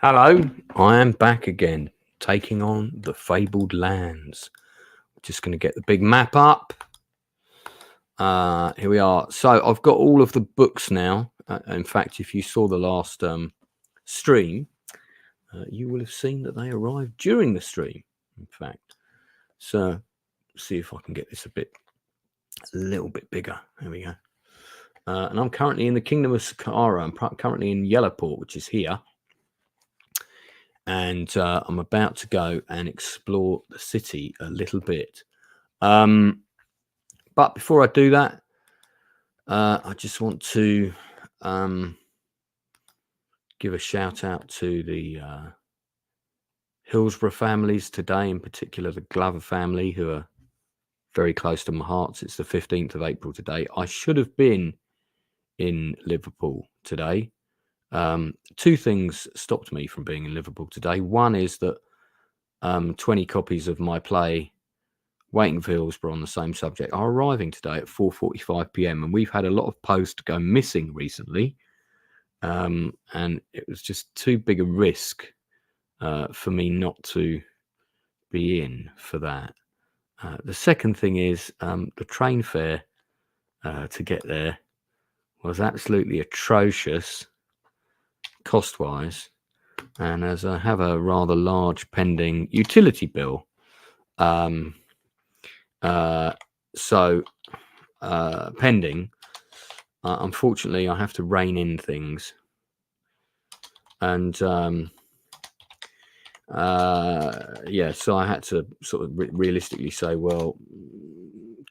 Hello, I am back again, taking on the Fabled lands. Just going to get the big map up. Here we are. So I've got all of the books now. In fact, if you saw the last stream, you will have seen that they arrived during the stream. In fact, so see if I can get this a little bit bigger. There we go. And I'm currently in the Kingdom of Sokara. I'm currently in Yellowport, which is here. And I'm about to go and explore the city a little bit. But before I do that, I just want to give a shout out to the Hillsborough families today, in particular the Glover family, who are very close to my heart. It's the 15th of April today. I should have been in Liverpool today. Two things stopped me from being in Liverpool today. One is that 20 copies of my play Waiting for Hillsborough on the same subject are arriving today at 4:45 p.m. and we've had a lot of posts go missing recently, and it was just too big a risk for me not to be in for that. The second thing is the train fare to get there was absolutely atrocious cost-wise, and as I have a rather large pending utility bill, pending, unfortunately I have to rein in things, and so I had to sort of realistically say, well,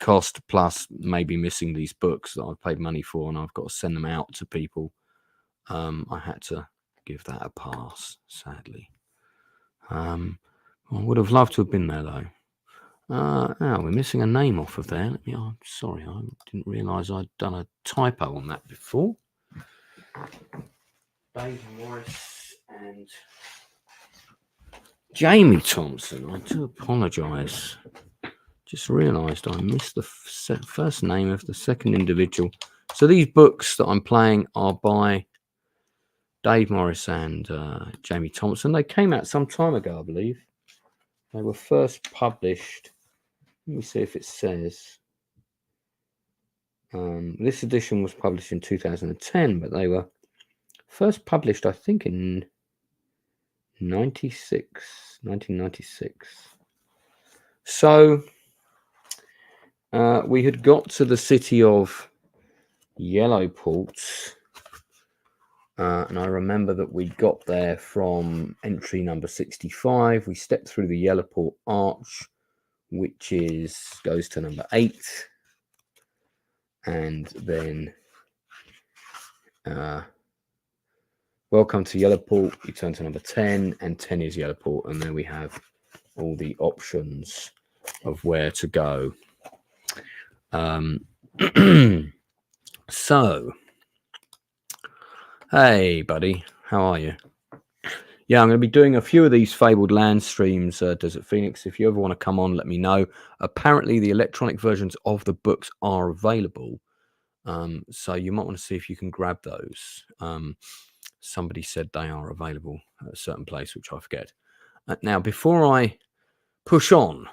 cost plus maybe missing these books that I've paid money for and I've got to send them out to people. I had to give that a pass, sadly. I would have loved to have been there though. We're missing a name off of there. I'm sorry, I didn't realise I'd done a typo on that before. Dave Morris and Jamie Thompson. I do apologise. Just realised I missed the first name of the second individual. So these books that I'm playing are by Dave Morris and Jamie Thompson. They came out some time ago, I believe. They were first published. Let me see if it says. This edition was published in 2010, but they were first published, I think, in 1996. So we had got to the city of Yellowport, and I remember that we got there from entry number 65. We stepped through the Yellowport Arch, which goes to number 8, and then welcome to Yellowport. You turn to number 10, and 10 is Yellowport, and then we have all the options of where to go. So, hey buddy, how are you? Yeah, I'm going to be doing a few of these Fabled land streams, Desert Phoenix. If you ever want to come on, let me know. Apparently, the electronic versions of the books are available, so you might want to see if you can grab those. Somebody said they are available at a certain place, which I forget. Now, before I push on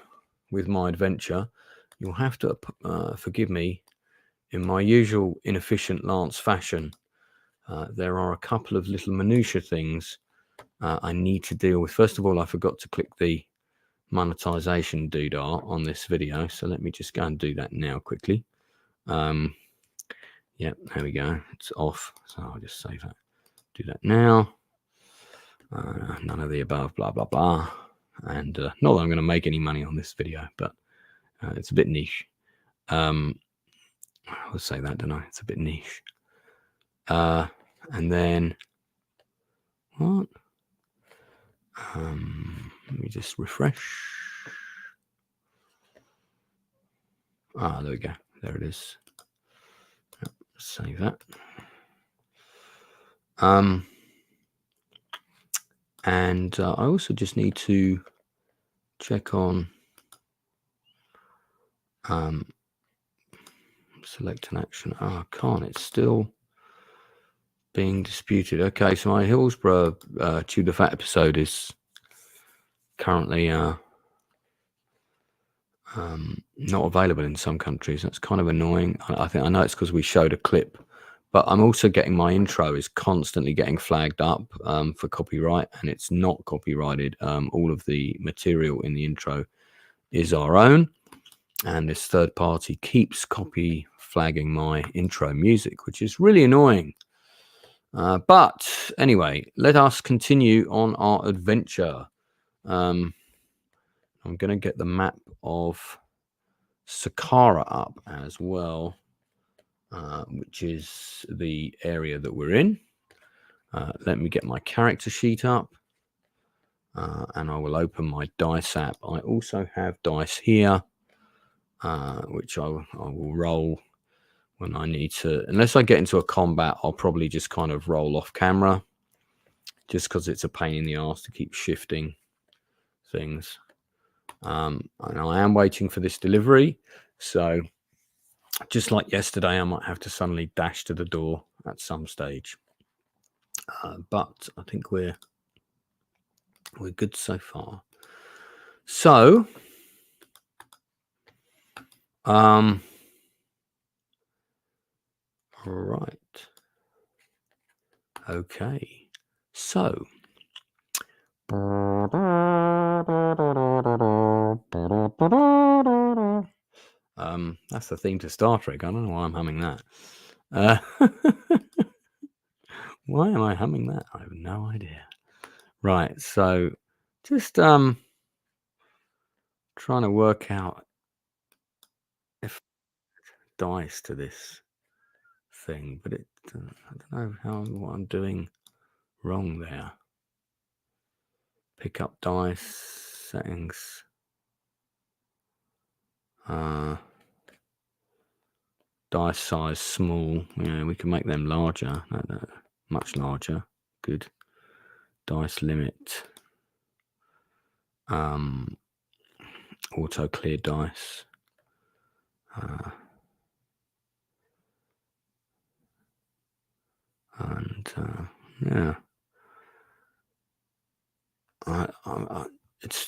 with my adventure, you'll have to forgive me in my usual inefficient Lance fashion. There are a couple of little minutiae things I need to deal with. First of all, I forgot to click the monetization doodah on this video, so let me just go and do that now quickly. Yeah, there we go. It's off, so I'll just save that. Do that now. None of the above, blah blah blah. And not that I'm going to make any money on this video, but it's a bit niche. I'll say that, don't I? It's a bit niche. And then what? Let me just refresh. There we go. There it is. Save that. And I also just need to check on select an action. I can't. It's still being disputed. Okay, so my Hillsborough Chew the Fat episode is currently not available in some countries. That's kind of annoying. I know it's because we showed a clip, but I'm also getting my intro is constantly getting flagged up for copyright, and it's not copyrighted. All of the material in the intro is our own, and this third party keeps copy flagging my intro music, which is really annoying. But anyway, let us continue on our adventure. I'm going to get the map of Sokara up as well, which is the area that we're in. Let me get my character sheet up, and I will open my dice app. I also have dice here, which I will roll when I need to. Unless I get into a combat, I'll probably just kind of roll off camera, just because it's a pain in the ass to keep shifting things. And I am waiting for this delivery, so just like yesterday, I might have to suddenly dash to the door at some stage. But I think we're good so far. So, right. Okay. So, that's the theme to Star Trek. I don't know why I'm humming that. Why am I humming that? I have no idea. Right. So, just trying to work out if dice to this thing, but it I don't know what I'm doing wrong there. Pick up dice settings. Dice size small. Yeah, we can make them larger. No, much larger. Good. Dice limit. Auto clear dice. And yeah.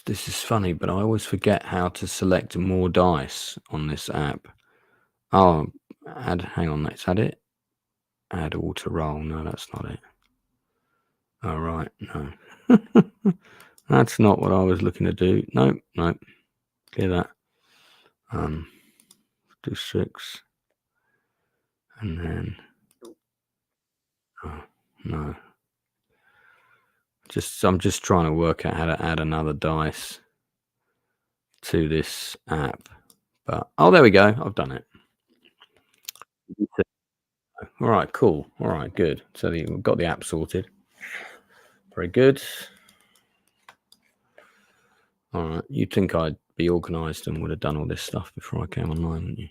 This is funny, but I always forget how to select more dice on this app. Oh, hang on, is that it? Add auto roll. No, that's not it. All right, no. That's not what I was looking to do. Nope. Clear that. Do 6. And then no. I'm just trying to work out how to add another dice to this app. But there we go. I've done it. All right, cool. All right, good. So we've got the app sorted. Very good. All right. You'd think I'd be organized and would have done all this stuff before I came online, wouldn't you?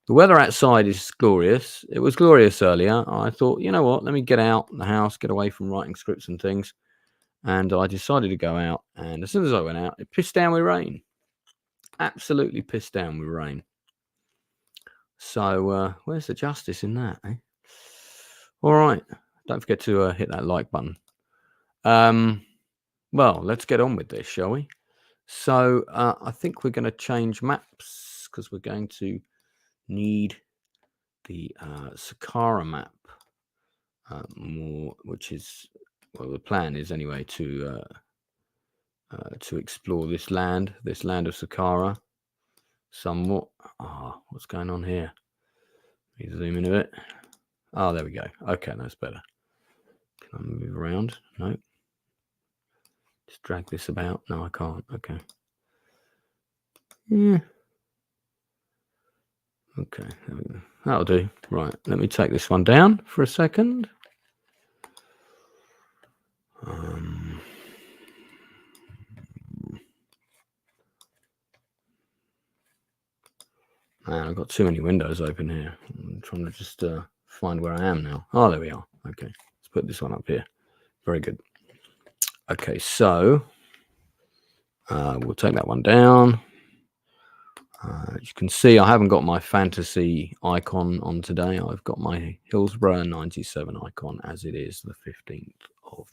The weather outside is glorious. It was glorious earlier. I thought, you know what? Let me get out the house, get away from writing scripts and things. And I decided to go out. And as soon as I went out, it pissed down with rain. Absolutely pissed down with rain. So where's the justice in that, eh? All right. Don't forget to hit that like button. Well, let's get on with this, shall we? So I think we're going to change maps because we're going to need the Sokara map more, which is, well, the plan is anyway to explore this land of Sokara somewhat. What's going on here? Let me zoom in a bit. There we go. Okay, that's better. Can I move around? No. Just drag this about. No, I can't. Okay. Yeah. Okay, there we go. That'll do. Right, let me take this one down for a second. Man, I've got too many windows open here. I'm trying to just find where I am now. There we are. Okay, let's put this one up here. Very good. Okay, so we'll take that one down. As you can see, I haven't got my fantasy icon on today. I've got my Hillsborough 97 icon as it is the 15th of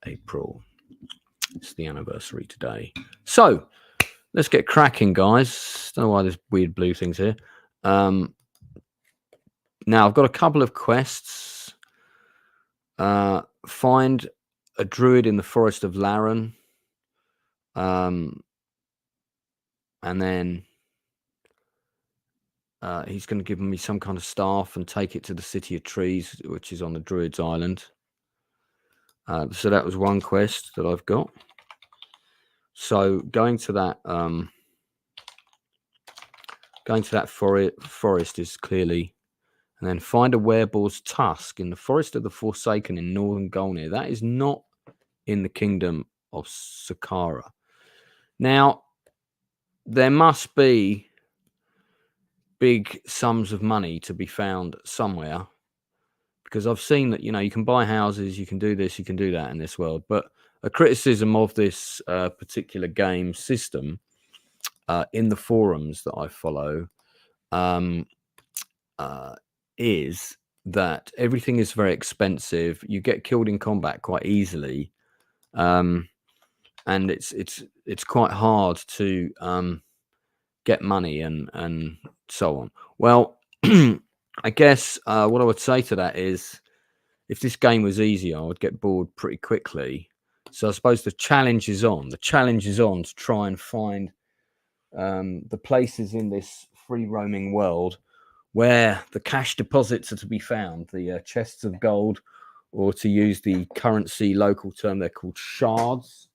April. It's the anniversary today. So let's get cracking, guys. Don't know why there's weird blue things here. Now I've got a couple of quests. Find a druid in the forest of Laren. And then he's going to give me some kind of staff and take it to the City of Trees, which is on the Druid's Island. So that was one quest that I've got. So going to that forest is clearly, and then find a wereboar's tusk in the Forest of the Forsaken in northern Golnir. That is not in the Kingdom of Sokara. Now, there must be big sums of money to be found somewhere, because I've seen that, you can buy houses, you can do this, you can do that in this world. But a criticism of this particular game system in the forums that I follow is that everything is very expensive. You get killed in combat quite easily, and it's quite hard to get money and so on. Well, I guess what I would say to that is, if this game was easy, I would get bored pretty quickly. So I suppose the challenge is on. The challenge is on to try and find the places in this free roaming world where the cash deposits are to be found, the chests of gold, or to use the currency local term, they're called shards.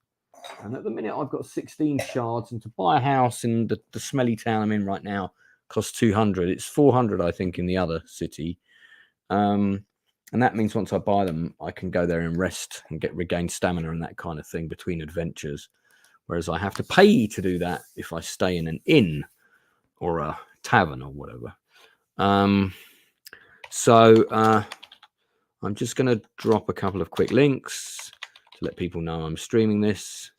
And at the minute, I've got 16 shards, and to buy a house in the smelly town I'm in right now costs 200. It's 400, I think, in the other city. And that means once I buy them, I can go there and rest and regain stamina and that kind of thing between adventures. Whereas I have to pay to do that if I stay in an inn or a tavern or whatever. So I'm just going to drop a couple of quick links to let people know I'm streaming this.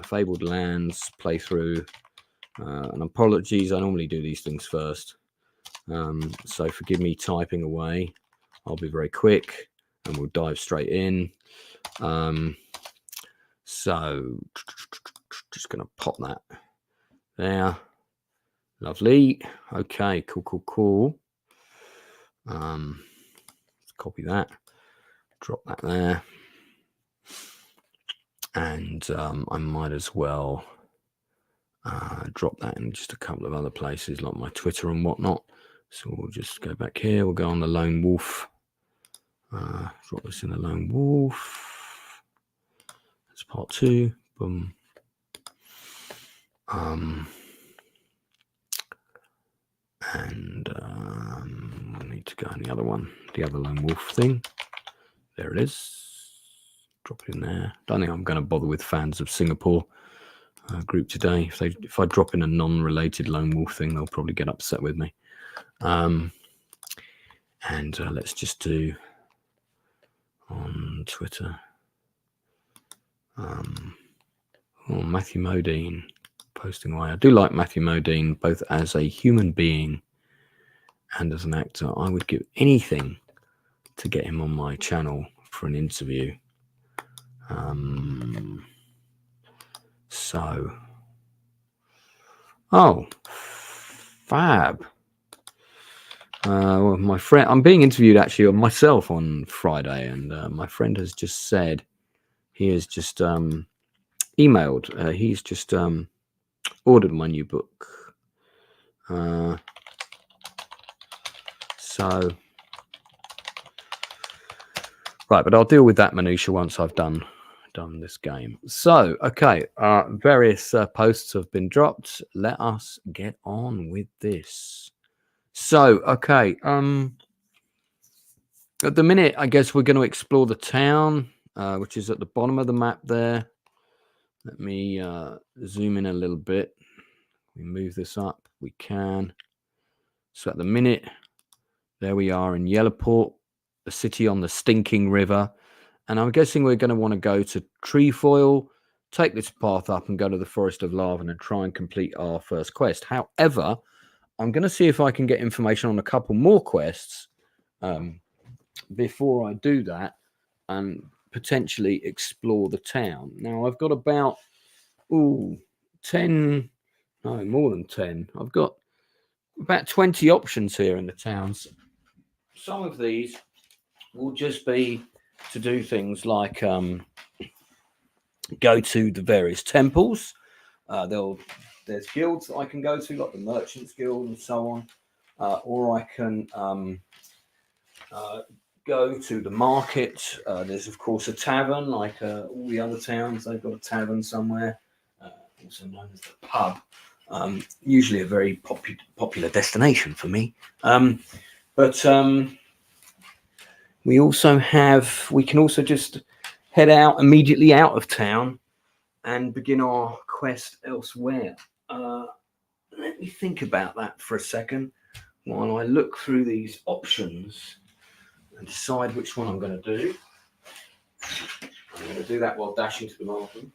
Fabled Lands playthrough. And apologies, I normally do these things first. So forgive me typing away. I'll be very quick and we'll dive straight in. So just going to pop that there. Lovely. Okay, cool. Let's copy that. Drop that there. And I might as well drop that in just a couple of other places like my Twitter and whatnot. So we'll just go back here. We'll go on the Lone Wolf. Drop this in the Lone Wolf. That's part 2. Boom. And I need to go on the other one, the other Lone Wolf thing. There it is. Drop it in there. Don't think I'm going to bother with fans of Singapore group today. If I drop in a non-related Lone Wolf thing, they'll probably get upset with me. And let's just do on Twitter. Matthew Modine posting away. I do like Matthew Modine, both as a human being and as an actor. I would give anything to get him on my channel for an interview. Fab. Well, my friend, I'm being interviewed actually on myself on Friday, and my friend has just said he has just emailed. He's just ordered my new book. Right, but I'll deal with that minutia once I've done this game. So, okay, various posts have been dropped. Let us get on with this. So, okay, at the minute, I guess we're going to explore the town, which is at the bottom of the map there. Let me zoom in a little bit. We move this up. We can. So at the minute, there we are in Yellowport, the city on the stinking river. And I'm guessing we're going to want to go to Trefoil take this path up and go to the Forest of Lava and try and complete our first quest. However, I'm going to see if I can get information on a couple more quests before I do that and potentially explore the town. Now, I've got about 10, no, more than 10. I've got about 20 options here in the towns. Some of these will just be to do things like go to the various temples. There's guilds that I can go to, like the Merchants Guild and so on. Or I can go to the market. There's, of course, a tavern, like all the other towns. They've got a tavern somewhere, also known as the pub. Usually a very popular destination for me. But we can also just head out immediately out of town and begin our quest elsewhere. Let me think about that for a second while I look through these options and decide which one I'm going to do. I'm going to do that while dashing to the bathroom.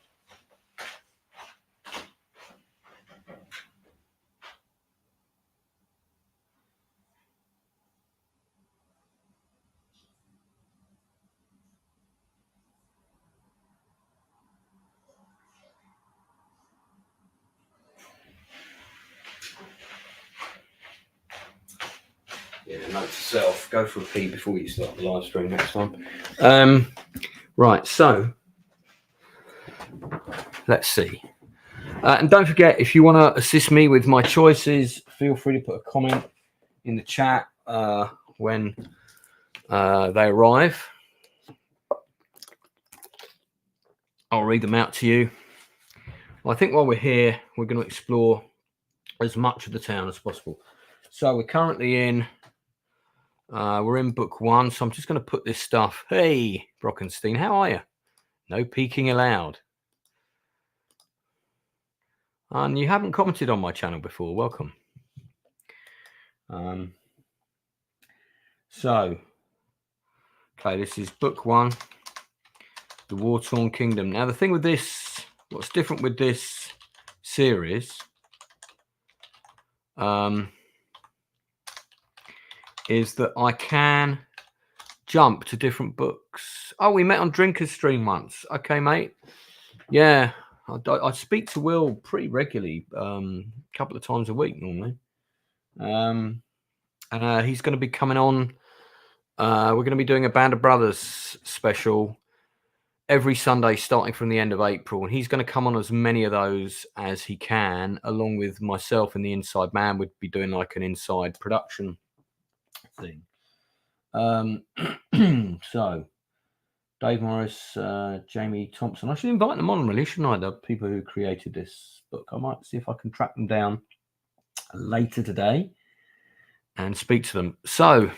Yeah, note to self, go for a pee before you start the live stream next time. Right, so let's see. And don't forget, if you want to assist me with my choices, feel free to put a comment in the chat when they arrive. I'll read them out to you. Well, I think while we're here, we're going to explore as much of the town as possible. So we're currently in... we're in book 1, so I'm just going to put this stuff. Hey, Brockenstein, how are you? No peeking allowed. And you haven't commented on my channel before. Welcome. So, okay, this is book 1, The War-Torn Kingdom. Now, the thing with this, what's different with this series, is that I can jump to different books. Oh, we met on Drinker's Stream once. Okay, mate. Yeah, I speak to Will pretty regularly, a couple of times a week normally. And he's going to be coming on. We're going to be doing a Band of Brothers special every Sunday starting from the end of April. And he's going to come on as many of those as he can, along with myself and the Inside Man. We'd be doing like an inside production thing. So Dave Morris, Jamie Thompson. I should invite them on, really, shouldn't I? The people who created this book. I might see if I can track them down later today and speak to them. So,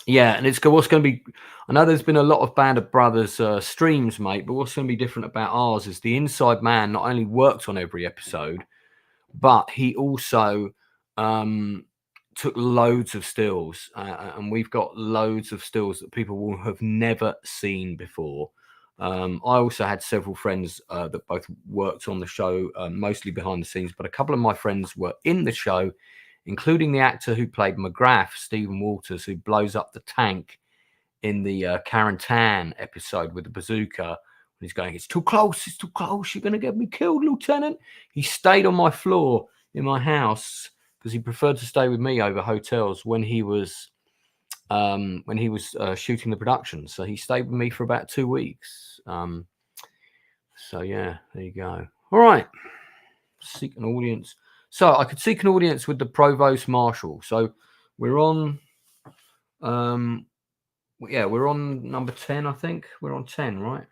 yeah, and it's what's going to be. I know there's been a lot of Band of Brothers streams, mate, but what's going to be different about ours is the Inside Man not only worked on every episode, but he also took loads of stills, and we've got loads of stills that people will have never seen before. I also had several friends that both worked on the show, mostly behind the scenes, but a couple of my friends were in the show, including the actor who played McGrath, Stephen Walters, who blows up the tank in the Carantan episode with the bazooka. He's going, it's too close, you're going to get me killed, Lieutenant. He stayed on my floor in my house because he preferred to stay with me over hotels when he was shooting the production. So he stayed with me for about 2 weeks. So yeah, there you go. All right, seek an audience. So I could seek an audience with the Provost Marshal. So we're on, we're on number 10, I think. We're on 10, right?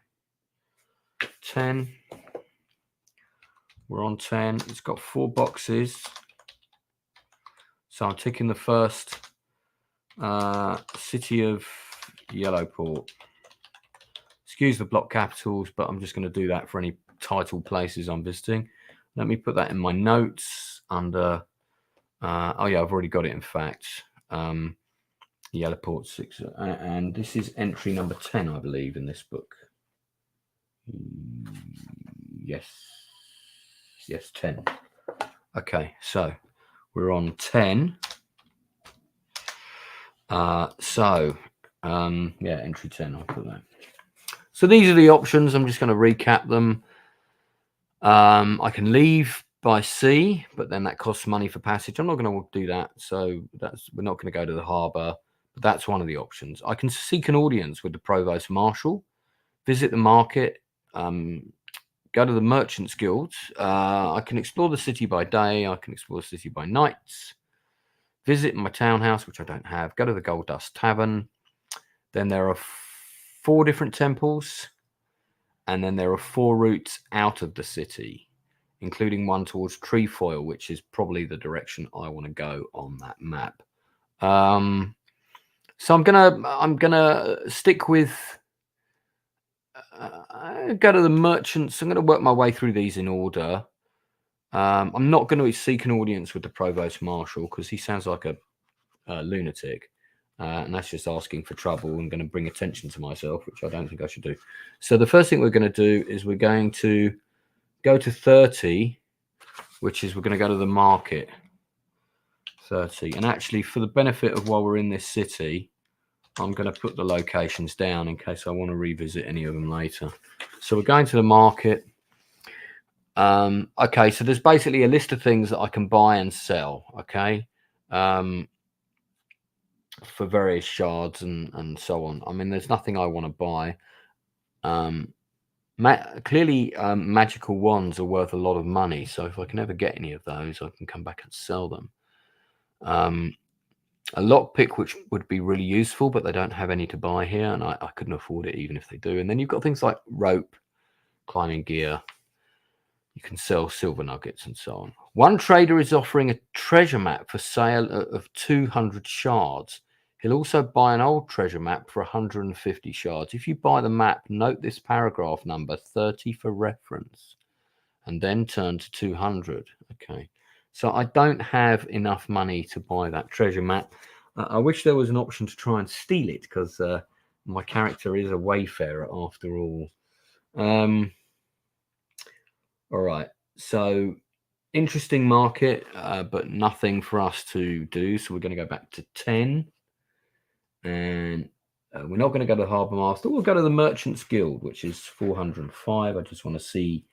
10. We're on 10. It's got 4 boxes. So I'm ticking the first city of Yellowport. Excuse the block capitals, but I'm just going to do that for any title places I'm visiting. Let me put that in my notes under... oh, yeah, I've already got it, in fact. Yellowport 6. And this is entry number 10, I believe, in this book. Yes. Yes, 10. Okay, so we're on 10. Yeah, entry 10. I'll put that. So these are the options. I'm just going to recap them. I can leave by sea, but then that costs money for passage. I'm not going to do that. So we're not going to go to the harbour. But that's one of the options. I can seek an audience with the Provost Marshal, visit the market, go to the Merchants Guild. I can explore the city by day. I can explore the city by nights. Visit my townhouse, which I don't have. Go to the Gold Dust Tavern. Then there are 4 different temples. And then there are 4 routes out of the city, including one towards Trefoil, which is probably the direction I want to go on that map. So I'm gonna stick with go to the merchants. I'm gonna work my way through these in order. I'm not going to seek an audience with the Provost Marshal because he sounds like a lunatic. And that's just asking for trouble and going to bring attention to myself, which I don't think I should do. So the first thing we're going to do is we're going to go to 30, which is we're going to go to the market. 30. And actually, for the benefit of while we're in this city, I'm going to put the locations down in case I want to revisit any of them later. So we're going to the market. Okay, so there's basically a list of things that I can buy and sell. Okay. For various shards and so on. I mean, there's nothing I want to buy. Clearly, magical wands are worth a lot of money. So if I can ever get any of those, I can come back and sell them. A lockpick, which would be really useful, but they don't have any to buy here, and I couldn't afford it even if they do. And then you've got things like rope, climbing gear. You can sell silver nuggets and so on. One trader is offering a treasure map for sale of 200 shards. He'll also buy an old treasure map for 150 shards. If you buy the map, note this paragraph number 30 for reference, and then turn to 200. Okay. So I don't have enough money to buy that treasure map. I wish there was an option to try and steal it because my character is a wayfarer after all. All right, so interesting market, but nothing for us to do. So we're going to go back to 10. And we're not going to go to the Harbour Master. We'll go to the Merchants Guild, which is 405. I just want to see.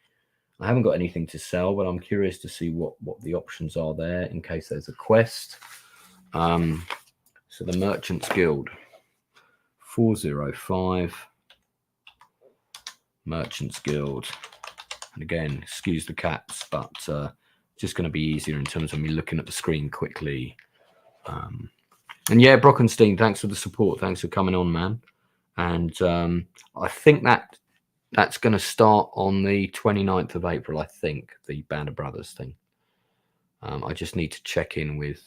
I haven't got anything to sell, but I'm curious to see what the options are there in case there's a quest. So the Merchants Guild, 405. Merchants Guild. And again, excuse the cats, but just going to be easier in terms of me looking at the screen quickly. And yeah, Brockenstein, thanks for the support. Thanks for coming on, man. And I think that's going to start on the 29th of April, I think, the Band of Brothers thing. I just need to check in with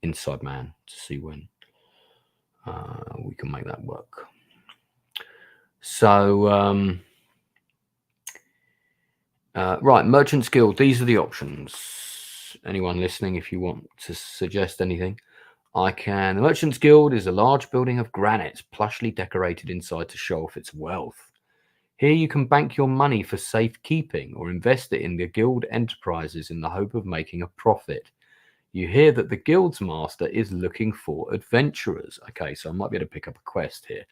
Inside Man to see when we can make that work. So... right, Merchants Guild. These are the options. Anyone listening, if you want to suggest anything, I can. The Merchants Guild is a large building of granite, plushly decorated inside to show off its wealth. Here you can bank your money for safekeeping or invest it in the guild enterprises in the hope of making a profit. You hear that the guild's master is looking for adventurers. Okay, so I might be able to pick up a quest here.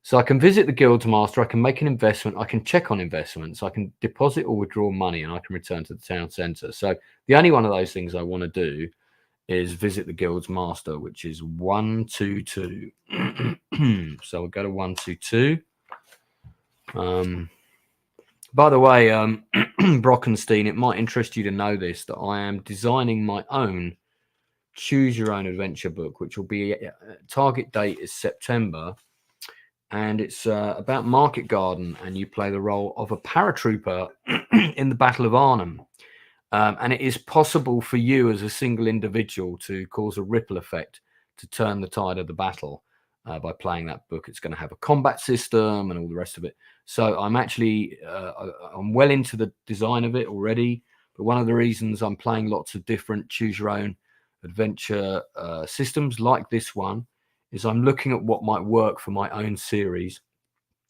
So I can visit the guild's master, I can make an investment, I can check on investments, I can deposit or withdraw money, and I can return to the town centre. So the only one of those things I want to do is visit the guild's master, which is 122. So we'll go to 122. By the way, Brockenstein, it might interest you to know this, that I am designing my own Choose Your Own Adventure book, which will be target date is September. And it's about Market Garden, and you play the role of a paratrooper in the Battle of Arnhem. And it is possible for you as a single individual to cause a ripple effect to turn the tide of the battle by playing that book. It's going to have a combat system and all the rest of it. So I'm actually, I'm well into the design of it already. But one of the reasons I'm playing lots of different Choose Your Own Adventure systems like this one is I'm looking at what might work for my own series.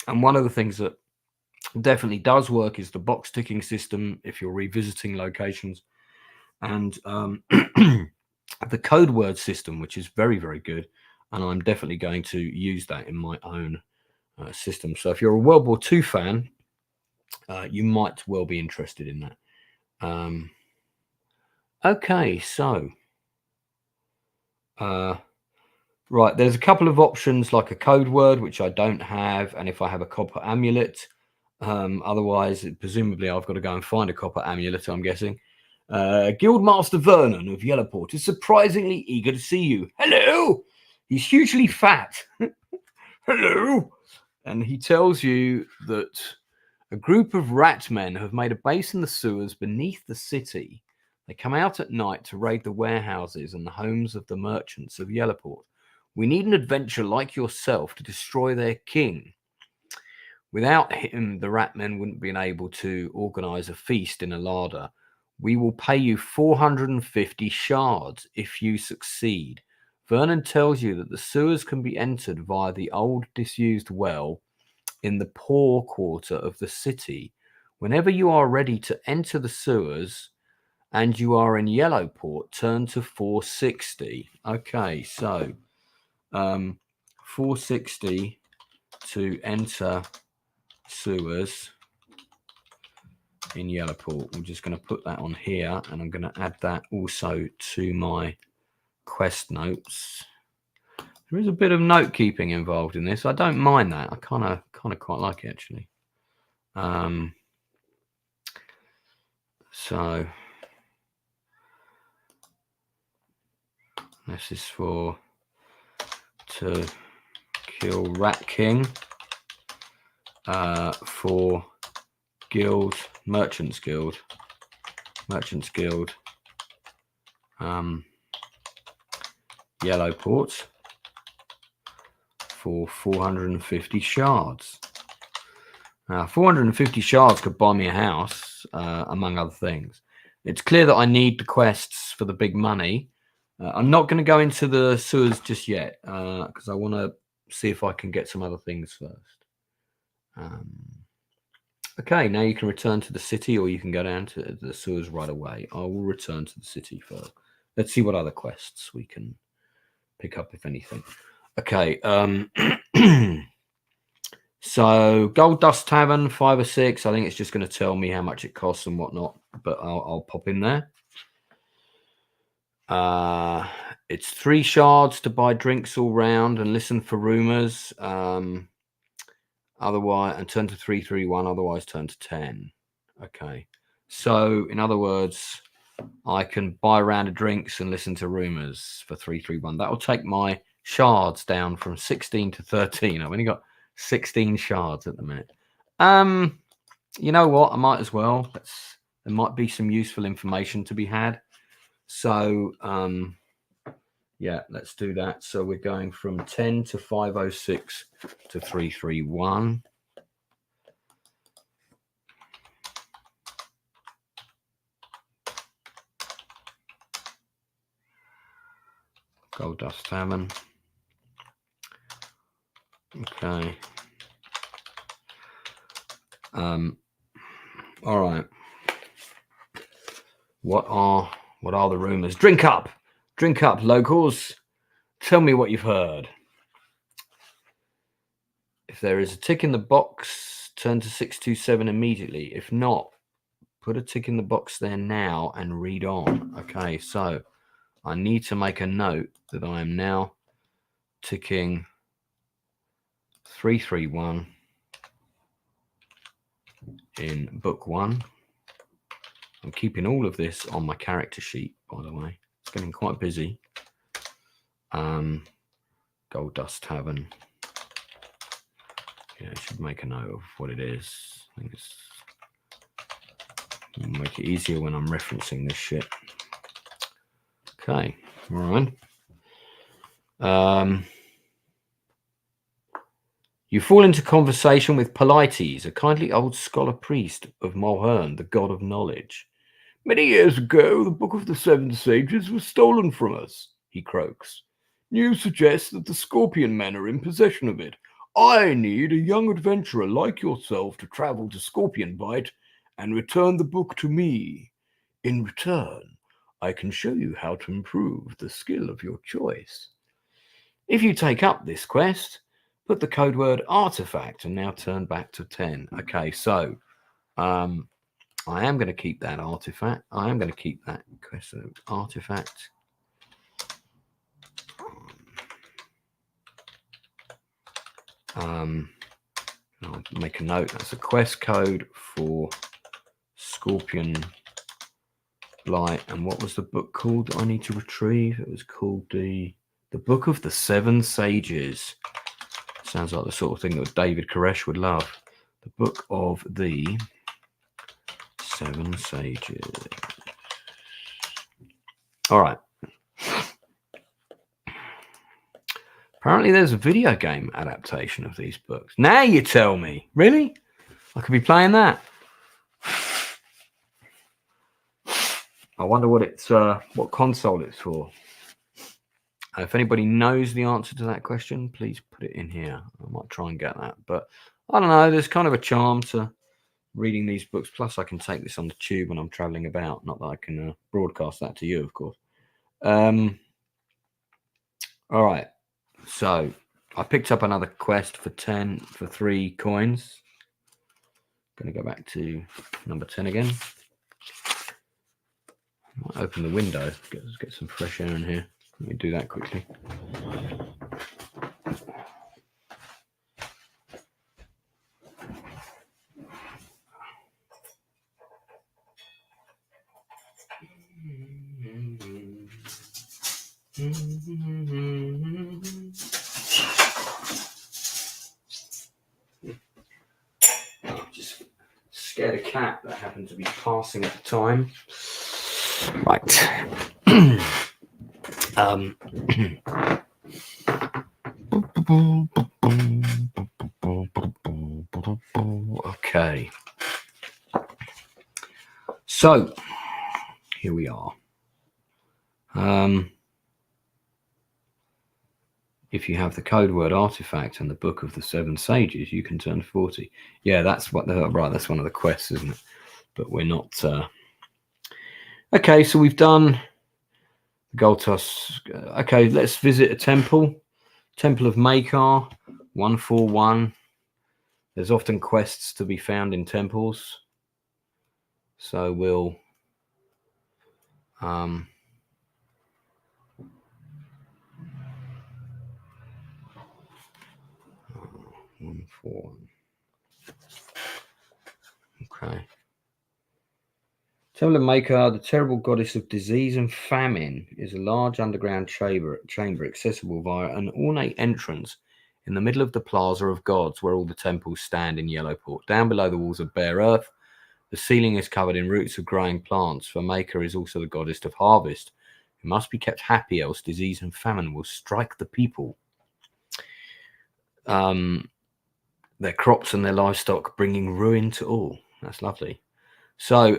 And one of the things that definitely does work is the box ticking system if you're revisiting locations, and the code word system, which is very, very good. And I'm definitely going to use that in my own system. So if you're a World War II fan, you might well be interested in that. Okay, so right, there's a couple of options like a code word, which I don't have, and if I have a copper amulet. Otherwise, presumably, I've got to go and find a copper amulet, I'm guessing. Guildmaster Vernon of Yellowport is surprisingly eager to see you. Hello! He's hugely fat. Hello! And he tells you that a group of rat men have made a base in the sewers beneath the city. They come out at night to raid the warehouses and the homes of the merchants of Yellowport. We need an adventurer like yourself to destroy their king. Without him, the rat men wouldn't be able to organize a feast in a larder. We will pay you 450 shards if you succeed. Vernon tells you that the sewers can be entered via the old disused well in the poor quarter of the city. Whenever you are ready to enter the sewers and you are in Yellowport, turn to 460. Okay, so 460 to enter sewers in Yellowport. I'm just going to put that on here, and I'm going to add that also to my quest notes. There is a bit of note keeping involved in this. I don't mind that. I kind of quite like it actually. So this is to kill Rat King for Guild Merchants Guild Yellowport for 450 shards. Now 450 shards could buy me a house, among other things. It's clear that I need the quests for the big money. I'm not going to go into the sewers just yet because I want to see if I can get some other things first. Okay, now you can return to the city, or you can go down to the sewers right away. I will return to the city first. Let's see what other quests we can pick up, if anything. Okay, so Gold Dust Tavern, 5 or 6. I think it's just going to tell me how much it costs and whatnot, but I'll pop in there. It's 3 shards to buy drinks all round and listen for rumors. Otherwise, and turn to 331. Otherwise, turn to 10. Okay. So, in other words, I can buy a round of drinks and listen to rumors for 331. That will take my shards down from 16 to 13. I've only got 16 shards at the minute. You know what? I might as well. There might be some useful information to be had. So, yeah, let's do that. So we're going from 10 to 506 to 331. Gold Dust Tavern. Okay. All right. What are the rumors? Drink up, locals. Tell me what you've heard. If there is a tick in the box, turn to 627 immediately. If not, put a tick in the box there now and read on. Okay, so I need to make a note that I am now ticking 331 in book 1. I'm keeping all of this on my character sheet, by the way. It's getting quite busy. Gold Dust Tavern. Yeah, I should make a note of what it is. I think it's make it easier when I'm referencing this shit. Okay, all right. You fall into conversation with Polites, a kindly old scholar priest of Mulhern, the god of knowledge. Many years ago, the Book of the Seven Sages was stolen from us, he croaks. News suggests that the Scorpion men are in possession of it. I need a young adventurer like yourself to travel to Scorpion Bite and return the book to me. In return, I can show you how to improve the skill of your choice. If you take up this quest, put the code word artifact and now turn back to 10. Okay, so I am going to keep that artifact. I am going to keep that quest artifact. I'll make a note. That's a quest code for Scorpion Blight. And what was the book called that I need to retrieve? It was called the Book of the Seven Sages. Sounds like the sort of thing that David Koresh would love. The Book of the Seven Sages. All right. Apparently there's a video game adaptation of these books. Now you tell me. Really? I could be playing that. I wonder what it's what console it's for. If anybody knows the answer to that question, please put it in here. I might try and get that. But I don't know, there's kind of a charm to reading these books. Plus I can take this on the tube when I'm traveling about. Not that I can broadcast that to you, of course. All right. So I picked up another quest for 3 coins. Going to go back to number 10 again. Might open the window, get some fresh air in here. Let me do that quickly. Just scared a cat that happened to be passing at the time. Right. Okay. So here we are. If you have the code word artifact and the Book of the Seven Sages, you can turn 40. Yeah, that's what right. That's one of the quests, isn't it? But we're not. Okay, so we've done gold toss. Okay, let's visit a temple. Temple of Makar, 141. There's often quests to be found in temples. So we'll 141. Okay. Temple of Makar, the terrible goddess of disease and famine, is a large underground chamber accessible via an ornate entrance in the middle of the Plaza of Gods, where all the temples stand in Yellowport. Down below the walls of bare earth, the ceiling is covered in roots of growing plants, for Makar is also the goddess of harvest, who must be kept happy, else disease and famine will strike the people. Their crops and their livestock bringing ruin to all. That's lovely. So,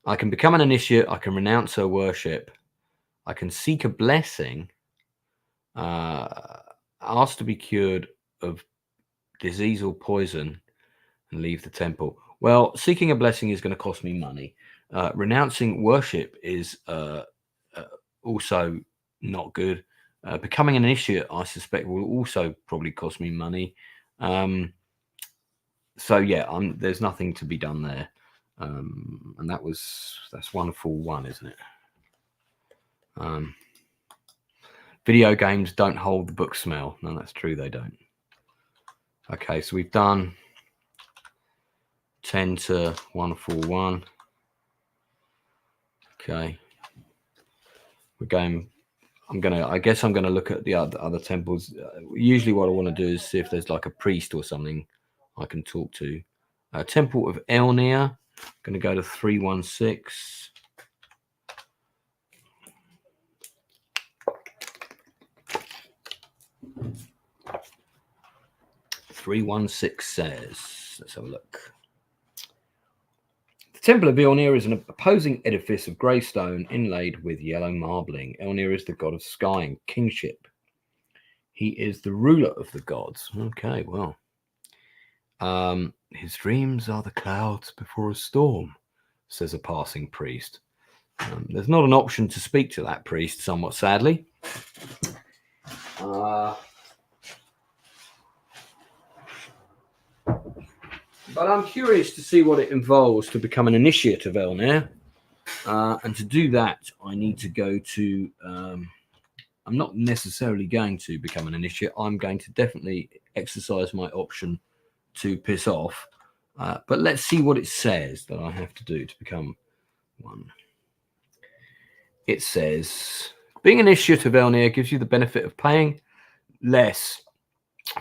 I can become an initiate. I can renounce her worship. I can seek a blessing. Ask to be cured of disease or poison and leave the temple. Well, seeking a blessing is going to cost me money. Renouncing worship is also not good. Becoming an initiate, I suspect, will also probably cost me money. So yeah, there's nothing to be done there. And that's 141, isn't it? Video games don't hold the book smell. No, that's true, they don't. Okay, so we've done 10 to 141. Okay. We're going, I guess I'm gonna look at the other temples. Usually what I want to do is see if there's like a priest or something I can talk to. Temple of Elnir. Going to go to 316. Says, let's have a look. The Temple of Elnir is an opposing edifice of grey stone inlaid with yellow marbling. Elnir is the god of sky and kingship. He is the ruler of the gods. Okay, well. His dreams are the clouds before a storm, says a passing priest. There's not an option to speak to that priest, somewhat sadly. But I'm curious to see what it involves to become an initiate of Elnir. And to do that, I need to go to... I'm not necessarily going to become an initiate. I'm going to definitely exercise my option to piss off. But let's see what it says that I have to do to become one. It says, being an initiate of Elnir gives you the benefit of paying less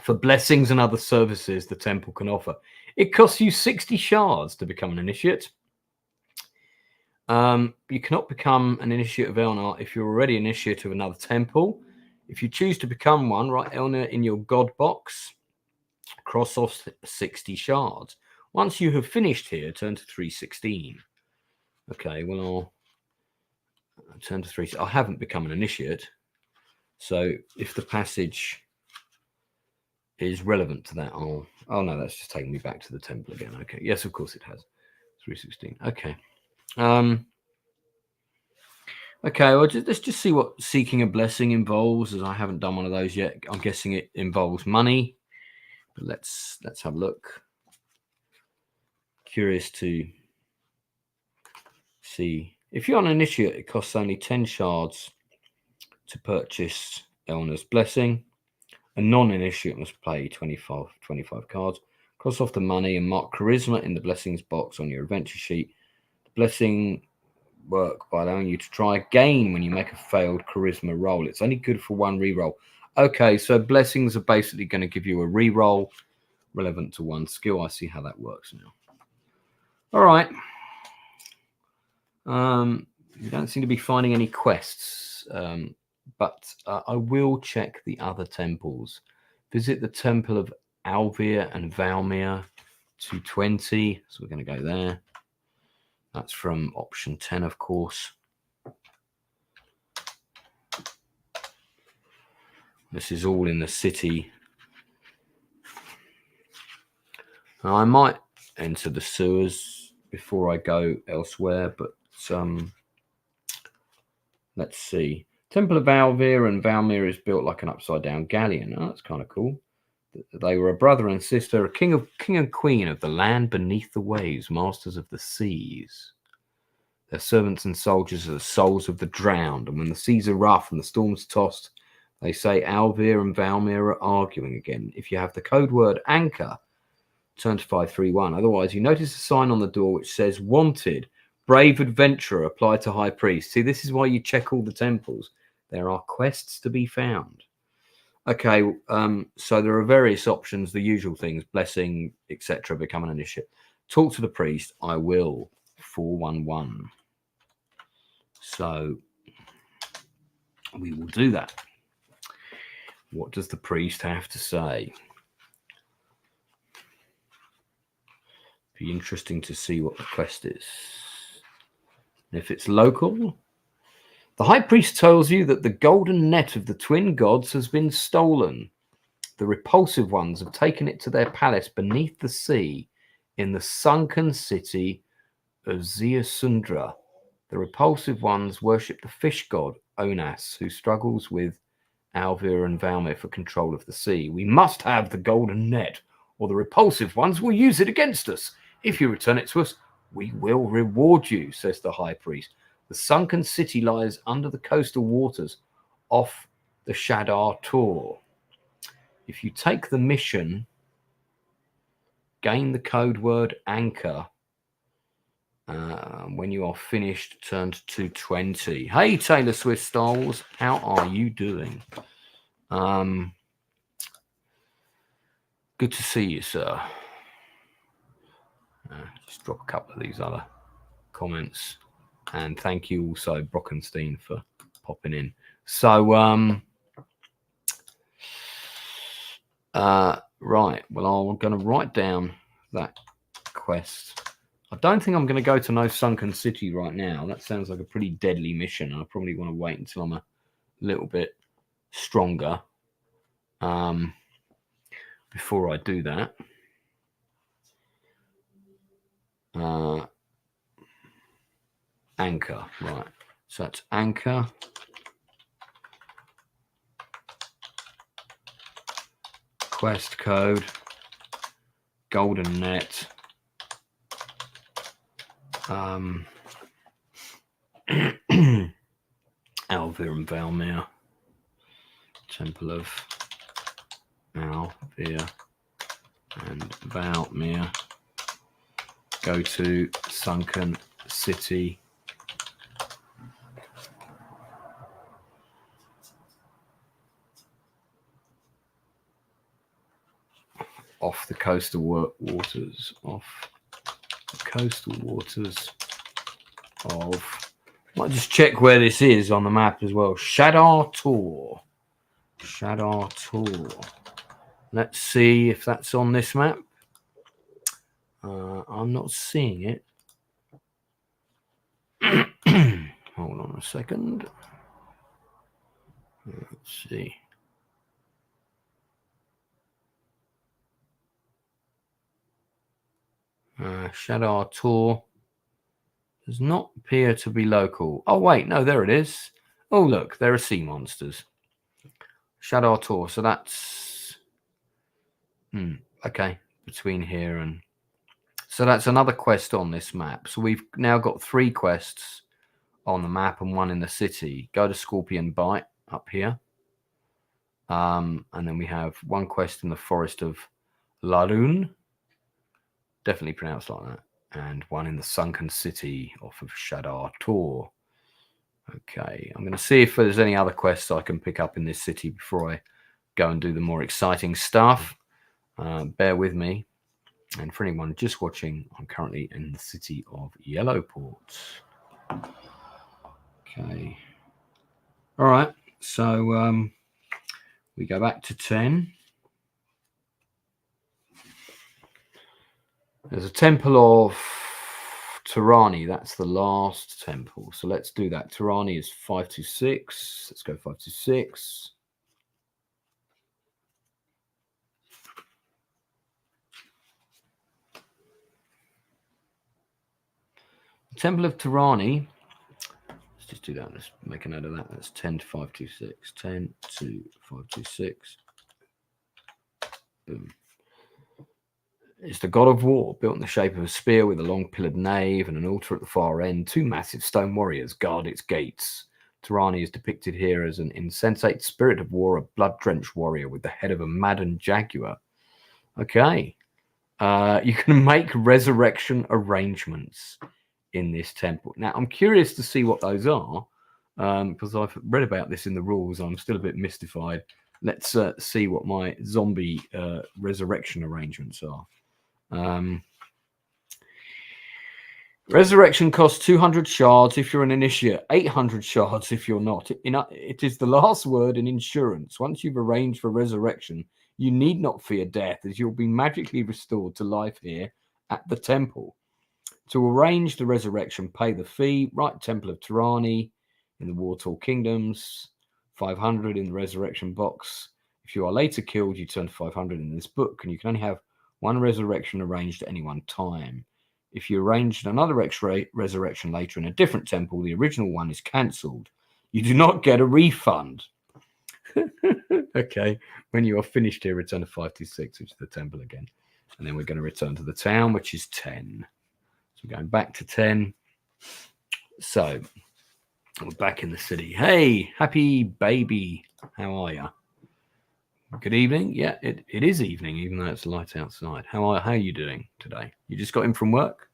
for blessings and other services the temple can offer. It costs you 60 shards to become an initiate. You cannot become an initiate of Elnir if you're already an initiate of another temple. If you choose to become one, write Elnir in your god box. Cross off 60 shards. Once you have finished here, turn to 316. Okay, well, I'll turn to 3. I haven't become an initiate. So if the passage is relevant to that, oh no, that's just taking me back to the temple again. Okay, yes, of course it has. 316. Okay. Okay, well, let's just see what seeking a blessing involves, as I haven't done one of those yet. I'm guessing it involves money. But let's have a look. Curious to see. If you're an initiate, it costs only 10 shards to purchase Elnir's blessing. A non-initiate must pay 25 cards. Cross off the money and mark charisma in the blessings box on your adventure sheet. The blessing work by allowing you to try again when you make a failed charisma roll. It's only good for one reroll. Okay, so blessings are basically going to give you a reroll relevant to one skill. I see how that works now. All right. You don't seem to be finding any quests, but I will check the other temples. Visit the Temple of Alvir and Valmir, 220. So we're going to go there. That's from option 10, of course. This is all in the city. Now, I might enter the sewers before I go elsewhere, but let's see. Temple of Alvir and Valmir is built like an upside-down galleon. Oh, that's kind of cool. They were a brother and sister, a king and queen of the land beneath the waves, masters of the seas. Their servants and soldiers are the souls of the drowned, and when the seas are rough and the storms tossed, they say Alvir and Valmir are arguing again. If you have the code word anchor, turn to 531. Otherwise, you notice a sign on the door which says wanted, brave adventurer, apply to high priest. See, this is why you check all the temples. There are quests to be found. Okay, so there are various options, the usual things, blessing, etc., become an initiate. Talk to the priest. I will. 411. So we will do that. What does the priest have to say? Be interesting to see what the quest is. And if it's local, the high priest tells you that the golden net of the twin gods has been stolen. The repulsive ones have taken it to their palace beneath the sea in the sunken city of Zeusundra. The repulsive ones worship the fish god Onas, who struggles with Alvir and Valmir for control of the sea. We must have the golden net, or the repulsive ones will use it against us. If you return it to us, we will reward you, says the high priest. The sunken city lies under the coastal waters off the Shadar Tor. If you take the mission, gain the code word anchor. When you are finished, turn to 220. Hey, Taylor Swift Star Wars, how are you doing? Good to see you, sir. Just drop a couple of these other comments. And thank you also, Brockenstein, for popping in. So, right. Well, I'm going to write down that quest. I don't think I'm going to go to no sunken city right now. That sounds like a pretty deadly mission. I probably want to wait until I'm a little bit stronger. Before I do that, anchor, right? So that's anchor. Quest code, golden net. Alvir and Valmir. Temple of Alvir and Valmir. Go to Sunken City. Off the coastal waters. Off the coastal waters of... Might just check where this is on the map as well. Shadar Tor. Shadar Tor. Let's see if that's on this map. I'm not seeing it. Hold on a second. Let's see. Shadar Tor does not appear to be local. Oh, wait. No, there it is. Oh, look. There are sea monsters. Shadar Tor. So that's... okay. Between here and... So that's another quest on this map. So we've now got 3 quests on the map and 1 in the city. Go to Scorpion Bite up here. And then we have 1 quest in the forest of Larun. Definitely pronounced like that. And 1 in the sunken city off of Shadar Tor. Okay, I'm going to see if there's any other quests I can pick up in this city before I go and do the more exciting stuff. Bear with me. And for anyone just watching, I'm currently in the city of Yellowport. Okay. All right. So we go back to 10. There's a temple of Tirani. That's the last temple. So let's do that. Tirani is 526. Let's go 526. Temple of Tirani. Let's just do that. Let's make a note of that. That's 10 to 526. 10 to 526. Boom. It's the god of war, built in the shape of a spear with a long pillared nave and an altar at the far end. 2 massive stone warriors guard its gates. Tirani is depicted here as an insensate spirit of war, a blood-drenched warrior with the head of a maddened jaguar. Okay. You can make resurrection arrangements in this temple. Now, I'm curious to see what those are, because I've read about this in the rules. I'm still a bit mystified. Let's see what my zombie resurrection arrangements are. Resurrection costs 200 shards if you're an initiate, 800 shards if you're not. It is the last word in insurance. Once you've arranged for resurrection, you need not fear death, as you'll be magically restored to life here at the temple. To arrange the resurrection, pay the fee. Write Temple of Tirani in the Wartor Kingdoms, 500 in the resurrection box. If you are later killed, you turn to 500 in this book, and you can only have 1 resurrection arranged at any one time. If you arranged another resurrection later in a different temple, the original one is cancelled. You do not get a refund. Okay, when you are finished here, return to 526, which is the temple again. And then we're going to return to the town, which is 10. So we're going back to 10. So we're back in the city. Hey, happy baby. How are you? Good evening. Yeah, it is evening, even though it's light outside. How are you doing today? You just got in from work?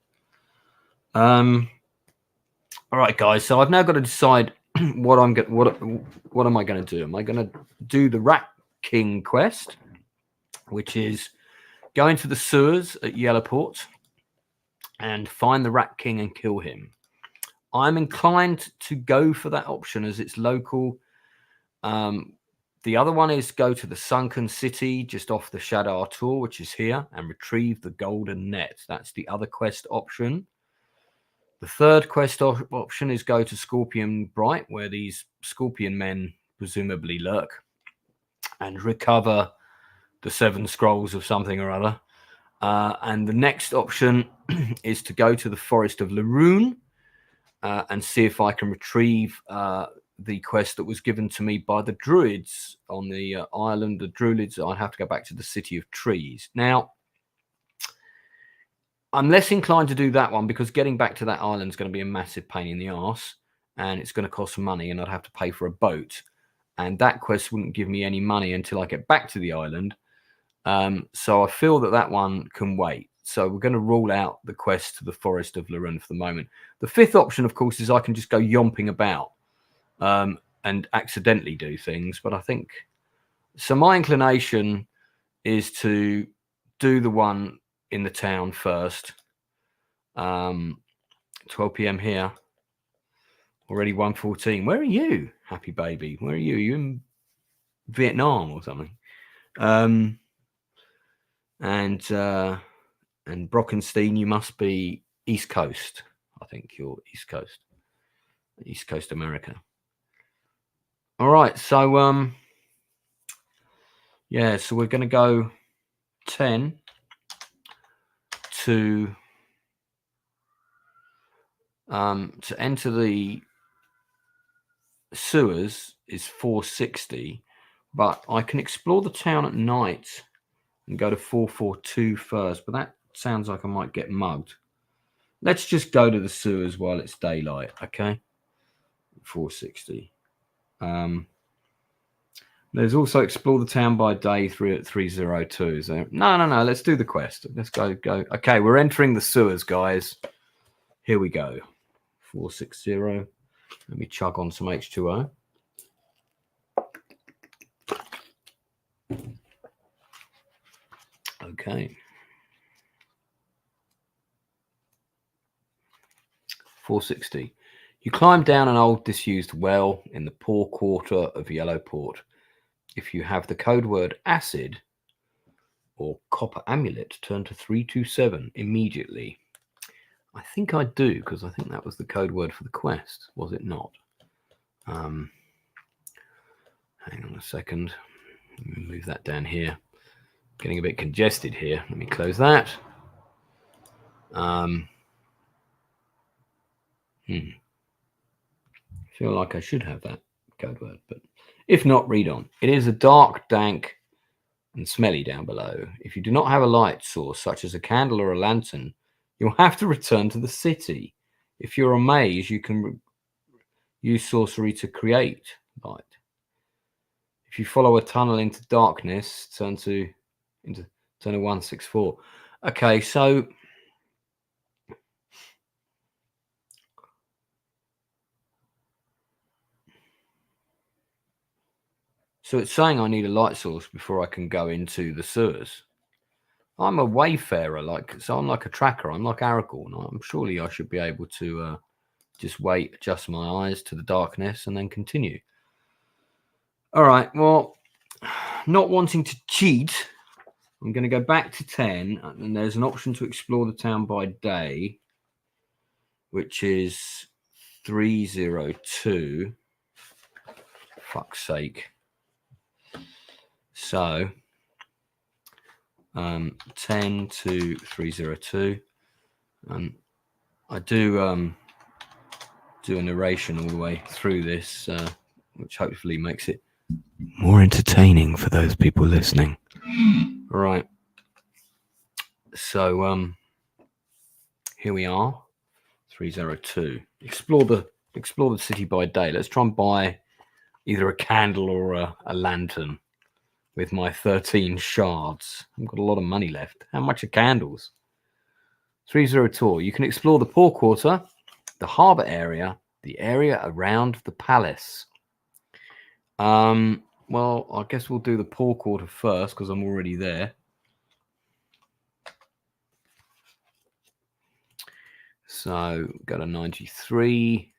All right, guys. So I've now got to decide what am I going to do? Am I going to do the Rat King quest, which is go into the sewers at Yellowport and find the Rat King and kill him? I'm inclined to go for that option as it's local. The other one is go to the sunken city just off the Shadar Tor, which is here, and retrieve the golden net. That's the other quest option. The third quest option is go to Scorpion Bright, where these scorpion men presumably lurk. and recover the 7 scrolls of something or other. And the next option is to go to the Forest of Laroon and see if I can retrieve the quest that was given to me by the Druids on the island. The Druids, I'd have to go back to the City of Trees. Now, I'm less inclined to do that one because getting back to that island is going to be a massive pain in the arse, and it's going to cost money, and I'd have to pay for a boat. And that quest wouldn't give me any money until I get back to the island. So I feel that one can wait. So we're going to rule out the quest to the Forest of Laroon for the moment. The 5th option, of course, is I can just go yomping about and accidentally do things. But I think, so my inclination is to do the one in the town first. 12 p.m. here. Already 1:14. Where are you, happy baby? Where are you? Are you in Vietnam or something? And Brockenstein, you must be East Coast. I think you're East Coast America. All right, so yeah, so we're going to go 10 to enter the sewers is 460, but I can explore the town at night and go to 442 first, but that sounds like I might get mugged. Let's just go to the sewers while it's daylight, okay? 460. There's also explore the town by day 302. So no, let's do the quest. Let's go. Okay, we're entering the sewers, guys. Here we go. 460. Let me chug on some H2O. Okay. 460. You climb down an old disused well in the poor quarter of Yellowport. If you have the code word acid or copper amulet, turn to 327 immediately. I think I do, because I think that was the code word for the quest, was it not? Hang on a second. Let me move that down here. Getting a bit congested here. Let me close that. Feel like I should have that code word, but if not, read on. It is a dark, dank, and smelly down below. If you do not have a light source, such as a candle or a lantern, you'll have to return to the city. If you're a mage, you can use sorcery to create light. If you follow a tunnel into darkness, turn to 164. Okay, so it's saying I need a light source before I can go into the sewers. I'm a wayfarer, so I'm like a tracker. I'm like Aragorn. I'm surely I should be able to just wait, adjust my eyes to the darkness, and then continue. All right. Well, not wanting to cheat, I'm going to go back to 10, and there's an option to explore the town by day, which is 302. Fuck's sake. So 10 to 302. I do a narration all the way through this, which hopefully makes it more entertaining for those people listening. All right. So here we are, 302. Explore the city by day. Let's try and buy either a candle or a lantern with my 13 shards. I've got a lot of money left. How much are candles? 302. You can explore the poor quarter, the harbour area, the area around the palace. Well, I guess we'll do the poor quarter first because I'm already there. So go to 93.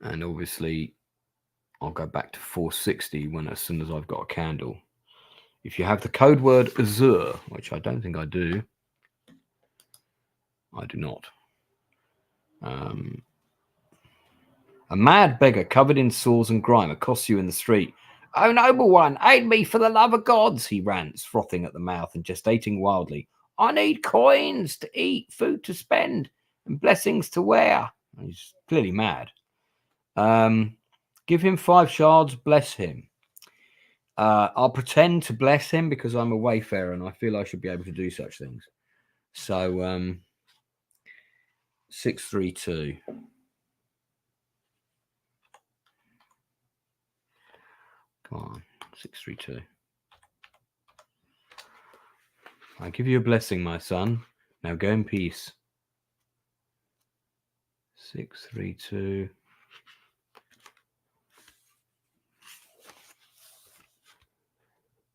And obviously I'll go back to 460 as soon as I've got a candle. If you have the code word Azure, which I don't think I do. I do not. A mad beggar covered in sores and grime accosts you in the street. Oh, noble one, aid me for the love of gods, he rants, frothing at the mouth and gestating wildly. I need coins to eat, food to spend, and blessings to wear. He's clearly mad. Give him 5 shards, bless him. I'll pretend to bless him because I'm a wayfarer and I feel I should be able to do such things. So, 632. Come on, 632. I give you a blessing, my son. Now go in peace. 632.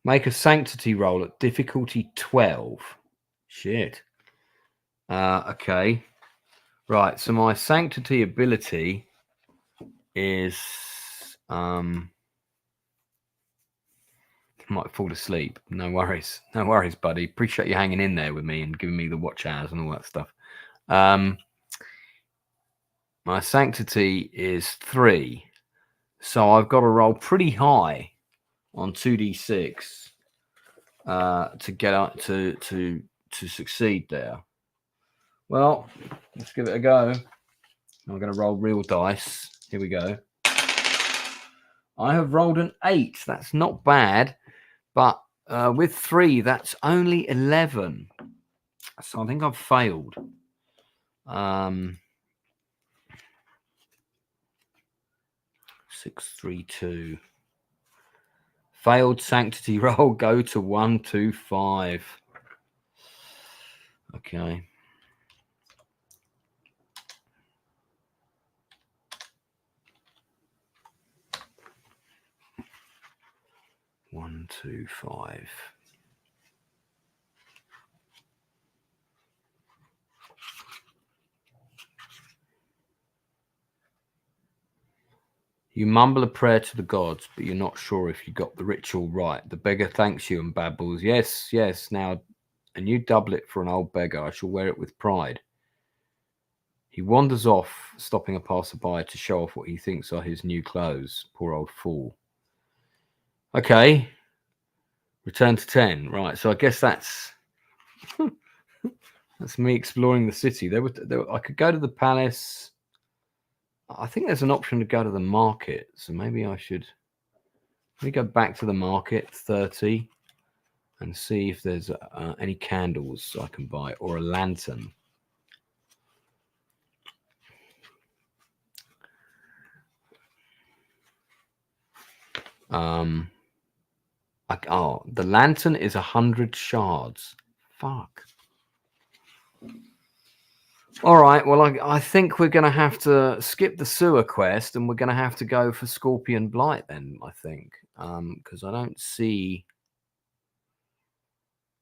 Make a sanctity roll at difficulty 12. Shit. Okay. Right, so my sanctity ability is might fall asleep. No worries. No worries, buddy. Appreciate you hanging in there with me and giving me the watch hours and all that stuff. My sanctity is 3. So I've got to roll pretty high on 2d6 to get up to succeed there. Well, let's give it a go. I'm going to roll real dice. Here we go. I have rolled an 8. That's not bad, but with 3, that's only 11. So I think I've failed. 632. Failed sanctity roll. Go to 125. Okay. One, 2, 5. You mumble a prayer to the gods, but you're not sure if you got the ritual right. The beggar thanks you and babbles, yes, yes, now a new doublet for an old beggar. I shall wear it with pride. He wanders off, stopping a passerby to show off what he thinks are his new clothes. Poor old fool. Okay. Return to 10. Right, so I guess that's that's me exploring the city. I could go to the palace. I think there's an option to go to the market, so maybe I should. Let me go back to the market, 30, and see if there's any candles I can buy or a lantern. The lantern is 100 shards. Fuck. All right, well, I think we're going to have to skip the sewer quest and we're going to have to go for Scorpion Blight then, I think. Because I don't see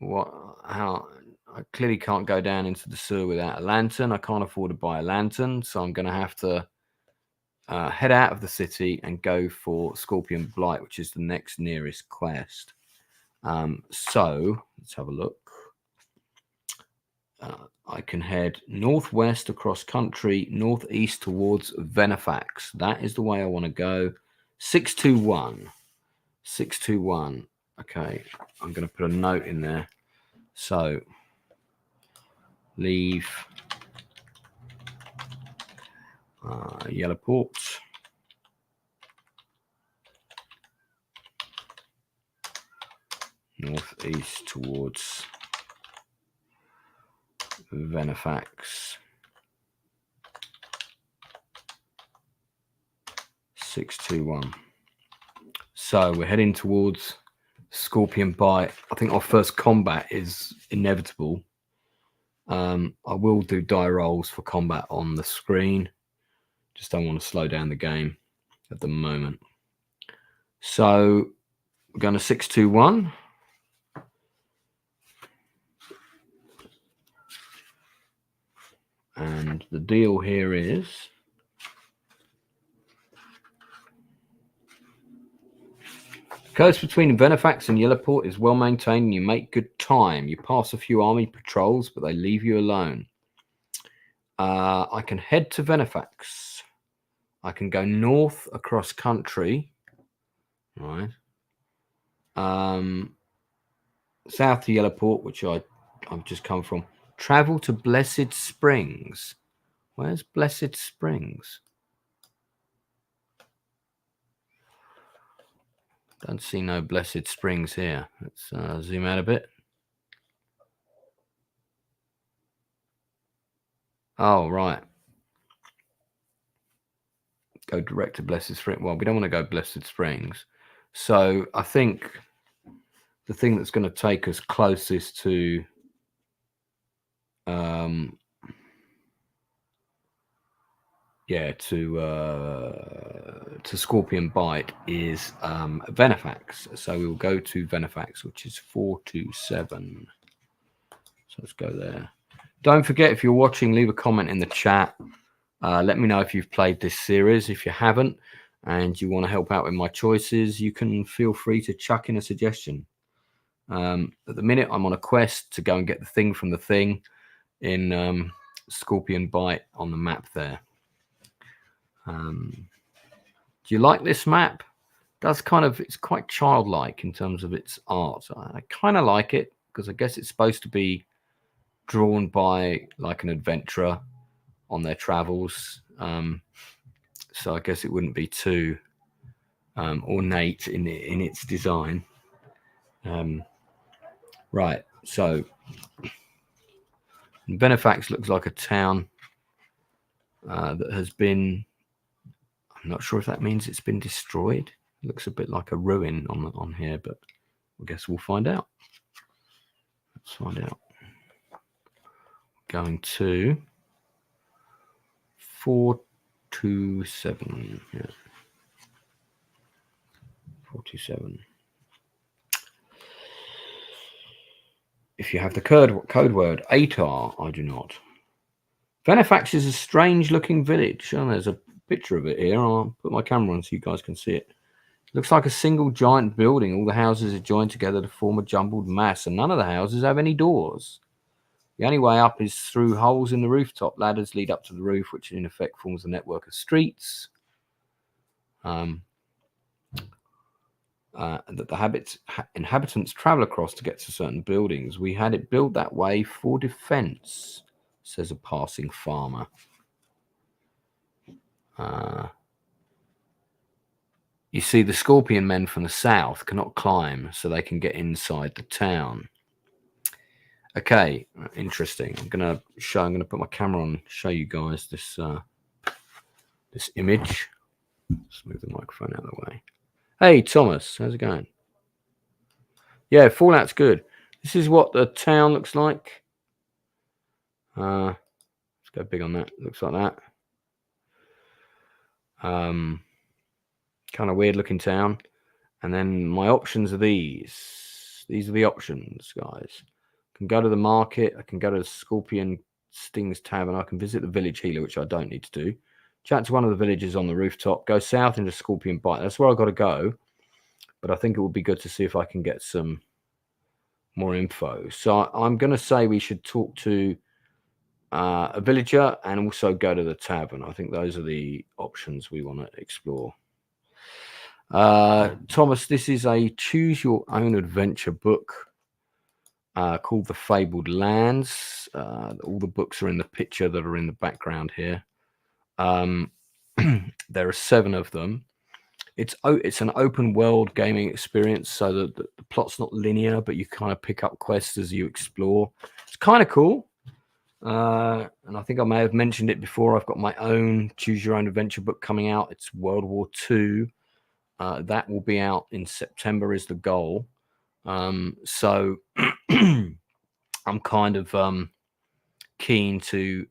how I clearly can't go down into the sewer without a lantern. I can't afford to buy a lantern, so I'm going to have to head out of the city and go for Scorpion Blight, which is the next nearest quest. So let's have a look. I can head northwest across country, northeast towards Venefax. That is the way I want to go. 621. 621. Okay, I'm going to put a note in there. So, leave Yellowport. Northeast towards Venefax. 621. So we're heading towards Scorpion Bite. I think our first combat is inevitable. I will do die rolls for combat on the screen. Just don't want to slow down the game at the moment. So we're going to 621. And the deal here is the coast between Venefax and Yellowport is well maintained and you make good time. You pass a few army patrols, but they leave you alone. I can head to Venefax. I can go north across country. Right. South to Yellowport, which I've just come from. Travel to Blessed Springs. Where's Blessed Springs? Don't see no Blessed Springs here. Let's zoom out a bit. Oh, right. Go direct to Blessed Springs. Well, we don't want to go Blessed Springs. So I think the thing that's going to take us closest to to Scorpion Bite is Venefax. So we will go to Venefax, which is 427. So let's go there. Don't forget, if you're watching, leave a comment in the chat. Let me know if you've played this series. If you haven't and you want to help out with my choices, you can feel free to chuck in a suggestion. At the minute, I'm on a quest to go and get the thing from the thing in Scorpion Bite on the map there. Do you like this map? It's quite childlike in terms of its art. I kind of like it because I guess it's supposed to be drawn by like an adventurer on their travels. So I guess it wouldn't be too ornate in its design. Right, so Benefax looks like a town that has been, I'm not sure if that means it's been destroyed. It looks a bit like a ruin on here, but I guess we'll find out. Let's find out. Going to 427. Yeah. 427. If you have the code word ATAR, I do not. Venefax is a strange looking village. Oh, there's a picture of it here. I'll put my camera on so you guys can see it. Looks like a single giant building. All the houses are joined together to form a jumbled mass, and none of the houses have any doors. The only way up is through holes in the rooftop. Ladders lead up to the roof, which in effect forms a network of streets. That the inhabitants travel across to get to certain buildings. We had it built that way for defense, says a passing farmer. You see, the Scorpion men from the south cannot climb, so they can get inside the town. Okay, interesting. I'm gonna put my camera on, show you guys this this image. Let's move the microphone out of the way. Hey, Thomas, how's it going? Yeah, Fallout's good. This is what the town looks like. Let's go big on that. Looks like that. Kind of weird looking town. And then my options are these. These are the options, guys. I can go to the market. I can go to the Scorpion Stings Tavern. I can visit the village healer, which I don't need to do. Chat to one of the villagers on the rooftop. Go south into Scorpion Bite. That's where I've got to go. But I think it would be good to see if I can get some more info. So I'm going to say we should talk to a villager and also go to the tavern. I think those are the options we want to explore. Thomas, this is a choose your own adventure book called The Fabled Lands. All the books are in the picture that are in the background here. There are 7 of them. It's an open world gaming experience, so that the plot's not linear, but you kind of pick up quests as you explore. It's kind of cool. And I think I may have mentioned it before. I've got my own choose your own adventure book coming out. It's World War II. That will be out in September is the goal. So I'm kind of keen to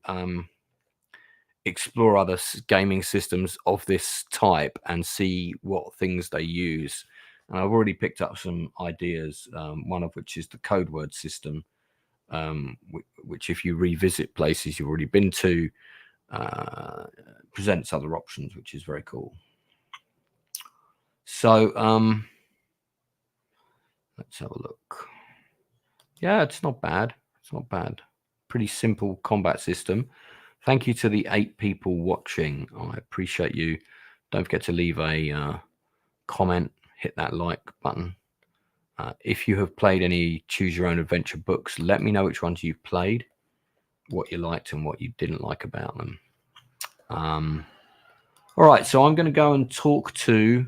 explore other gaming systems of this type and see what things they use. And I've already picked up some ideas, one of which is the code word system, which if you revisit places you've already been to, presents other options, which is very cool. So let's have a look. Yeah, it's not bad. It's not bad. Pretty simple combat system. Thank you to the 8 people watching. I appreciate you. Don't forget to leave a comment, hit that like button. If you have played any Choose Your Own Adventure books, let me know which ones you've played, what you liked and what you didn't like about them. All right, so I'm going to go and talk to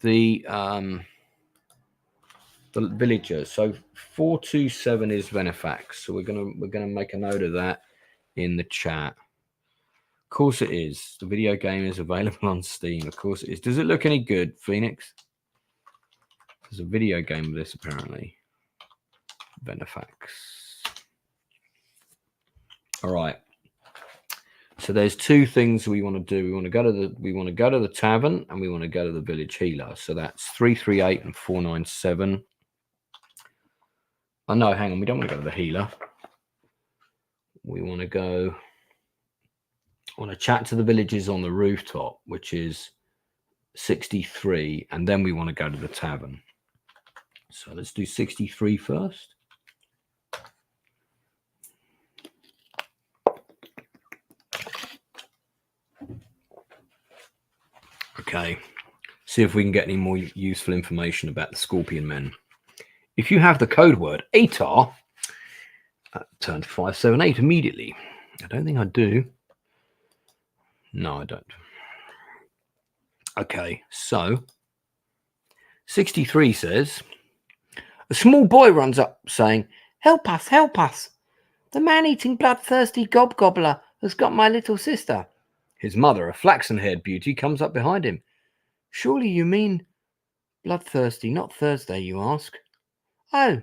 the villagers. So 427 is Venefax. So we're gonna make a note of that in the chat. Of course it is. The video game is available on Steam. Of course it is. Does it look any good, Phoenix? There's a video game of this apparently. Venefax. All right. So there's two things we want to do. We want to go to the tavern and we want to go to the village healer. So that's 338 and 497. Oh no, hang on. We don't want to go to the healer. We want to chat to the villagers on the rooftop, which is 63, and then we want to go to the tavern. So let's do 63 first. Okay, see if we can get any more useful information about the Scorpion Men. If you have the code word ATAR, turn to 578 immediately. I don't think I do. No, I don't. Okay, so 63 says, a small boy runs up saying, help us, help us. The man-eating bloodthirsty gobgobbler has got my little sister. His mother, a flaxen-haired beauty, comes up behind him. Surely you mean bloodthirsty, not Thursday, you ask. Oh.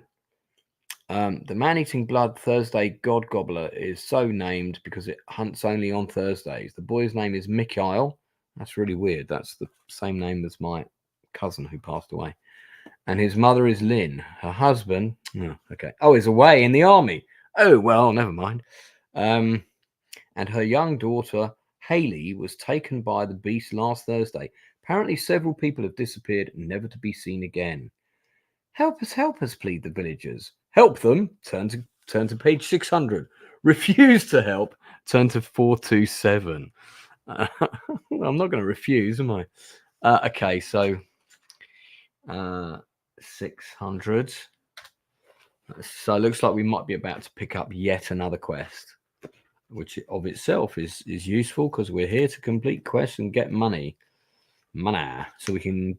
The man-eating blood Thursday god gobbler is so named because it hunts only on Thursdays. The boy's name is Mikhail. That's really weird. That's the same name as my cousin who passed away. And his mother is Lynn. Her husband, is away in the army. Oh, well, never mind. And her young daughter, Haley, was taken by the beast last Thursday. Apparently, several people have disappeared, never to be seen again. Help us, plead the villagers. Help them, turn to page 600. Refuse to help, turn to 427. I'm not going to refuse, am I? Okay, so 600. So it looks like we might be about to pick up yet another quest, which of itself is useful because we're here to complete quests and get money, so we can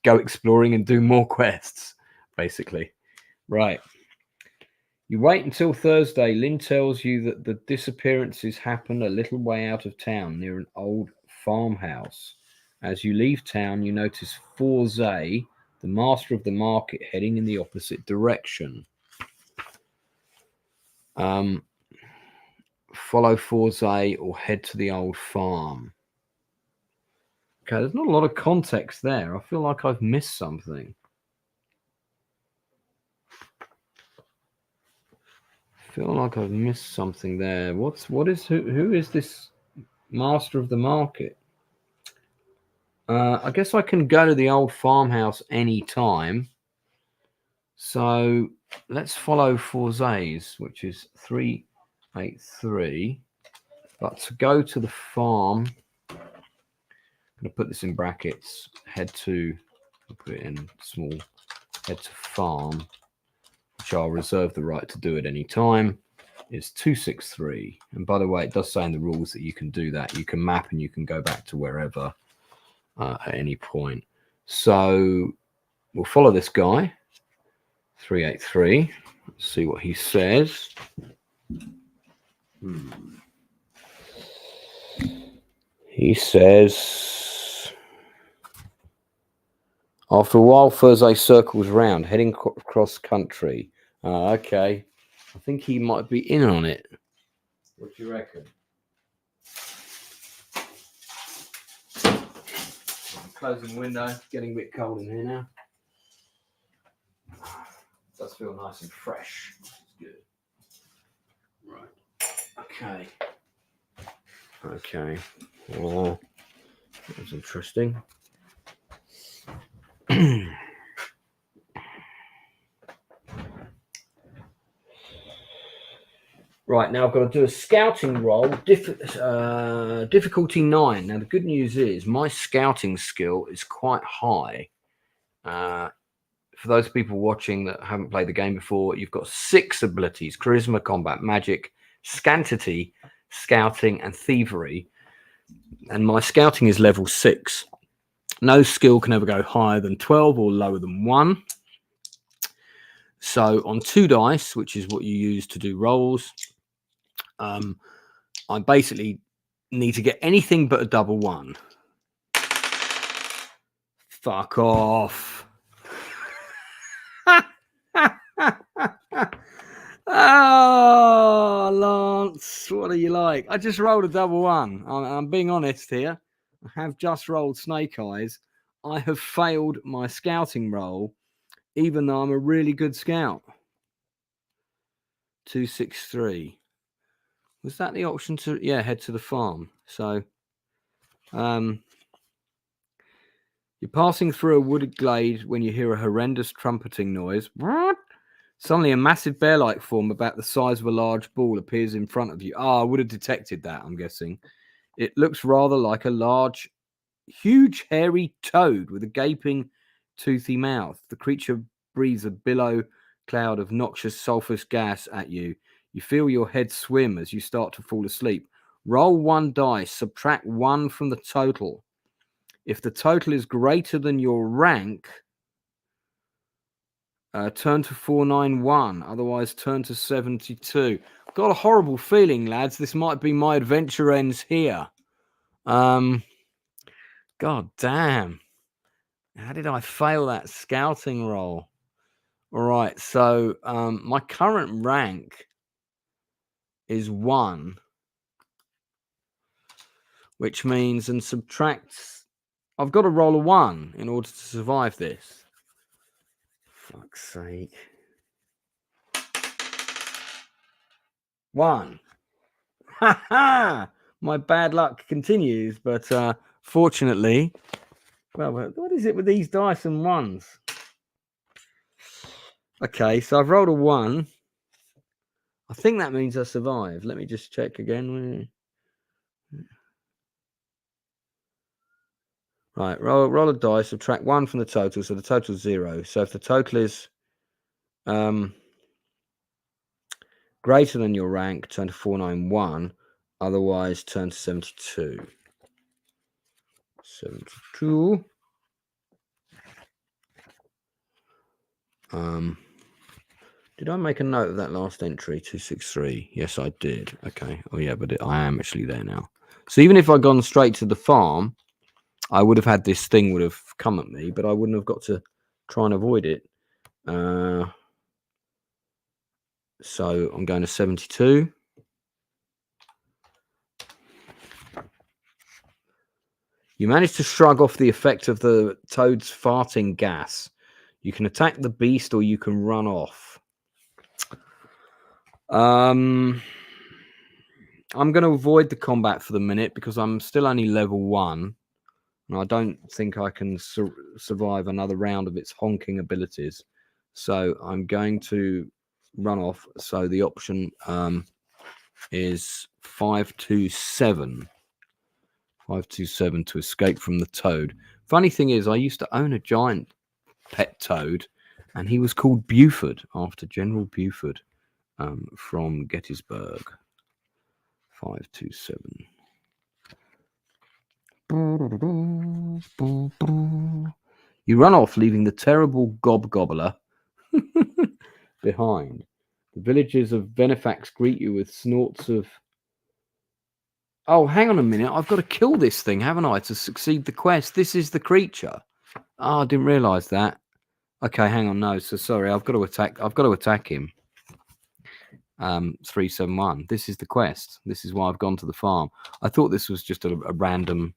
go exploring and do more quests, basically. Right. You wait until Thursday. Lynn tells you that the disappearances happen a little way out of town near an old farmhouse. As you leave town, you notice Forzay, the master of the market, heading in the opposite direction. Follow Forzay or head to the old farm. Okay, there's not a lot of context there. I feel like I've missed something. There. Who is this master of the market? I guess I can go to the old farmhouse anytime. So let's follow Forzay's, which is 383. But to go to the farm, I'm going to put this in brackets. Head to farm, which I'll reserve the right to do at any time, is 263. And by the way, it does say in the rules that you can do that. You can map and you can go back to wherever at any point. So we'll follow this guy, 383. Let's see what he says. He says, after a while, Thursday circles round, heading across country. Okay. I think he might be in on it. What do you reckon? Closing the window. Getting a bit cold in here now. It does feel nice and fresh. That's good. Right. Okay. Oh, that's interesting. Right, now I've got to do a scouting roll, difficulty 9. Now, the good news is my scouting skill is quite high. For those people watching that haven't played the game before, you've got 6 abilities: charisma, combat, magic, scantity, scouting, and thievery. And my scouting is level 6. No skill can ever go higher than 12 or lower than 1. So on 2 dice, which is what you use to do rolls, I basically need to get anything but a double 1. Fuck off. Oh, Lance, what are you like? I just rolled a double 1. I'm being honest here. I have just rolled snake eyes. I have failed my scouting roll, even though I'm a really good scout. 263. Was that the option to, yeah, head to the farm? So, you're passing through a wooded glade when you hear a horrendous trumpeting noise. Suddenly, a massive bear-like form about the size of a large ball appears in front of you. I would have detected that, I'm guessing. It looks rather like a large, huge, hairy toad with a gaping, toothy mouth. The creature breathes a billow cloud of noxious sulphurous gas at you. You feel your head swim as you start to fall asleep. Roll 1 dice, subtract 1 from the total. If the total is greater than your rank, turn to 491. Otherwise, turn to 72. Got a horrible feeling, lads. This might be my adventure ends here. God damn. How did I fail that scouting roll? All right, so my current rank is 1, which means and subtracts. I've got to roll a 1 in order to survive this. Fuck's sake. 1. Ha ha! My bad luck continues, but fortunately, well, what is it with these dice and 1s? Okay, so I've rolled a 1. I think that means I survived. Let me just check again. Right, roll a dice, subtract 1 from the total, so the total is 0. So if the total is greater than your rank, turn to 491. Otherwise, turn to 72. 72. Did I make a note of that last entry, 263? Yes, I did. Okay. Oh, yeah, but I am actually there now. So even if I'd gone straight to the farm, I would have had this thing would have come at me, but I wouldn't have got to try and avoid it. So I'm going to 72. You manage to shrug off the effect of the toad's farting gas. You can attack the beast or you can run off. I'm going to avoid the combat for the minute because I'm still only level 1. And I don't think I can survive another round of its honking abilities. So I'm going to run off. So the option is 527. 527 to escape from the toad. Funny thing is, I used to own a giant pet toad, and he was called Buford after General Buford from Gettysburg. 527. You run off, leaving the terrible gobgobbler behind. The villagers of Benefax greet you with snorts of... Oh, hang on a minute. I've got to kill this thing, haven't I, to succeed the quest? This is the creature. Oh, I didn't realise that. Okay, hang on. No, so sorry. I've got to attack him. 371. This is the quest. This is why I've gone to the farm. I thought this was just a random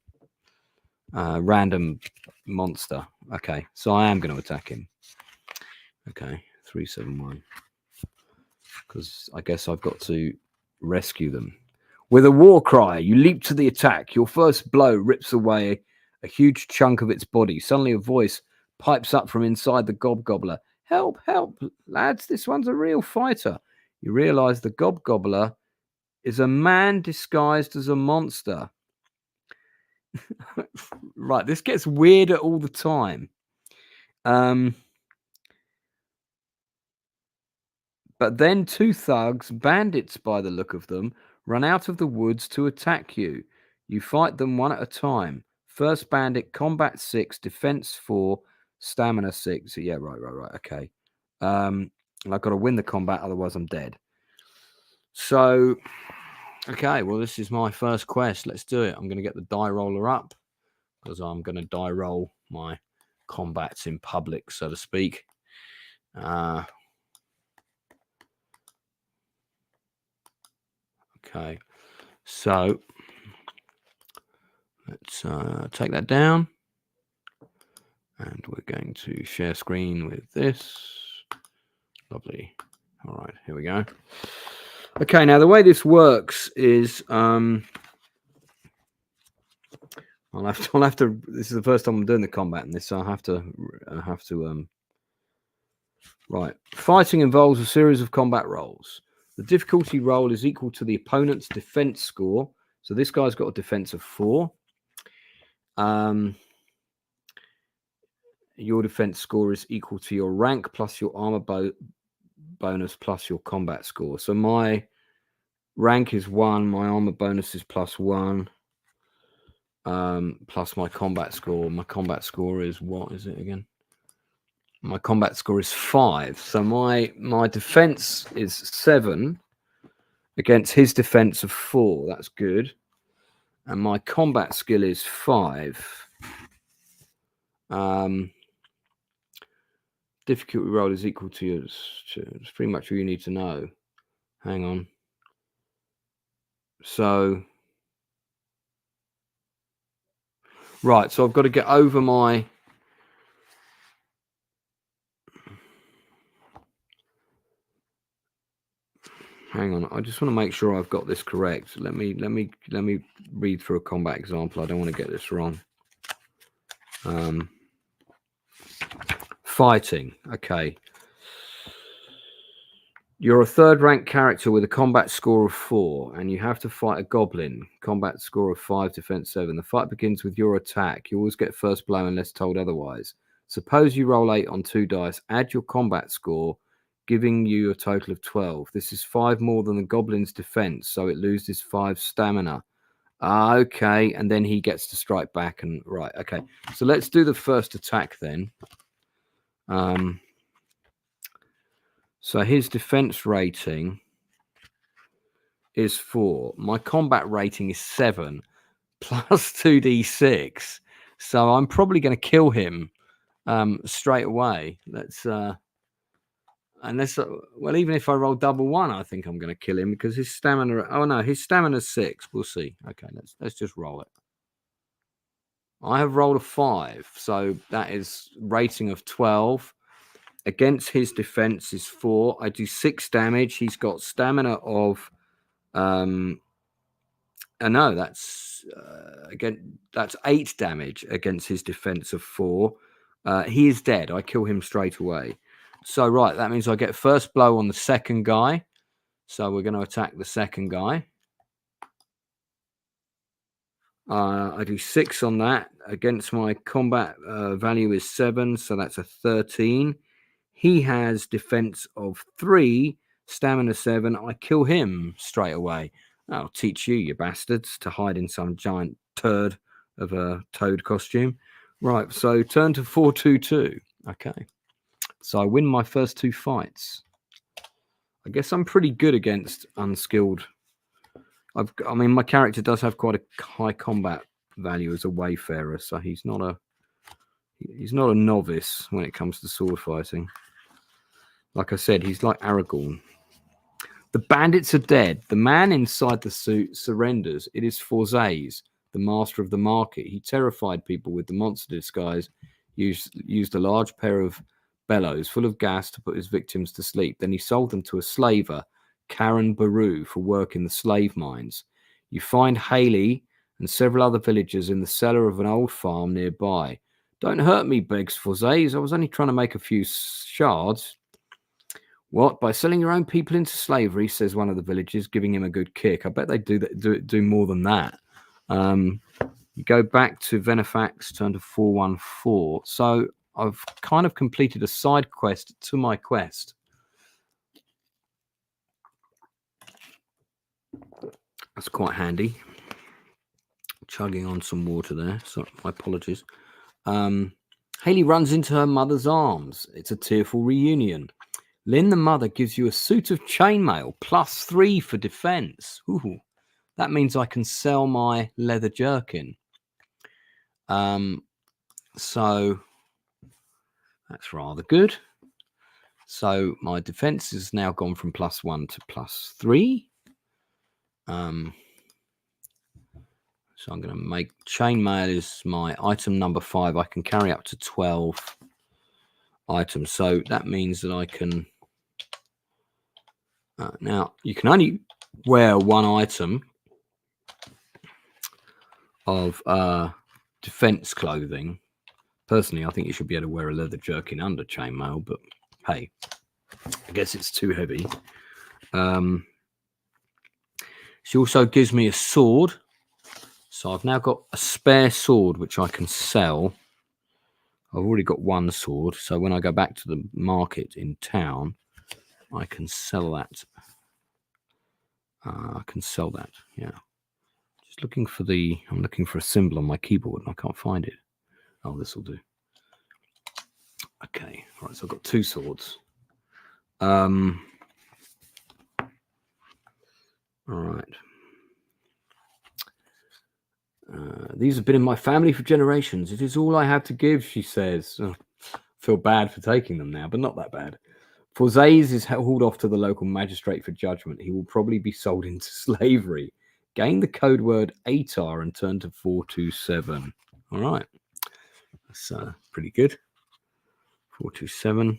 monster. Okay, so I am going to attack him. Okay, 371. Because I guess I've got to rescue them. With a war cry, you leap to the attack. Your first blow rips away a huge chunk of its body. Suddenly a voice pipes up from inside the gobgobbler. Help, help, lads, this one's a real fighter. You realise the gobgobbler is a man disguised as a monster. Right, this gets weirder all the time. But then 2 thugs, bandits by the look of them, run out of the woods to attack you. You fight them one at a time. First bandit, combat 6, defense 4, stamina 6. Yeah, right. Okay. I've got to win the combat, otherwise I'm dead. So, okay, well, this is my first quest. Let's do it. I'm going to get the die roller up because I'm going to die roll my combats in public, so to speak. Okay, so let's take that down. And we're going to share screen with this. Lovely. All right, here we go. Okay, now the way this works is I'll have to. This is the first time I'm doing the combat in this, so I have to. Right. Fighting involves a series of combat rolls. The difficulty roll is equal to the opponent's defense score. So this guy's got a defense of 4. Your defense score is equal to your rank plus your armor bonus plus your combat score. So my rank is 1, my armor bonus is +1, plus my combat score. My combat score is, what is it again? My combat score is 5. So my defense is 7 against his defense of 4. That's good. And my combat skill is 5. Difficulty roll is equal to yours. It's pretty much all you need to know. Hang on. So, right. So I've got to get over my. Hang on. I just want to make sure I've got this correct. Let me read through a combat example. I don't want to get this wrong. Fighting. Okay. You're a 3rd rank character with a combat score of 4, and you have to fight a goblin. Combat score of 5, defense 7. The fight begins with your attack. You always get first blow unless told otherwise. Suppose you roll 8 on 2 dice, add your combat score, giving you a total of 12. This is 5 more than the goblin's defense, so it loses 5 stamina. Okay, and then he gets to strike back. And right, okay. So let's do the first attack then. So his defense rating is 4. My combat rating is 7 plus 2d6. So I'm probably going to kill him straight away. Let's unless well, even if I roll double 1, I think I'm going to kill him because his stamina. Oh no, his stamina's 6. We'll see. Okay, let's just roll it. I have rolled a 5, so that is rating of 12. Against his defense is 4. I do 6 damage. He's got stamina of no, that's again, that's 8 damage against his defense of 4. He is dead. I kill him straight away. So right, that means I get first blow on the second guy. So we're going to attack the second guy. I do 6 on that. Against my combat value is 7, so that's a 13. He has defense of 3, stamina 7. I kill him straight away. I'll teach you, you bastards, to hide in some giant turd of a toad costume. Right, so turn to 4-2-2. Okay. So I win my first 2 fights. I guess I'm pretty good against unskilled. I mean, my character does have quite a high combat value as a wayfarer, so he's not a novice when it comes to sword fighting. Like I said, he's like Aragorn. The bandits are dead. The man inside the suit surrenders. It is Forzays, the master of the market. He terrified people with the monster disguise, used a large pair of bellows full of gas to put his victims to sleep. Then he sold them to a slaver, Karen Baru, for work in the slave mines. You find Haley and several other villagers in the cellar of an old farm nearby. Don't hurt me, begs Forzays. I was only trying to make a few shards. What? By selling your own people into slavery, says one of the villagers, giving him a good kick. I bet they do more than that. You go back to Venefax, turn to 414. So I've kind of completed a side quest to my quest. That's quite handy. Chugging on some water there. So my apologies. Haley runs into her mother's arms. It's a tearful reunion. Lynn, the mother, gives you a suit of chainmail +3 for defense. Ooh, that means I can sell my leather jerkin. So that's rather good. So my defense has now gone from +1 to +3. So I'm going to make chainmail is my item number 5. I can carry up to 12 items. So that means that I can... now, you can only wear one item of defense clothing. Personally, I think you should be able to wear a leather jerkin under chainmail, but hey, I guess it's too heavy. She also gives me a sword. So I've now got a spare sword, which I can sell. I've already got one sword. So when I go back to the market in town, I can sell that. Yeah. Just looking for I'm looking for a symbol on my keyboard and I can't find it. Oh, this will do. Okay. All right. So I've got 2 swords. All right. These have been in my family for generations. It is all I have to give, she says. Oh, feel bad for taking them now, but not that bad. Forzays is hauled off to the local magistrate for judgment. He will probably be sold into slavery. Gain the code word ATAR and turn to 427. All right. That's pretty good. 427.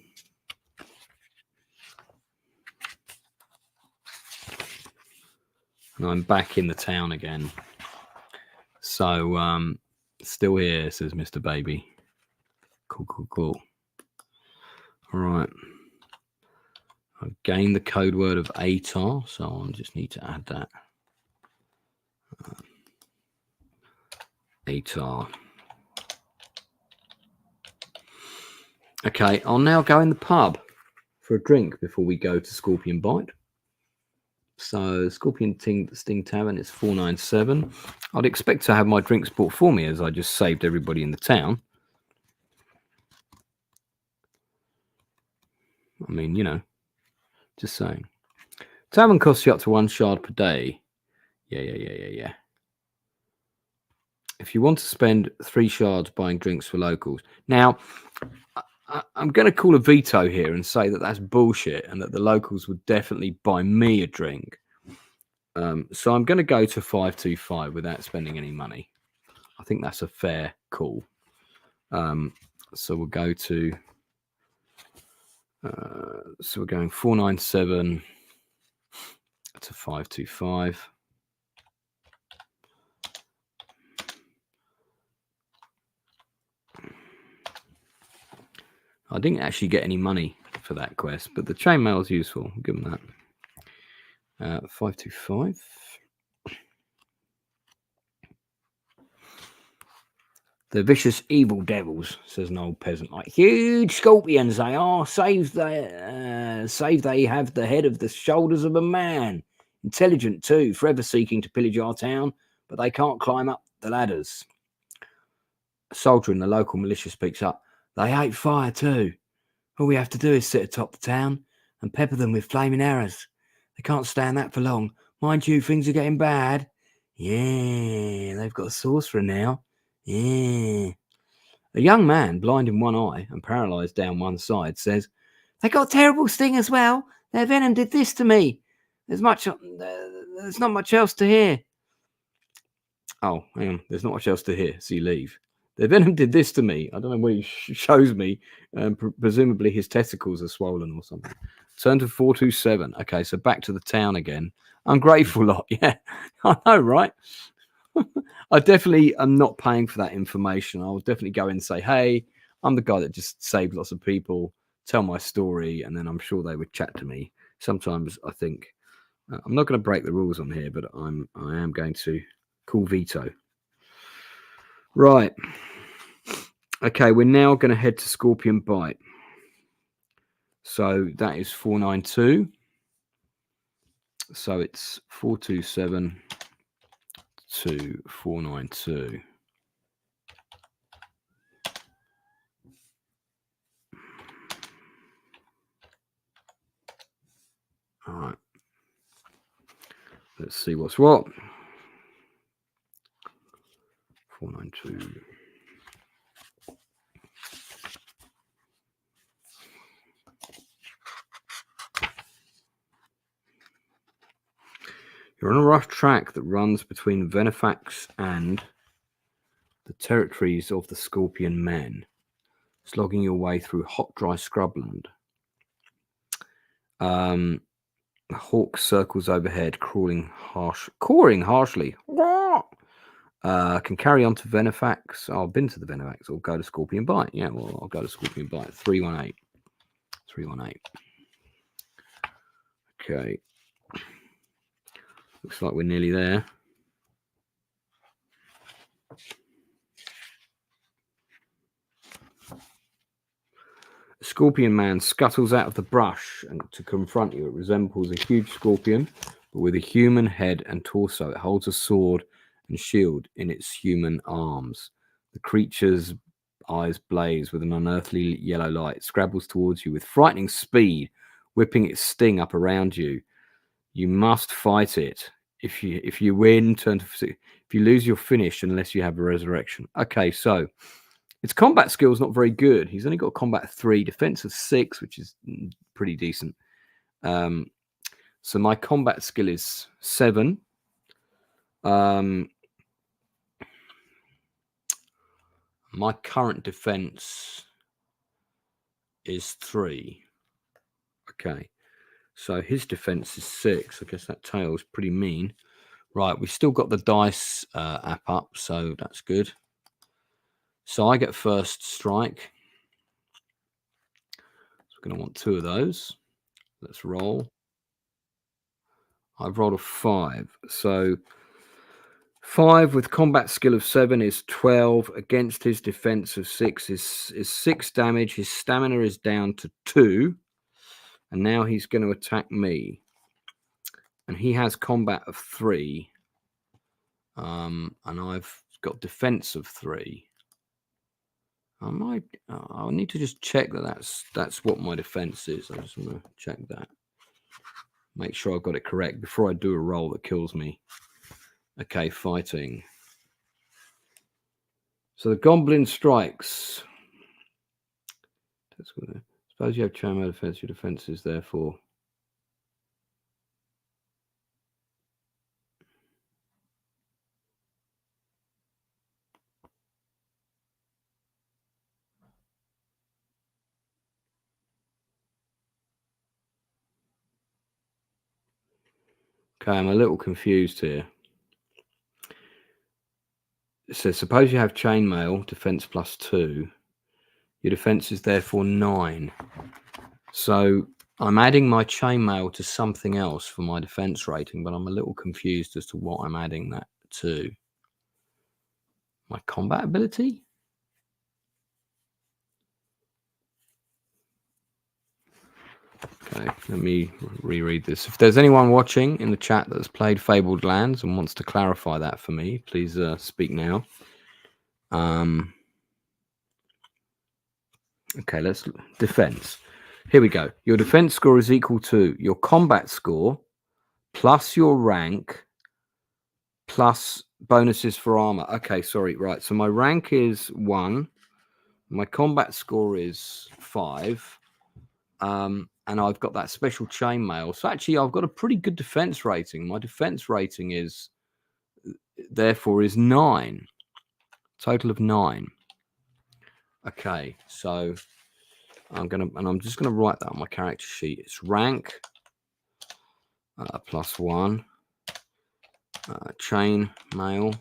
And I'm back in the town again. So, still here, says Mr. Baby. Cool. All right. I've gained the code word of ATAR, so I just need to add that. ATAR. Okay, I'll now go in the pub for a drink before we go to Scorpion Bite. So Scorpion Sting Tavern is 497. I'd expect to have my drinks bought for me as I just saved everybody in the town. I mean, you know, just saying. Tavern costs you up to 1 shard per day. Yeah. If you want to spend 3 shards buying drinks for locals. Now, I'm going to call a veto here and say that that's bullshit and that the locals would definitely buy me a drink. So I'm going to go to 525 without spending any money. I think that's a fair call. So we'll go to... so we're going 497 to 525. I didn't actually get any money for that quest, but the chainmail is useful. I'll give them that. 525. The vicious evil devils, says an old peasant, like huge scorpions they are, save they have the head of the shoulders of a man. Intelligent too, forever seeking to pillage our town, but they can't climb up the ladders. A soldier in the local militia speaks up. They hate fire too. All we have to do is sit atop the town and pepper them with flaming arrows. They can't stand that for long. Mind you, things are getting bad. Yeah, they've got a sorcerer now. Yeah. A young man, blind in one eye and paralysed down one side, says, "They got a terrible sting as well. Their venom did this to me. There's not much else to hear." Oh, hang on. There's not much else to hear. So you leave. Their venom did this to me. I don't know what he shows me. Presumably his testicles are swollen or something. Turn to 427. Okay, so back to the town again. Ungrateful lot. Yeah, I know, right? I definitely am not paying for that information. I'll definitely go in and say, hey, I'm the guy that just saved lots of people, tell my story, and then I'm sure they would chat to me. Sometimes I think, I'm not going to break the rules on here, but I am going to call veto. Right. Okay, we're now going to head to Scorpion Bite. So that is 492. So it's 427 to 492. All right. Let's see what's what. 492. You're on a rough track that runs between Venefax and the territories of the Scorpion Men, slogging your way through hot, dry scrubland. A hawk circles overhead, cawing harshly. Can carry on to Venefax. Oh, I've been to the Venefax, or go to Scorpion Bite. Yeah, well, I'll go to Scorpion Bite. 318. 318. Okay. Looks like we're nearly there. A scorpion man scuttles out of the brush and to confront you. It resembles a huge scorpion, but with a human head and torso. It holds a sword and shield in its human arms. The creature's eyes blaze with an unearthly yellow light. It scrabbles towards you with frightening speed, whipping its sting up around you. You must fight it. If you win, if you lose, you'll finish unless you have a resurrection. Okay, so its combat skill is not very good. He's only got combat 3, defense of 6, which is pretty decent. So my combat skill is 7. My current defense is 3. Okay. So his defense is 6. I guess that tail is pretty mean. Right, we've still got the dice app up, so that's good. So I get first strike. So we're going to want 2 of those. Let's roll. I've rolled a 5. So 5 with combat skill of 7 is 12. Against his defense of 6 is 6 damage. His stamina is down to 2. And now he's going to attack me. And he has combat of 3. And I've got defense of 3. I'll need to just check that's what my defense is. I just want to check that. Make sure I've got it correct before I do a roll that kills me. Okay, fighting. So the goblin strikes. Suppose you have charm defense. Your defense is therefore. Okay, I'm a little confused here. It says, suppose you have chainmail, defense plus 2. Your defense is therefore 9. So I'm adding my chainmail to something else for my defense rating, but I'm a little confused as to what I'm adding that to. My combat ability? Okay, let me reread this. If there's anyone watching in the chat that's played Fabled Lands and wants to clarify that for me, please speak now. Okay, let's defense. Here we go. Your defense score is equal to your combat score plus your rank plus bonuses for armor. Okay, sorry. Right. So my rank is 1. My combat score is 5. And I've got that special chainmail. So actually, I've got a pretty good defense rating. My defense rating is, therefore, is 9. Total of 9. Okay, so I'm just gonna write that on my character sheet. It's rank plus 1, chainmail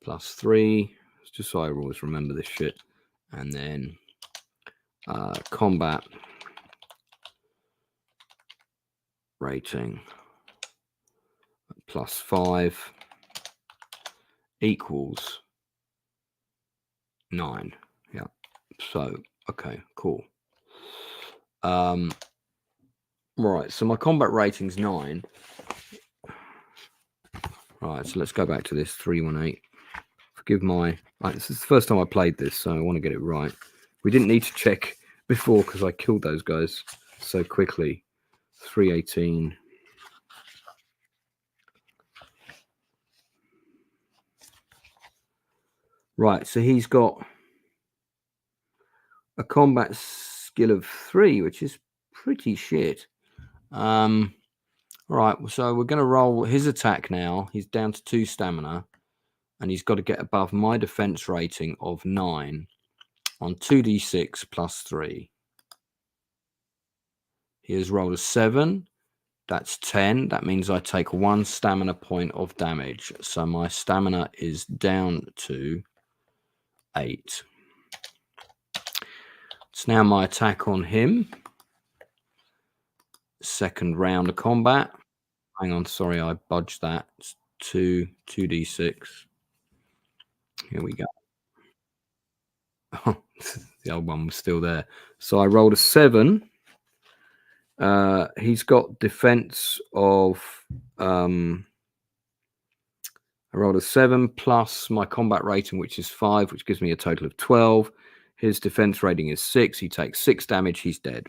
plus 3. It's just so I always remember this shit, and then combat rating plus 5 equals 9. Yeah. So okay, cool. Right, so my combat rating's 9. Right, so let's go back to this 318. Forgive my... Right, this is the first time I played this, so I want to get it right. We didn't need to check before because I killed those guys so quickly. 318. Right, so he's got a combat skill of 3, which is pretty shit. Right, so we're going to roll his attack now. He's down to 2 stamina, and he's got to get above my defense rating of 9 on 2d6 plus 3. He has rolled a 7. That's 10. That means I take 1 stamina point of damage. So my stamina is down to 8. It's now my attack on him. Second round of combat. Hang on, sorry, I budged that. It's 2d6. Here we go. Oh, the old one was still there. So I rolled a 7. He's got defense of... I rolled a 7 plus my combat rating, which is 5, which gives me a total of 12. His defense rating is 6. He takes 6 damage. He's dead.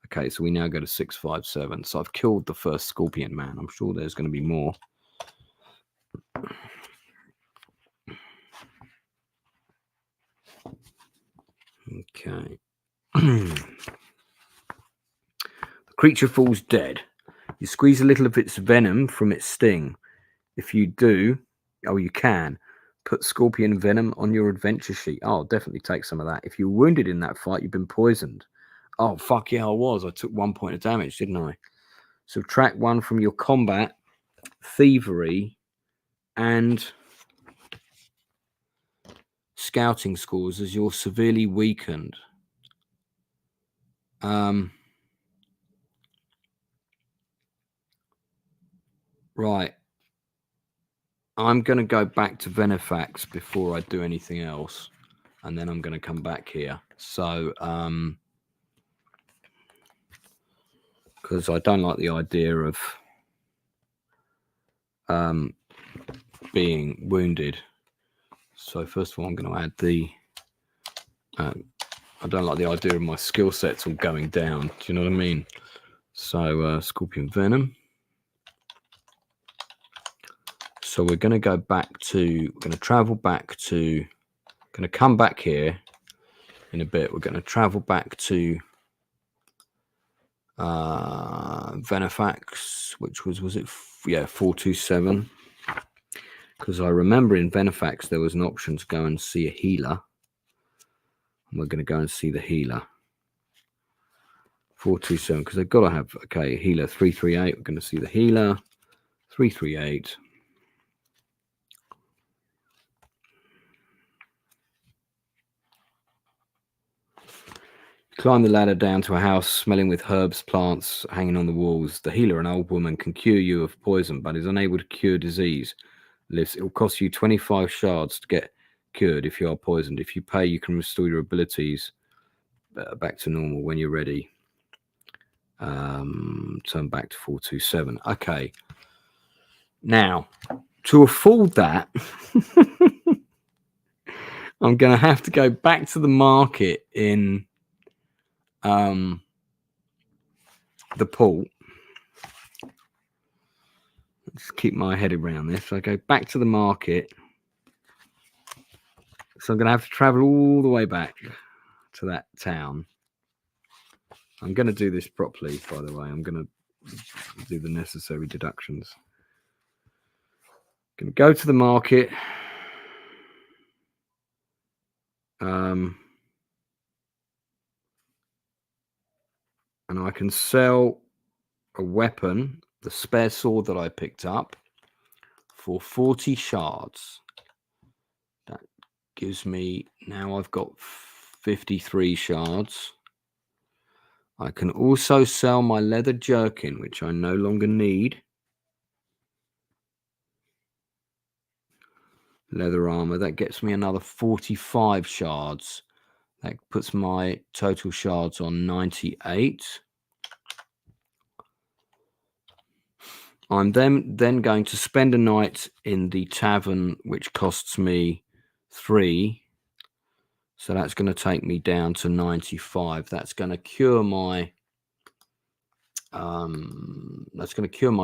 Okay, so we now go to 6, 5, 7. So I've killed the first scorpion man. I'm sure there's going to be more. Okay. The creature falls dead. You squeeze a little of its venom from its sting. If you do, you can put scorpion venom on your adventure sheet. Oh, I'll definitely take some of that. If you're wounded in that fight, you've been poisoned. Oh, fuck yeah, I was. I took 1 point of damage, didn't I? Subtract 1 from your combat, thievery, and scouting scores as you're severely weakened. Right. I'm going to go back to Venefax before I do anything else. And then I'm going to come back here. So, because I don't like the idea of being wounded. So first of all, I'm going to add the... I don't like the idea of my skill sets all going down. Do you know what I mean? So, Scorpion Venom. So we're going to go back to... We're going to travel back to... Going to come back here in a bit. We're going to travel back to Venefax, which was it? Yeah, 427. Because I remember in Venefax there was an option to go and see a healer. And we're going to go and see the healer. 427, because they've got to have, okay, healer 338. We're going to see the healer 338. Climb the ladder down to a house smelling with herbs, plants hanging on the walls. The healer, an old woman, can cure you of poison, but is unable to cure disease. It will cost you 25 shards to get cured if you are poisoned. If you pay, you can restore your abilities back to normal when you're ready. Turn back to 427. Okay. Now, to afford that, I'm going to have to go back to the market in the port. Let's keep my head around this. So I go back to the market. So I'm going to have to travel all the way back to that town. I'm going to do this properly, by the way. I'm going to do the necessary deductions. Going to go to the market. And I can sell a weapon, the spare sword that I picked up, for 40 shards. That gives me, now I've got 53 shards. I can also sell my leather jerkin, which I no longer need. Leather armor, that gets me another 45 shards. That puts my total shards on 98. I'm then going to spend a night in the tavern, which costs me 3. So that's going to take me down to 95. That's going to cure my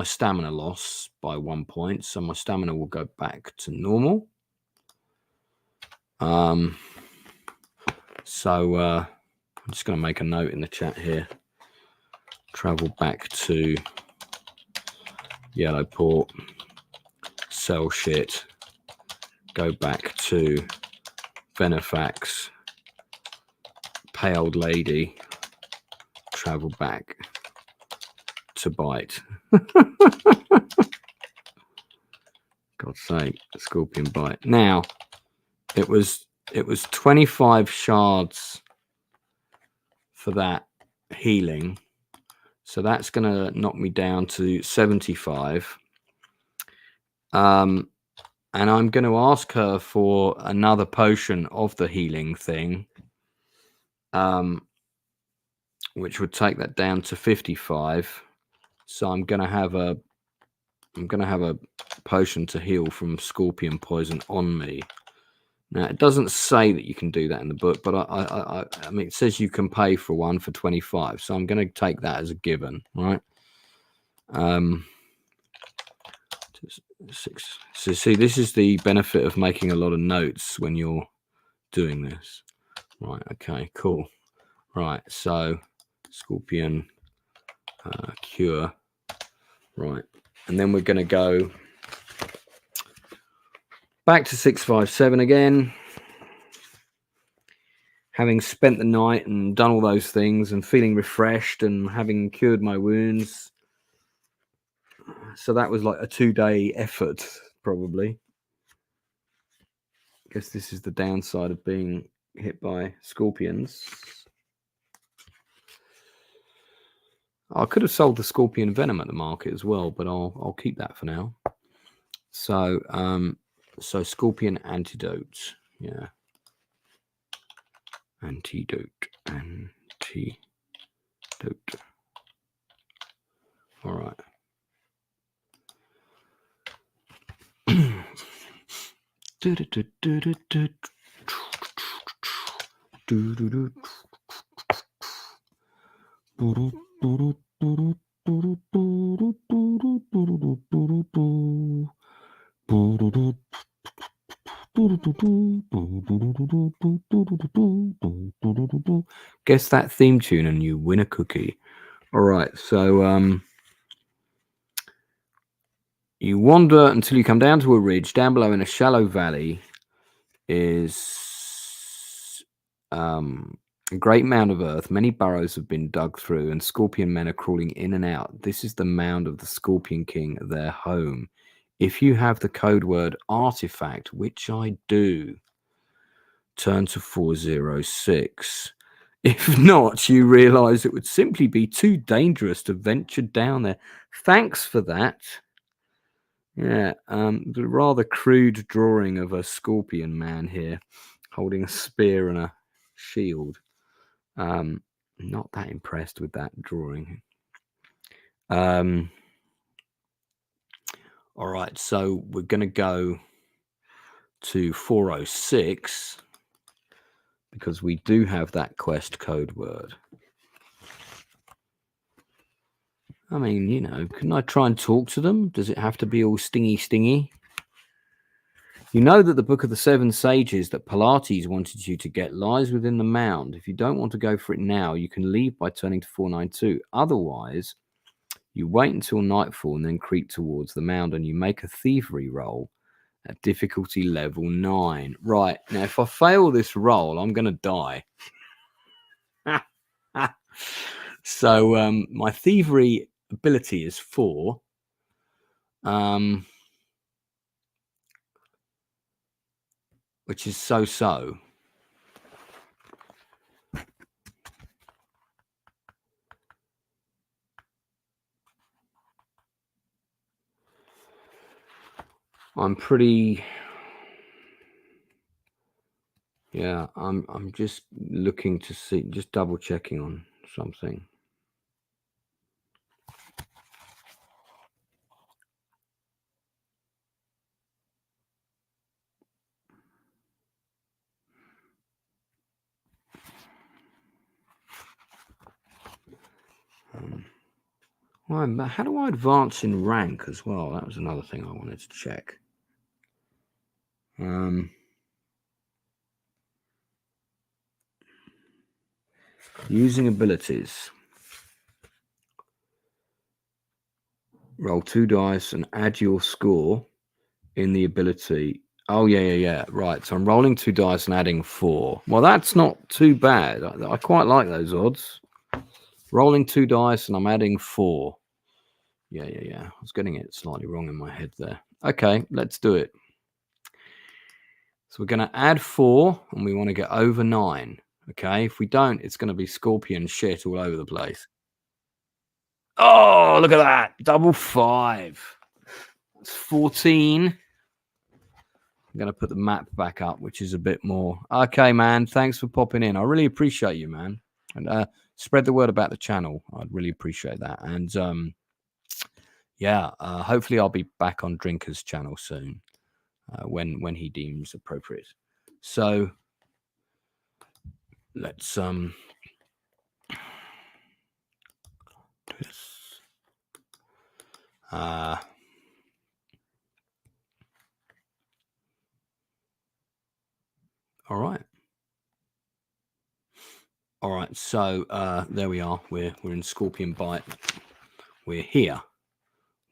stamina loss by 1 point. So my stamina will go back to normal. So I'm just going to make a note in the chat here. Travel back to Yellowport, sell shit, go back to Benefax, pay old lady, travel back to bite. God's sake, scorpion bite. Now, it was 25 shards for that healing. So that's going to knock me down to 75. And I'm going to ask her for another potion of the healing thing, which would take that down to 55. So I'm going to have a potion to heal from scorpion poison on me. Now, it doesn't say that you can do that in the book, but I mean, it says you can pay for one for 25. So I'm going to take that as a given, right? 6. So see, this is the benefit of making a lot of notes when you're doing this. Right, okay, cool. Right, so scorpion cure. Right, and then we're going to go back to 657 again. Having spent the night and done all those things and feeling refreshed and having cured my wounds. So that was like a 2-day effort, probably. I guess this is the downside of being hit by scorpions. I could have sold the scorpion venom at the market as well, but I'll keep that for now. So so scorpion antidote, yeah. Antidote. All right. Guess that theme tune and you win a cookie. All right, so you wander until you come down to a ridge. Down below in a shallow valley is a great mound of earth. Many burrows have been dug through, and scorpion men are crawling in and out. This is the mound of the Scorpion King, their home. If you have the code word artifact, which I do, turn to 406. If not, you realize it would simply be too dangerous to venture down there. Thanks for that. Yeah, the rather crude drawing of a scorpion man here, holding a spear and a shield. Not that impressed with that drawing. All right, so we're going to go to 406 because we do have that quest code word. I mean, you know, couldn't I try and talk to them? Does it have to be all stingy? You know that the Book of the Seven Sages that Pilates wanted you to get lies within the mound. If you don't want to go for it now, you can leave by turning to 492. Otherwise, you wait until nightfall and then creep towards the mound and you make a thievery roll at difficulty level 9. Right, now if I fail this roll, I'm going to die. So my thievery ability is 4. Which is so. I'm pretty. Yeah, I'm just looking to see, just double checking on something. How do I advance in rank as well? That was another thing I wanted to check. Using abilities. Roll 2 dice and add your score in the ability. Oh, yeah. Right. So I'm rolling 2 dice and adding 4. Well, that's not too bad. I quite like those odds. Rolling 2 dice and I'm adding 4. Yeah. I was getting it slightly wrong in my head there. Okay, let's do it. So we're going to add 4 and we want to get over 9. Okay, if we don't, it's going to be scorpion shit all over the place. Oh, look at that. Double 5. It's 14. I'm going to put the map back up, which is a bit more. Okay, man. Thanks for popping in. I really appreciate you, man. And spread the word about the channel. I'd really appreciate that. And hopefully I'll be back on Drinker's channel soon when he deems appropriate. So let's do this. All right. So there we are. We're in Scorpion Bite. We're here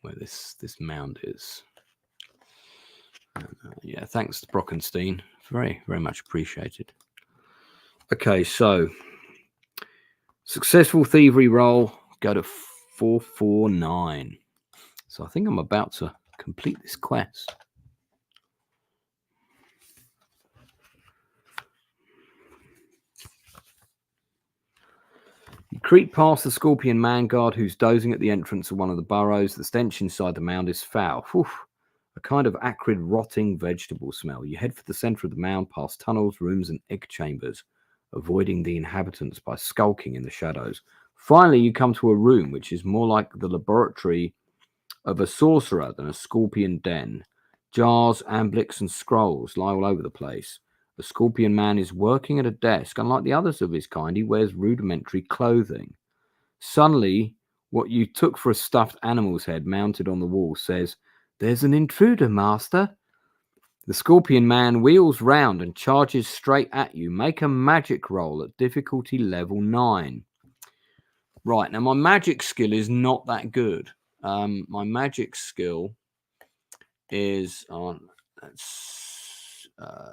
where this mound is. Yeah, thanks to Brockenstein. Very, very much appreciated. Okay, so successful thievery roll. Go to 449. So I think I'm about to complete this quest. You creep past the Scorpion man guard who's dozing at the entrance of one of the burrows. The stench inside the mound is foul. A kind of acrid, rotting vegetable smell. You head for the center of the mound, past tunnels, rooms, and egg chambers, avoiding the inhabitants by skulking in the shadows. Finally, you come to a room which is more like the laboratory of a sorcerer than a scorpion den. Jars, amblix, and scrolls lie all over the place. The Scorpion man is working at a desk. Unlike the others of his kind, he wears rudimentary clothing. Suddenly, what you took for a stuffed animal's head mounted on the wall says, "There's an intruder, master." The Scorpion man wheels round and charges straight at you. Make a magic roll at difficulty level 9. Right, now my magic skill is not that good. My magic skill is on... Let's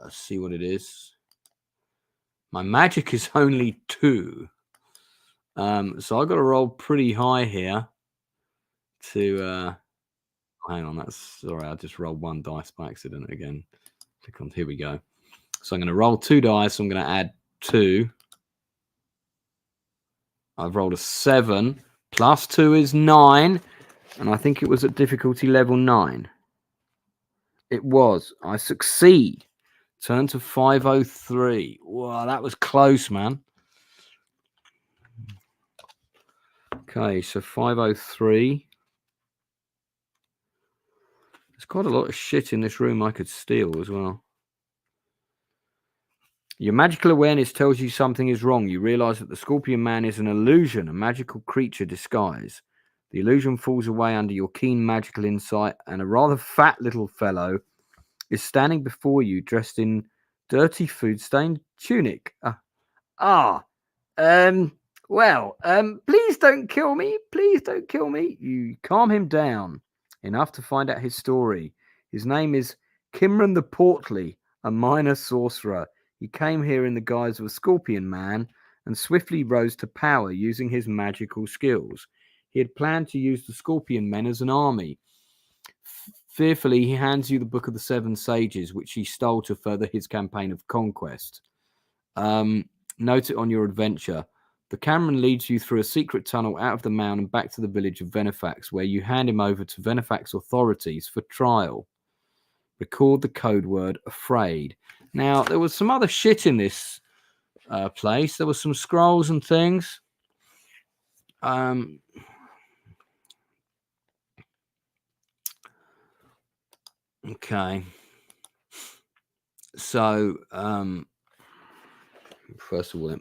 see what it is. My magic is only 2. So I've got to roll pretty high here to... hang on, that's... Sorry, I just rolled 1 dice by accident again. Click on... Here we go. So I'm going to roll 2 dice. I'm going to add 2. I've rolled a 7. Plus 2 is 9. And I think it was at difficulty level 9. It was. I succeed. Turn to 503. Wow, that was close, man. Okay, so 503. There's quite a lot of shit in this room I could steal as well. Your magical awareness tells you something is wrong. You realize that the Scorpion man is an illusion, a magical creature disguise. The illusion falls away under your keen magical insight, and a rather fat little fellow is standing before you dressed in dirty food-stained tunic. Please don't kill me. Please don't kill me. You calm him down enough to find out his story. His name is Kimran the Portly, a minor sorcerer. He came here in the guise of a Scorpion man and swiftly rose to power using his magical skills. He had planned to use the Scorpion men as an army. Fearfully, he hands you the Book of the Seven Sages, which he stole to further his campaign of conquest. Note it on your adventure. The Cameron leads you through a secret tunnel out of the mound and back to the village of Venefax, where you hand him over to Venefax authorities for trial. Record the code word afraid. Now, there was some other shit in this place. There were some scrolls and things. Okay. So, first of all,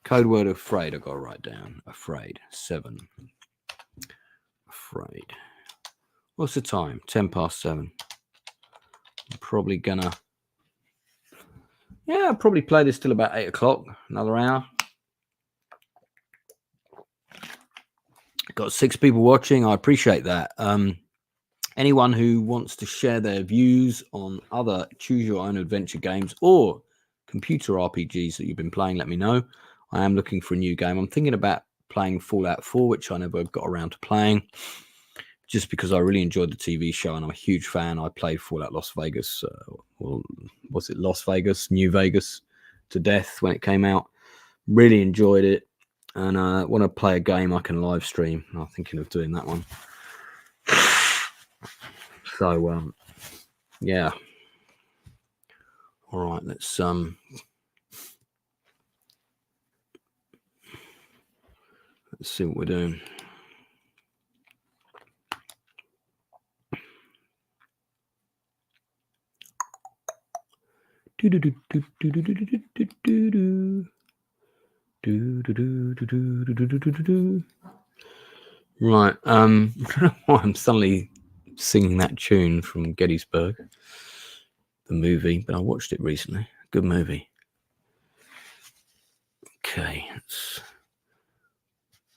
code word afraid. I got to write down afraid 7. afraid. What's the time? 7:10. I'm probably gonna, yeah, I'll probably play this till about 8 o'clock, another hour. Got 6 people watching. I appreciate that. Anyone who wants to share their views on other choose your own adventure games or computer RPGs that you've been playing, let me know. I am looking for a new game. I'm thinking about playing Fallout 4, which I never got around to playing, just because I really enjoyed the TV show and I'm a huge fan. I played Fallout Las Vegas, was it Las Vegas, New Vegas, to death when it came out. Really enjoyed it, and I want to play a game I can live stream. I'm thinking of doing that one. So, yeah. All right, let's see what we're doing. Right, I don't know why I'm suddenly singing that tune from Gettysburg, the movie, but I watched it recently. Good movie.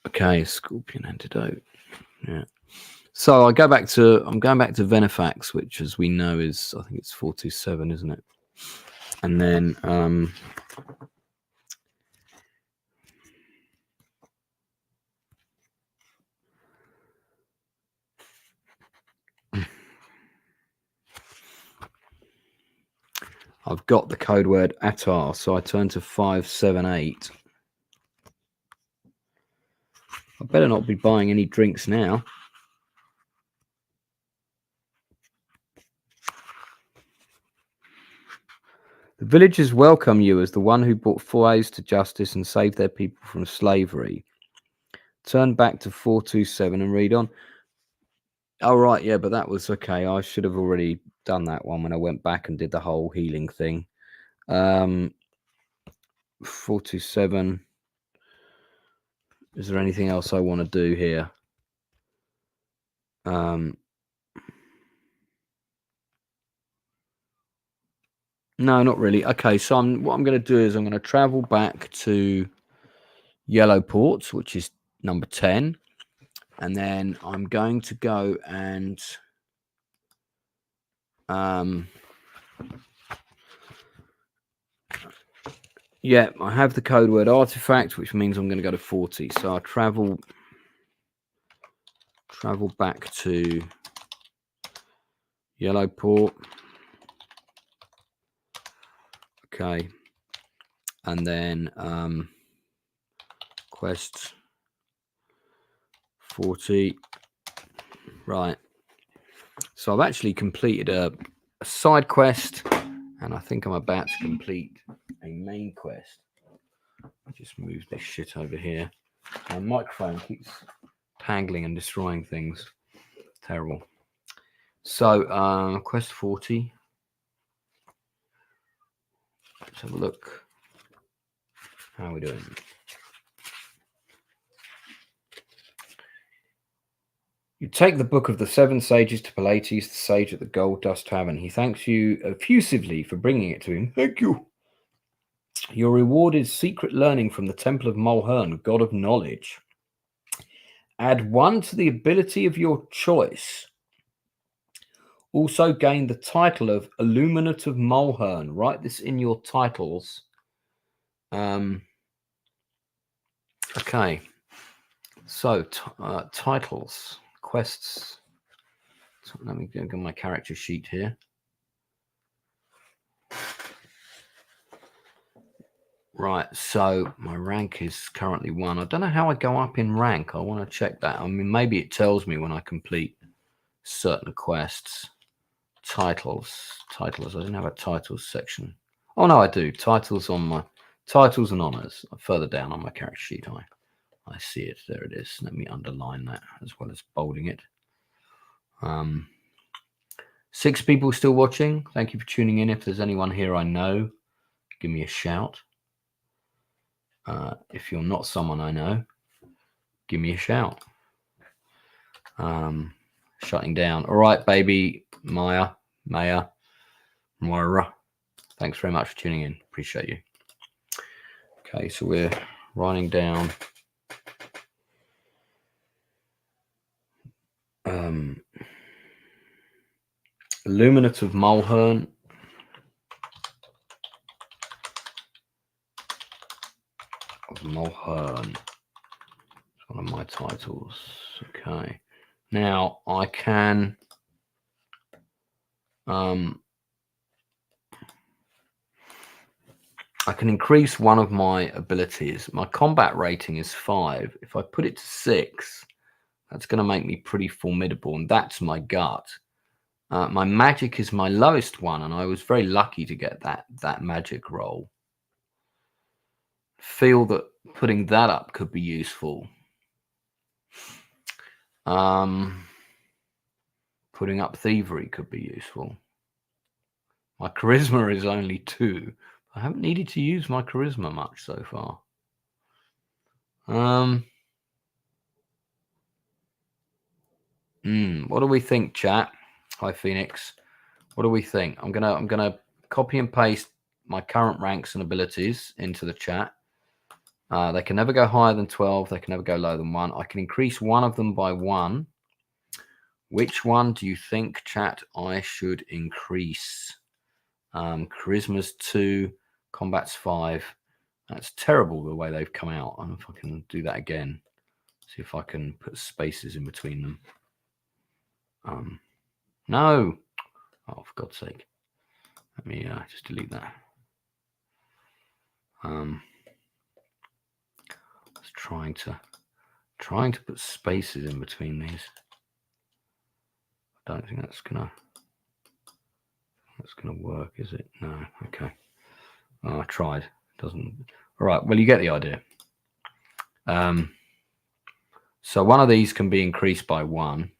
Okay, Scorpion Antidote. Yeah. So I'm going back to Venefax, which, as we know, is, I think it's 427, isn't it? And then I've got the code word Attar, so I turn to 578. I better not be buying any drinks now. The villagers welcome you as the one who brought Foys to justice and saved their people from slavery. Turn back to 427 and read on. Oh, right, yeah, but that was okay. I should have already done that one when I went back and did the whole healing thing. 427. Is there anything else I want to do here? No, not really. Okay, so what I'm going to do is I'm going to travel back to Yellowport, which is number 10. And then I'm going to go and yeah, I have the code word artifact, which means I'm going to go to 40. So I travel back to Yellowport. Okay. And then quest 40. Right. So I've actually completed a side quest, and I think I'm about to complete a main quest. I just move this shit over here. My microphone keeps tangling and destroying things. Terrible. So quest 40. Let's have a look. How are we doing? You take the book of the 7 sages to Pilates, the sage at the Gold Dust Tavern. He thanks you effusively for bringing it to him. Thank you. Your reward is secret learning from the Temple of Mulhern, god of knowledge. Add 1 to the ability of your choice. Also gain the title of Illuminate of Mulhern. Write this in your titles. Okay. So, titles, quests. So let me go my character sheet here. Right, so my rank is currently 1. I don't know how I go up in rank. I want to check that. I mean, maybe it tells me when I complete certain quests. Titles. I didn't have a titles section. Oh, no, I do. Titles on my titles and honors. Further down on my character sheet, I see it. There it is. Let me underline that as well as bolding it. 6 people still watching. Thank you for tuning in. If there's anyone here I know, give me a shout. If you're not someone I know, give me a shout. Shutting down. All right, baby. Maya. Moira. Thanks very much for tuning in. Appreciate you. Okay, so we're writing down Illuminate of Mulhern. Mulhern. It's one of my titles. Okay. Now I can increase one of my abilities. My combat rating is 5. If I put it to 6, that's going to make me pretty formidable, and that's my gut. My magic is my lowest one, and I was very lucky to get that magic roll. Feel that putting that up could be useful. Putting up thievery could be useful. My charisma is only 2. I haven't needed to use my charisma much so far. What do we think, chat? Hi, Phoenix. What do we think? I'm gonna copy and paste my current ranks and abilities into the chat. They can never go higher than 12. They can never go lower than 1. I can increase one of them by 1. Which one do you think, chat, I should increase? Charisma's 2, combat's 5. That's terrible the way they've come out. I don't know if I can do that again. See if I can put spaces in between them. No. Oh, for God's sake. Let me just delete that. I was trying to put spaces in between these. I don't think that's gonna work, is it? No. Okay. Oh, I tried. It doesn't. All right. Well, you get the idea. So one of these can be increased by 1.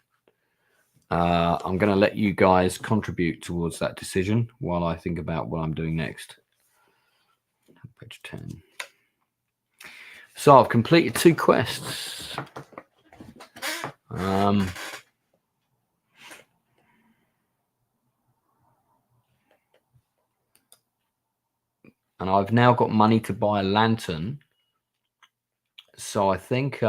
I'm going to let you guys contribute towards that decision while I think about what I'm doing next. Page 10. So I've completed 2 quests. And I've now got money to buy a lantern. So I think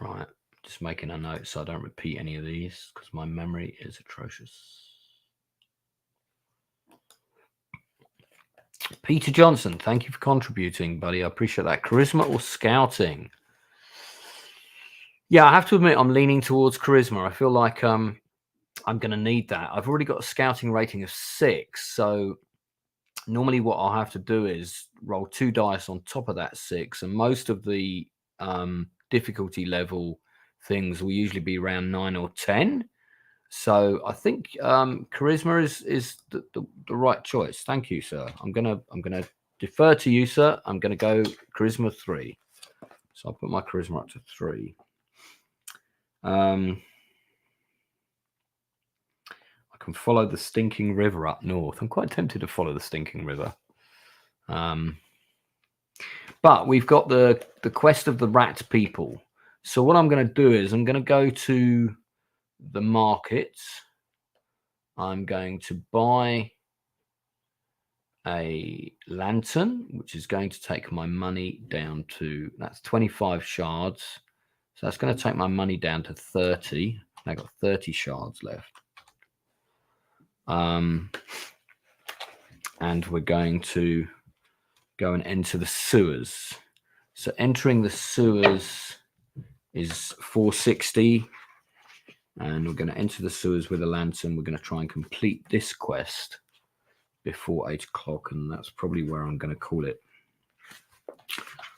right, just making a note so I don't repeat any of these because my memory is atrocious. Peter Johnson, thank you for contributing, buddy. I appreciate that. Charisma or scouting? Yeah, I have to admit I'm leaning towards charisma. I feel like I'm going to need that. I've already got a scouting rating of 6, so normally what I'll have to do is roll 2 dice on top of that 6, and most of the difficulty level things will usually be around 9 or 10. So I think charisma is the right choice. Thank you, sir. I'm gonna defer to you, sir. I'm gonna go charisma 3. So I'll put my charisma up to 3. I can follow the stinking river up north. I'm quite tempted to follow the stinking river. But we've got the quest of the rat people. So what I'm going to do is I'm going to go to the market. I'm going to buy a lantern, which is going to take my money down to, that's 25 shards. So that's going to take my money down to 30. I've got 30 shards left. And we're going to go and enter the sewers. So entering the sewers is 460. And we're going to enter the sewers with a lantern. We're going to try and complete this quest before 8 o'clock. And that's probably where I'm going to call it.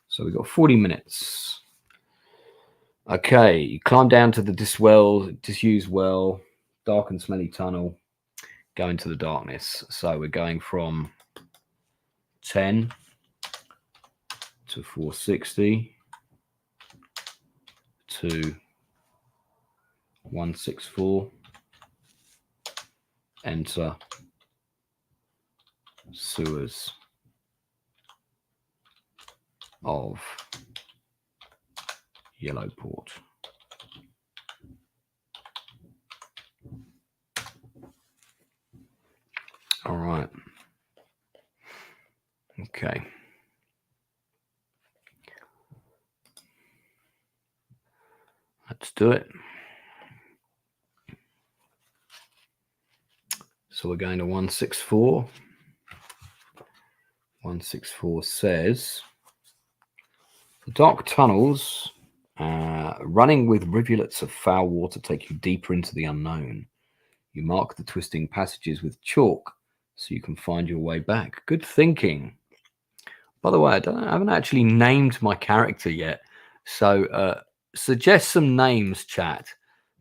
So we've got 40 minutes. Okay, you climb down to the disused well, dark and smelly tunnel, go into the darkness. So we're going from 10 to 460 to 164. Enter sewers of Yellowport. All right. Okay. Let's do it. So we're going to 164. 164 says, dark tunnels running with rivulets of foul water take you deeper into the unknown. You mark the twisting passages with chalk so you can find your way back. Good thinking. By the way, I haven't actually named my character yet. So suggest some names, chat.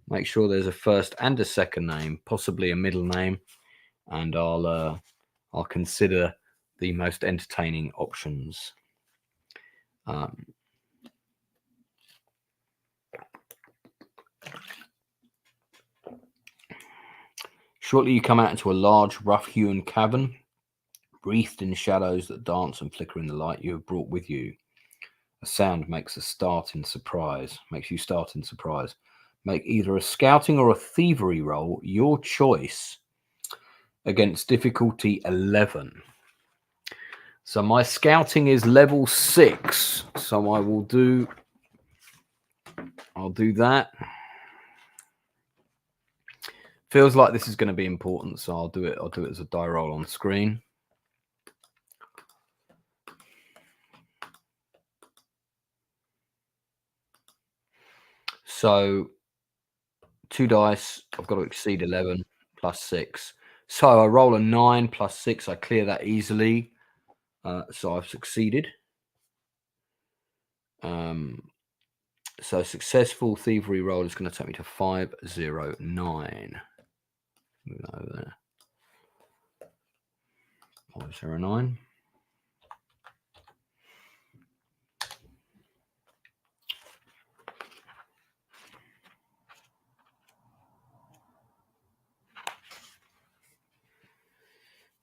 Make sure there's a first and a second name, possibly a middle name, and I'll consider the most entertaining options. Shortly you come out into a large, rough-hewn cavern, wreathed in shadows that dance and flicker in the light you have brought with you. A sound makes you start in surprise. Make either a scouting or a thievery roll, your choice, against difficulty 11. So my scouting is level 6. So I'll do that. Feels like this is going to be important, so I'll do it as a die roll on screen. So 2 dice, I've got to exceed 11 plus 6. So I roll a 9 plus 6. I clear that easily. So I've succeeded. So successful thievery roll is going to take me to 509. Move that over there. 509.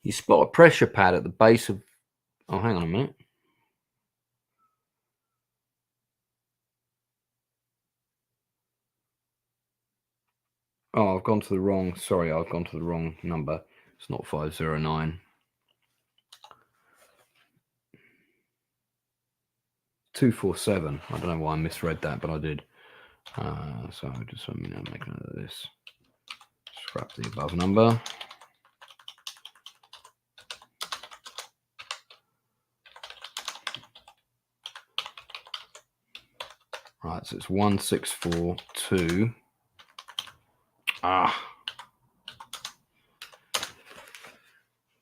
You spot a pressure pad at the base of... Oh, hang on a minute. Oh, I've gone to the wrong... Sorry, I've gone to the wrong number. It's not 509. 247. I don't know why I misread that, but I did. So just let me now make a note of this. Scrap the above number. Right, so it's 1642.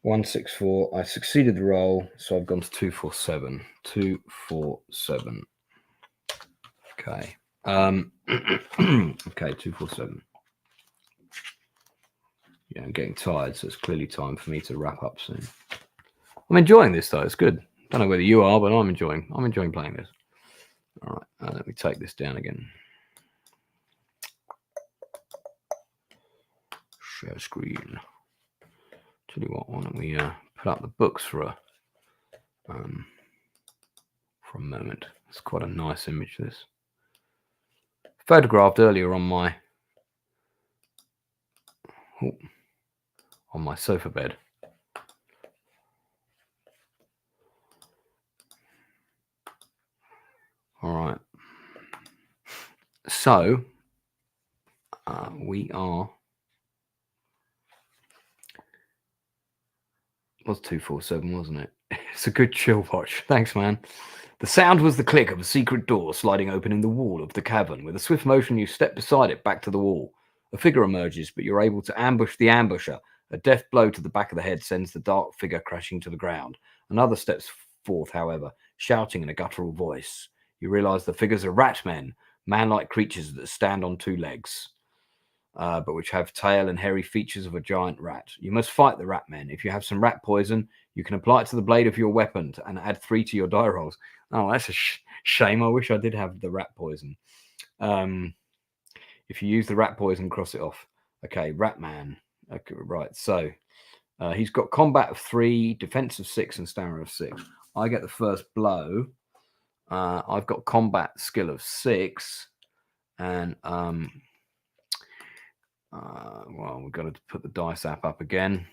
164. I succeeded the roll, so I've gone to 247. 247. Okay. Okay, 247. Yeah, I'm getting tired, so it's clearly time for me to wrap up soon. I'm enjoying this though. It's good. Don't know whether you are, but I'm enjoying playing this. All right, let me take this down again. Share screen. Tell you what, why don't we put up the books for a moment. It's quite a nice image, this. Photographed earlier on my sofa bed. All right. So we are... It was 247, wasn't it? It's a good chill watch. Thanks, man. The sound was the click of a secret door sliding open in the wall of the cavern. With a swift motion, you step beside it, back to the wall. A figure emerges, but you're able to ambush the ambusher. A deft blow to the back of the head sends the dark figure crashing to the ground. Another steps forth, however, shouting in a guttural voice. You realize the figures are rat men, man-like creatures that stand on 2 legs. But which have tail and hairy features of a giant rat. You must fight the rat men. If you have some rat poison, You can apply it to the blade of your weapon and add 3 to your die rolls. Oh, that's a shame. I wish I did have the rat poison. If you use the rat poison, cross it off. Okay, Ratman. Okay, right. So he's got combat of 3, defense of 6, and stamina of 6. I get the first blow. I've got combat skill of 6, and well, we've got to put the dice app up again.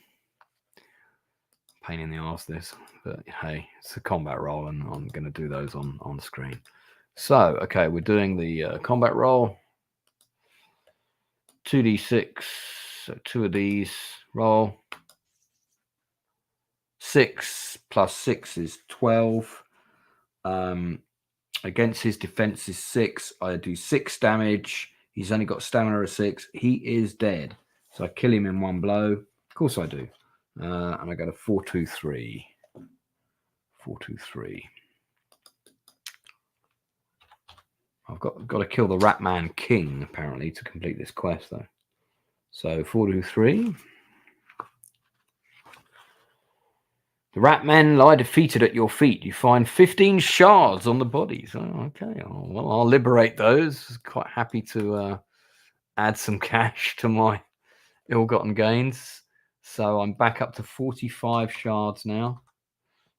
Pain in the arse, this, but hey, it's a combat roll, and I'm going to do those on screen. So, okay, we're doing the combat roll. 2d6, so 2 of these. Roll. 6 plus 6 is 12. Against his defense is 6. I do 6 damage. He's only got stamina of 6. He is dead. So I kill him in one blow. Of course I do. And I go to 4-2-3. 4-2-3. I've got to kill the Ratman King, apparently, to complete this quest, though. So 4-2-3. The Ratmen lie defeated at your feet. You find 15 shards on the bodies. Oh, okay. Well, I'll liberate those. Quite happy to add some cash to my ill-gotten gains. So I'm back up to 45 shards now.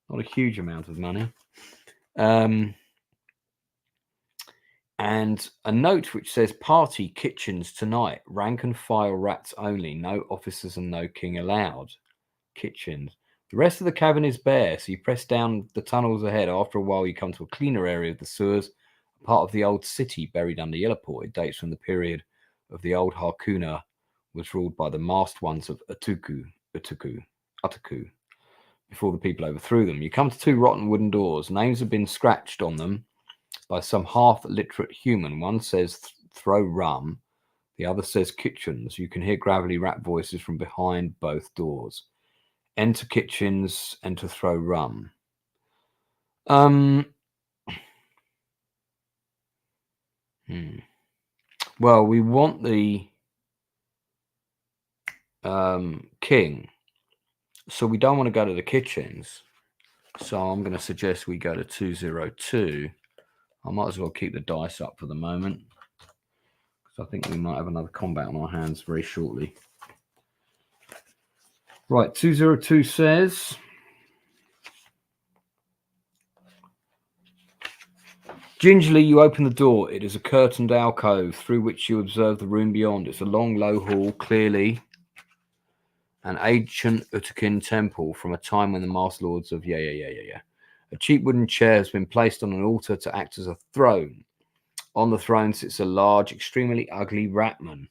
Not a huge amount of money. And a note which says, party kitchens tonight. Rank and file rats only. No officers and no king allowed. Kitchens. The rest of the cabin is bare, so you press down the tunnels ahead. After a while, you come to a cleaner area of the sewers, part of the old city buried under Yellowport. It dates from the period of the old Harkuna, was ruled by the masked ones of Utaku, before the people overthrew them. You come to 2 rotten wooden doors. Names have been scratched on them by some half-literate human. One says throw rum, the other says kitchens. You can hear gravelly rat voices from behind both doors. Enter kitchens, enter throw rum. Well, we want the king, so we don't want to go to the kitchens. So I'm going to suggest we go to 202. I might as well keep the dice up for the moment, because I think we might have another combat on our hands very shortly. Right, 202 says, gingerly you open the door. It is a curtained alcove through which you observe the room beyond. It's a long, low hall, clearly an ancient Utakin temple from a time when the Master Lords of A cheap wooden chair has been placed on an altar to act as a throne. On the throne sits a large, extremely ugly ratman.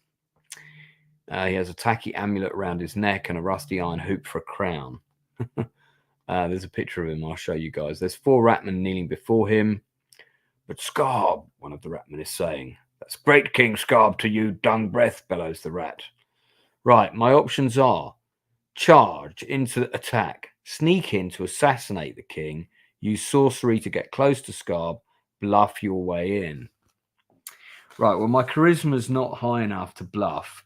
He has a tacky amulet around his neck and a rusty iron hoop for a crown. There's a picture of him. I'll show you guys. There's 4 ratmen kneeling before him. But Scarb, one of the ratmen is saying. That's great King Scarb to you, dung breath, bellows the rat. Right, my options are charge into attack, sneak in to assassinate the king, use sorcery to get close to Scarb, bluff your way in. Right, well, my charisma's not high enough to bluff.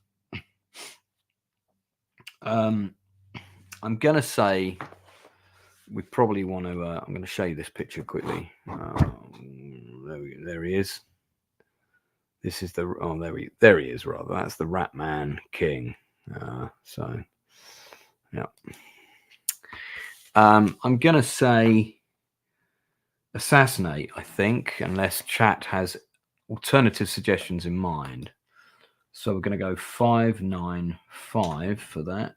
I'm going to say we probably want to... I'm going to show you this picture quickly. There he is. This is the... Oh, there he is, rather. That's the Ratman King. So, yeah. I'm going to say assassinate, I think, unless chat has alternative suggestions in mind. So we're going to go 595 for that.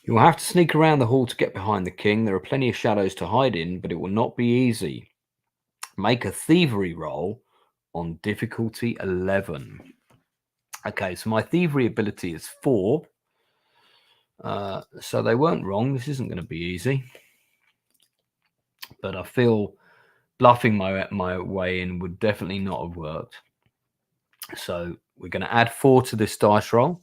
You will have to sneak around the hall to get behind the king. There are plenty of shadows to hide in, but it will not be easy. Make a thievery roll on difficulty 11. Okay, so my thievery ability is 4. So they weren't wrong. This isn't going to be easy. But I feel bluffing my way in would definitely not have worked. So we're going to add 4 to this dice roll.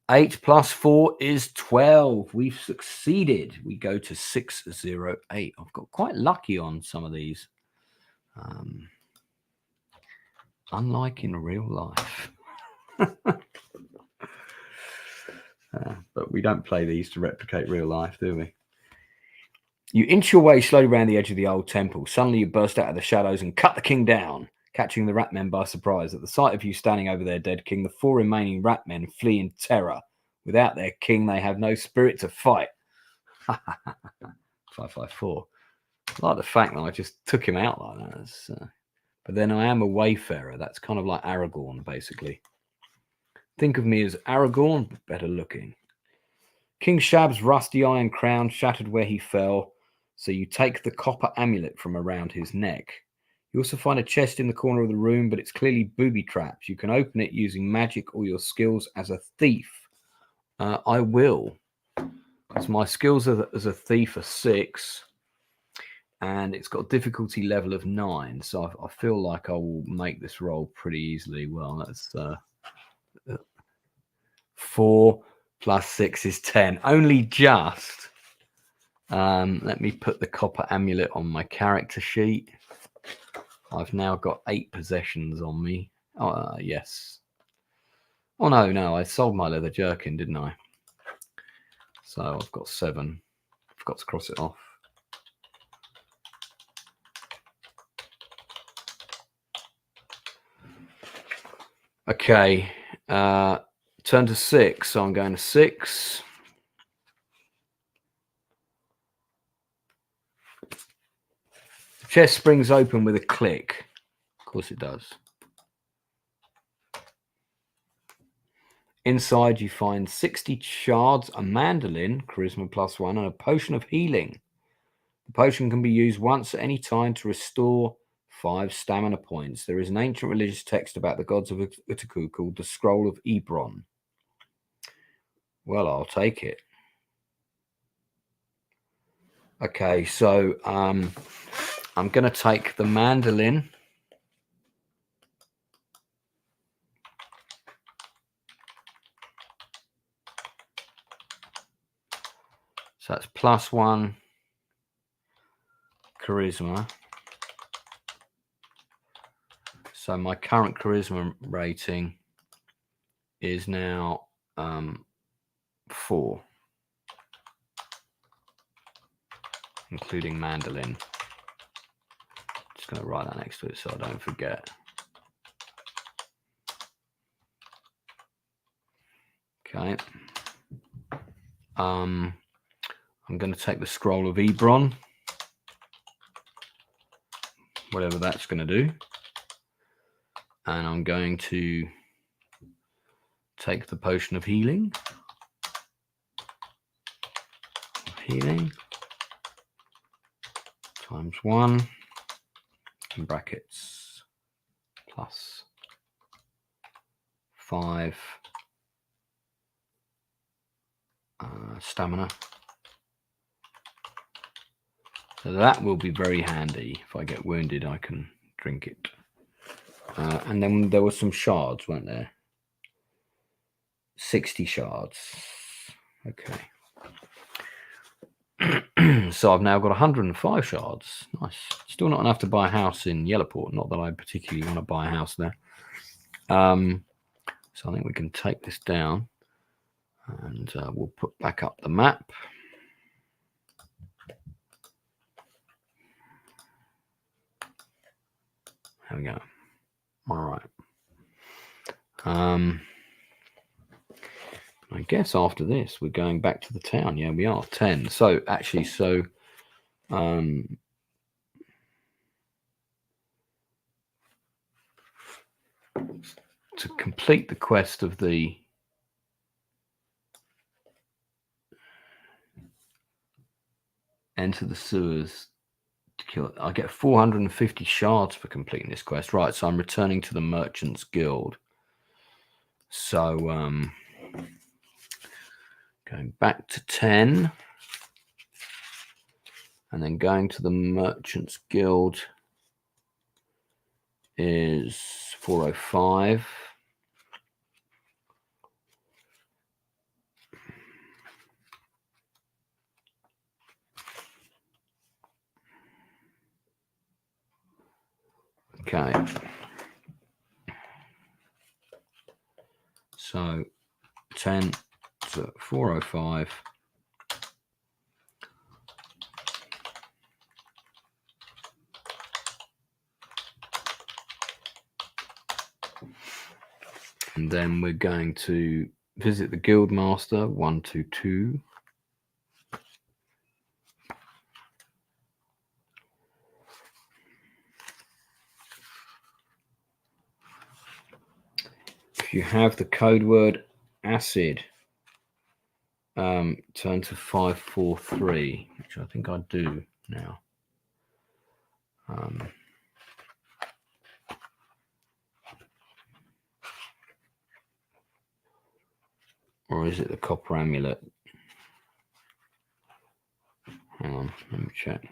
8 plus 4 is 12. We've succeeded. We go to 608. I've got quite lucky on some of these. Unlike in real life. But we don't play these to replicate real life, do we? You inch your way slowly around the edge of the old temple. Suddenly you burst out of the shadows and cut the king down, catching the rat men by surprise. At the sight of you standing over their dead king, the 4 remaining rat men flee in terror. Without their king, they have no spirit to fight. 554. I like the fact that I just took him out like that. But then I am a wayfarer. That's kind of like Aragorn, basically. Think of me as Aragorn, but better looking. King Shab's rusty iron crown shattered where he fell, so you take the copper amulet from around his neck. You also find a chest in the corner of the room, but it's clearly booby traps. You can open it using magic or your skills as a thief. I will, because my skills as a thief are 6, and it's got a difficulty level of 9, so I feel like I will make this roll pretty easily. Well, that's 4 plus 6 is 10. Only just. Let me put the copper amulet on my character sheet. I've now got 8 possessions on me. Yes. Oh, no, I sold my leather jerkin, didn't I? So I've got 7. Forgot to cross it off. Okay. Turn to 6. So I'm going to 6. The chest springs open with a click. Of course it does. Inside you find 60 shards, a mandolin, charisma +1, and a potion of healing. The potion can be used once at any time to restore 5 stamina points. There is an ancient religious text about the gods of Utaku called the Scroll of Ebron. Well, I'll take it. Okay, so I'm going to take the mandolin. So that's +1 charisma. So my current charisma rating is now 4, including mandolin. Just going to write that next to it so I don't forget. Okay. I'm going to take the Scroll of Ebron, whatever that's going to do. And I'm going to take the Potion of Healing. Healing times 1 in brackets plus 5 stamina. So that will be very handy. If I get wounded, I can drink it. And then there were some shards, weren't there? 60 shards. Okay. So I've now got 105 shards. Nice. Still not enough to buy a house in Yellowport. Not that I particularly want to buy a house there. So I think we can take this down. And we'll put back up the map. There we go. All right. I guess after this, we're going back to the town. Yeah, we are 10. So actually, to complete the quest of the enter the sewers to kill, I get 450 shards for completing this quest. Right, so I'm returning to the Merchants Guild. So going back to 10 and then going to the Merchants Guild is 405. Okay. So 10 to 405. And then we're going to visit the Guildmaster, 122. If you have the code word acid, turn to 543, which I think I do now. Or is it the copper amulet? Hang on, let me check.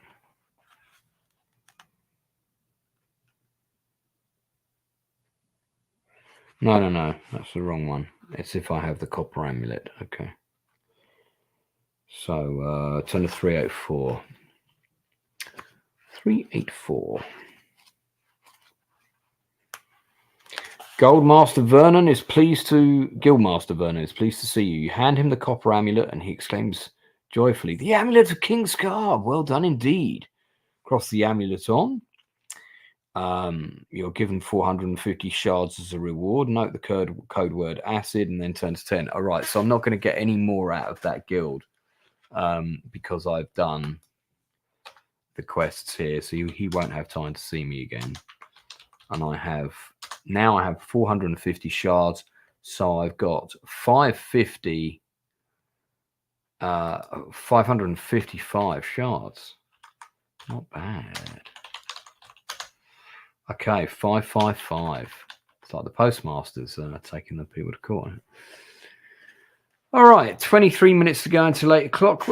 No, that's the wrong one. It's if I have the copper amulet. Okay. So turn to 384. 384. Guildmaster Vernon is pleased to see you. You hand him the copper amulet, and he exclaims joyfully, "The amulet of King Scar! Well done indeed." Cross the amulet on. You're given 450 shards as a reward. Note the code word acid, and then turn to 10. All right, so I'm not going to get any more out of that guild because I've done the quests here, so he won't have time to see me again. And I have 450 shards, so I've got 555 shards. Not bad. Okay, 555. It's like the postmasters taking the people to court. All right, 23 minutes to go until 8 o'clock.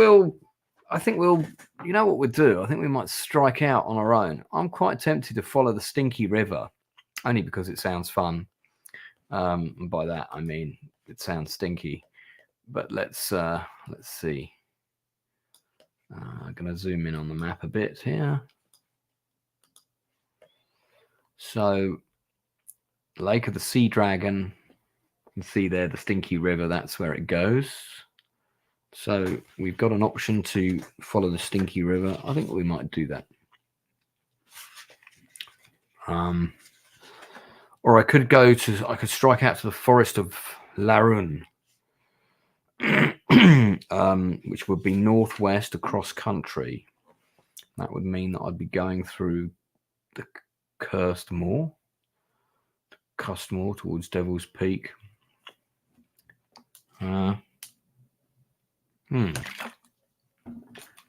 I think you know what we'll do? I think we might strike out on our own. I'm quite tempted to follow the Stinky River, only because it sounds fun. And by that, I mean, it sounds stinky. But let's see. I'm going to zoom in on the map a bit here. So, Lake of the Sea Dragon. You can see there the Stinky River. That's where it goes. So we've got an option to follow the Stinky River. I think we might do that. Or I could strike out to the forest of Larun, which would be northwest across country. That would mean that I'd be going through the Cursed Moor towards Devil's Peak. All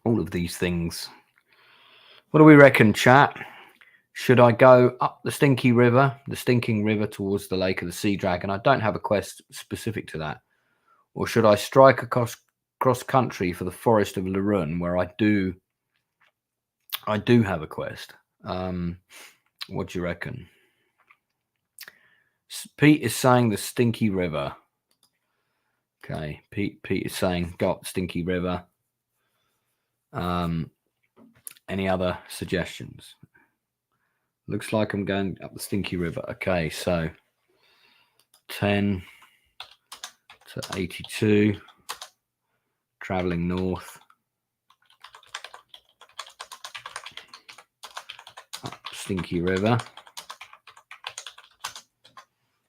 of these things. What do we reckon, chat? Should I go up the Stinking River towards the Lake of the Sea Dragon? I don't have a quest specific to that. Or should I strike across country for the Forest of Larun, where I do have a quest? What do you reckon? Pete is saying the Stinky River. Okay, Pete is saying go up the Stinky River. Any other suggestions? Looks like I'm going up the Stinky River. Okay, so 10 to 82, traveling north. Up Stinky River.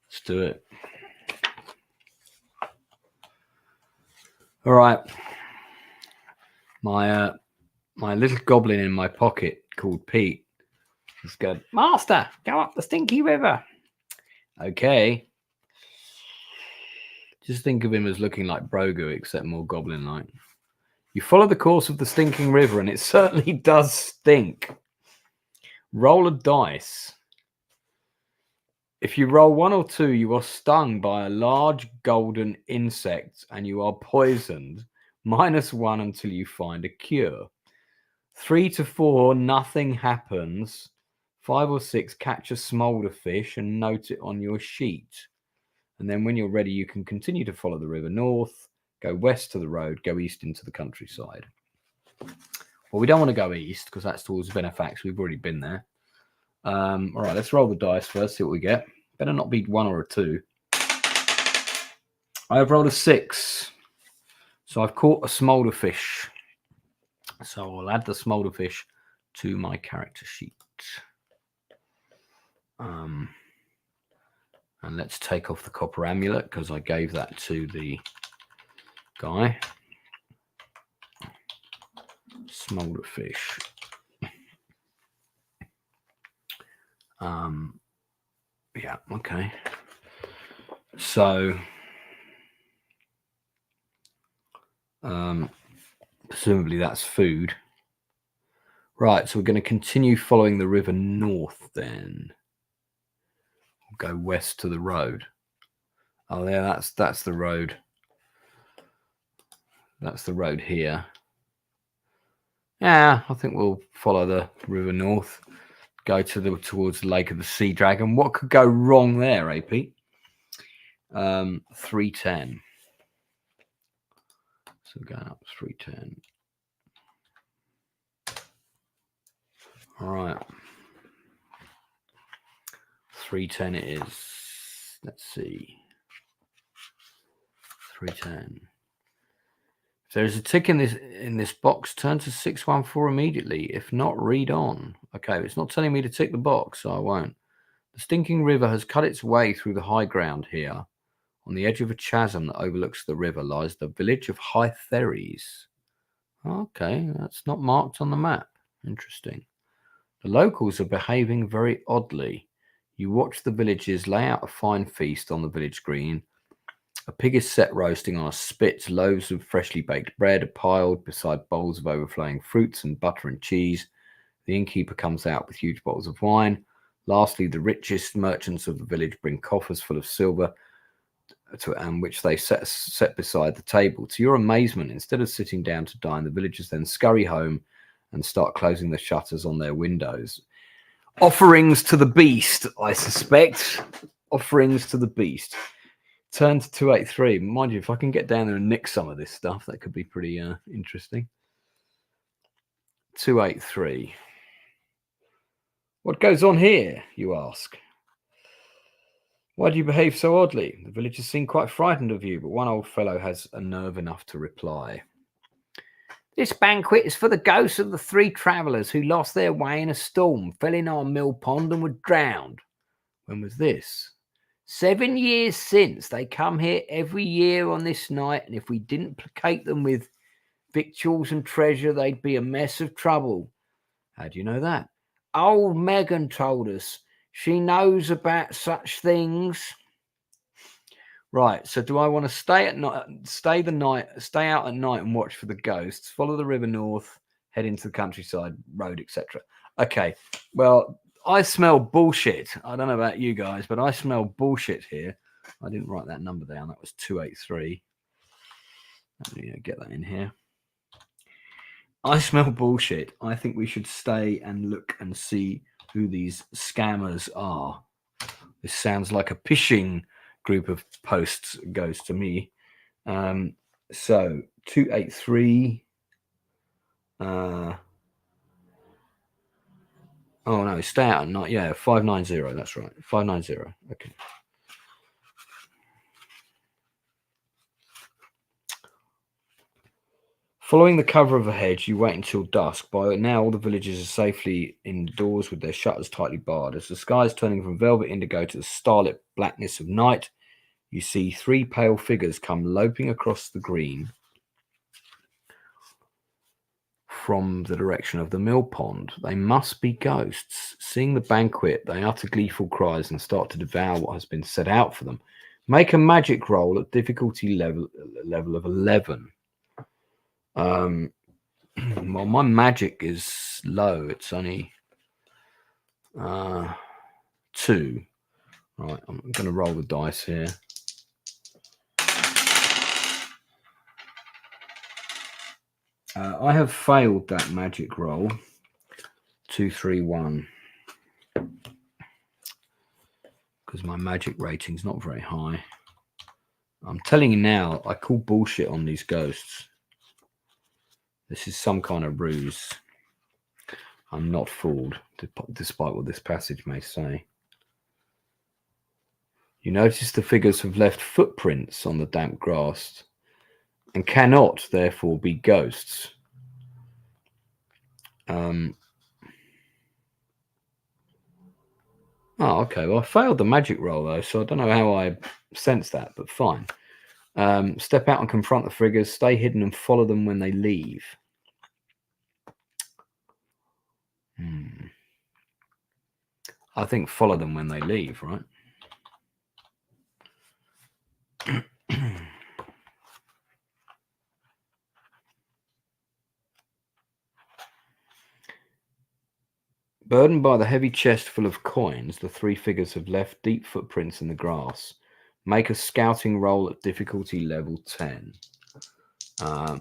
Let's do it. All right. My little goblin in my pocket called Pete has gone, "Master, go up the Stinky River." Okay. Just think of him as looking like Brogu, except more goblin-like. You follow the course of the stinking river, and it certainly does stink. Roll a dice. If you roll 1 or 2, you are stung by a large golden insect, and you are poisoned. -1 until you find a cure. 3 to 4, nothing happens. 5 or 6, catch a smolder fish and note it on your sheet. And then when you're ready, you can continue to follow the river north, go west to the road, go east into the countryside. Well, we don't want to go east because that's towards Benefax. We've already been there. All right, let's roll the dice first, see what we get. Better not be 1 or a 2. I have rolled a 6. So I've caught a smolder fish. So I'll add the smolder fish to my character sheet. And let's take off the copper amulet because I gave that to the guy. Smolder fish. Yeah, okay. So presumably that's food. Right, so we're going to continue following the river north then. We'll go west to the road. Oh, yeah, that's the road. That's the road here. Yeah, I think we'll follow the river north. Go towards the Lake of the Sea Dragon. What could go wrong there, eh, Pete? 310. So going up 310. All right. 310 it is. Let's see. 310. If there's a tick in this box, turn to 614 immediately. If not, read on. Okay, it's not telling me to tick the box, so I won't. The stinking river has cut its way through the high ground here. On the edge of a chasm that overlooks the river lies the village of Hytheres. Okay, that's not marked on the map. Interesting. The locals are behaving very oddly. You watch the villagers lay out a fine feast on the village green. A pig is set roasting on a spit. Loaves of freshly baked bread are piled beside bowls of overflowing fruits and butter and cheese. The innkeeper comes out with huge bottles of wine. Lastly, the richest merchants of the village bring coffers full of silver, which they set beside the table. To your amazement, instead of sitting down to dine, the villagers then scurry home and start closing the shutters on their windows. Offerings to the beast, I suspect. Offerings to the beast. Turn to 283. Mind you, if I can get down there and nick some of this stuff, that could be pretty interesting. 283. What goes on here, you ask? Why do you behave so oddly? The villagers seem quite frightened of you, but one old fellow has a nerve enough to reply. This banquet is for the ghosts of the 3 travellers who lost their way in a storm, fell in our mill pond and were drowned. When was this? 7 years since. They come here every year on this night, and if we didn't placate them with victuals and treasure, they'd be a mess of trouble. How do you know that? Old Megan told us. She knows about such things. Right, so do I want to stay out at night and watch for the ghosts, follow the river north, head into the countryside, road, etc.? Okay, well, I smell bullshit. I don't know about you guys, but I smell bullshit here. I didn't write that number down. That was 283. Let me get that in here. I smell bullshit. I think we should stay and look and see who these scammers are. This sounds like a phishing group of posts goes to me. So 283. Oh no, stay out at night. Yeah, 590. That's right. 590. Okay. Following the cover of a hedge, you wait until dusk. By now, all the villagers are safely indoors with their shutters tightly barred. As the sky is turning from velvet indigo to the starlit blackness of night, you see 3 pale figures come loping across the green from the direction of the mill pond. They must be ghosts. Seeing the banquet, they utter gleeful cries and start to devour what has been set out for them. Make a magic roll at difficulty level of 11. Well, my magic is low. It's only 2. Right, I'm going to roll the dice here. I have failed that magic roll. 231. Because my magic rating's not very high. I'm telling you now, I call bullshit on these ghosts. This is some kind of ruse. I'm not fooled, despite what this passage may say. You notice the figures have left footprints on the damp grass and cannot, therefore, be ghosts. Oh, okay. Well, I failed the magic roll, though, so I don't know how I sense that, but fine. Step out and confront the figures. Stay hidden and follow them when they leave. I think follow them when they leave, right? Burdened by the heavy chest full of coins, the three figures have left deep footprints in the grass. Make a scouting roll at difficulty level 10.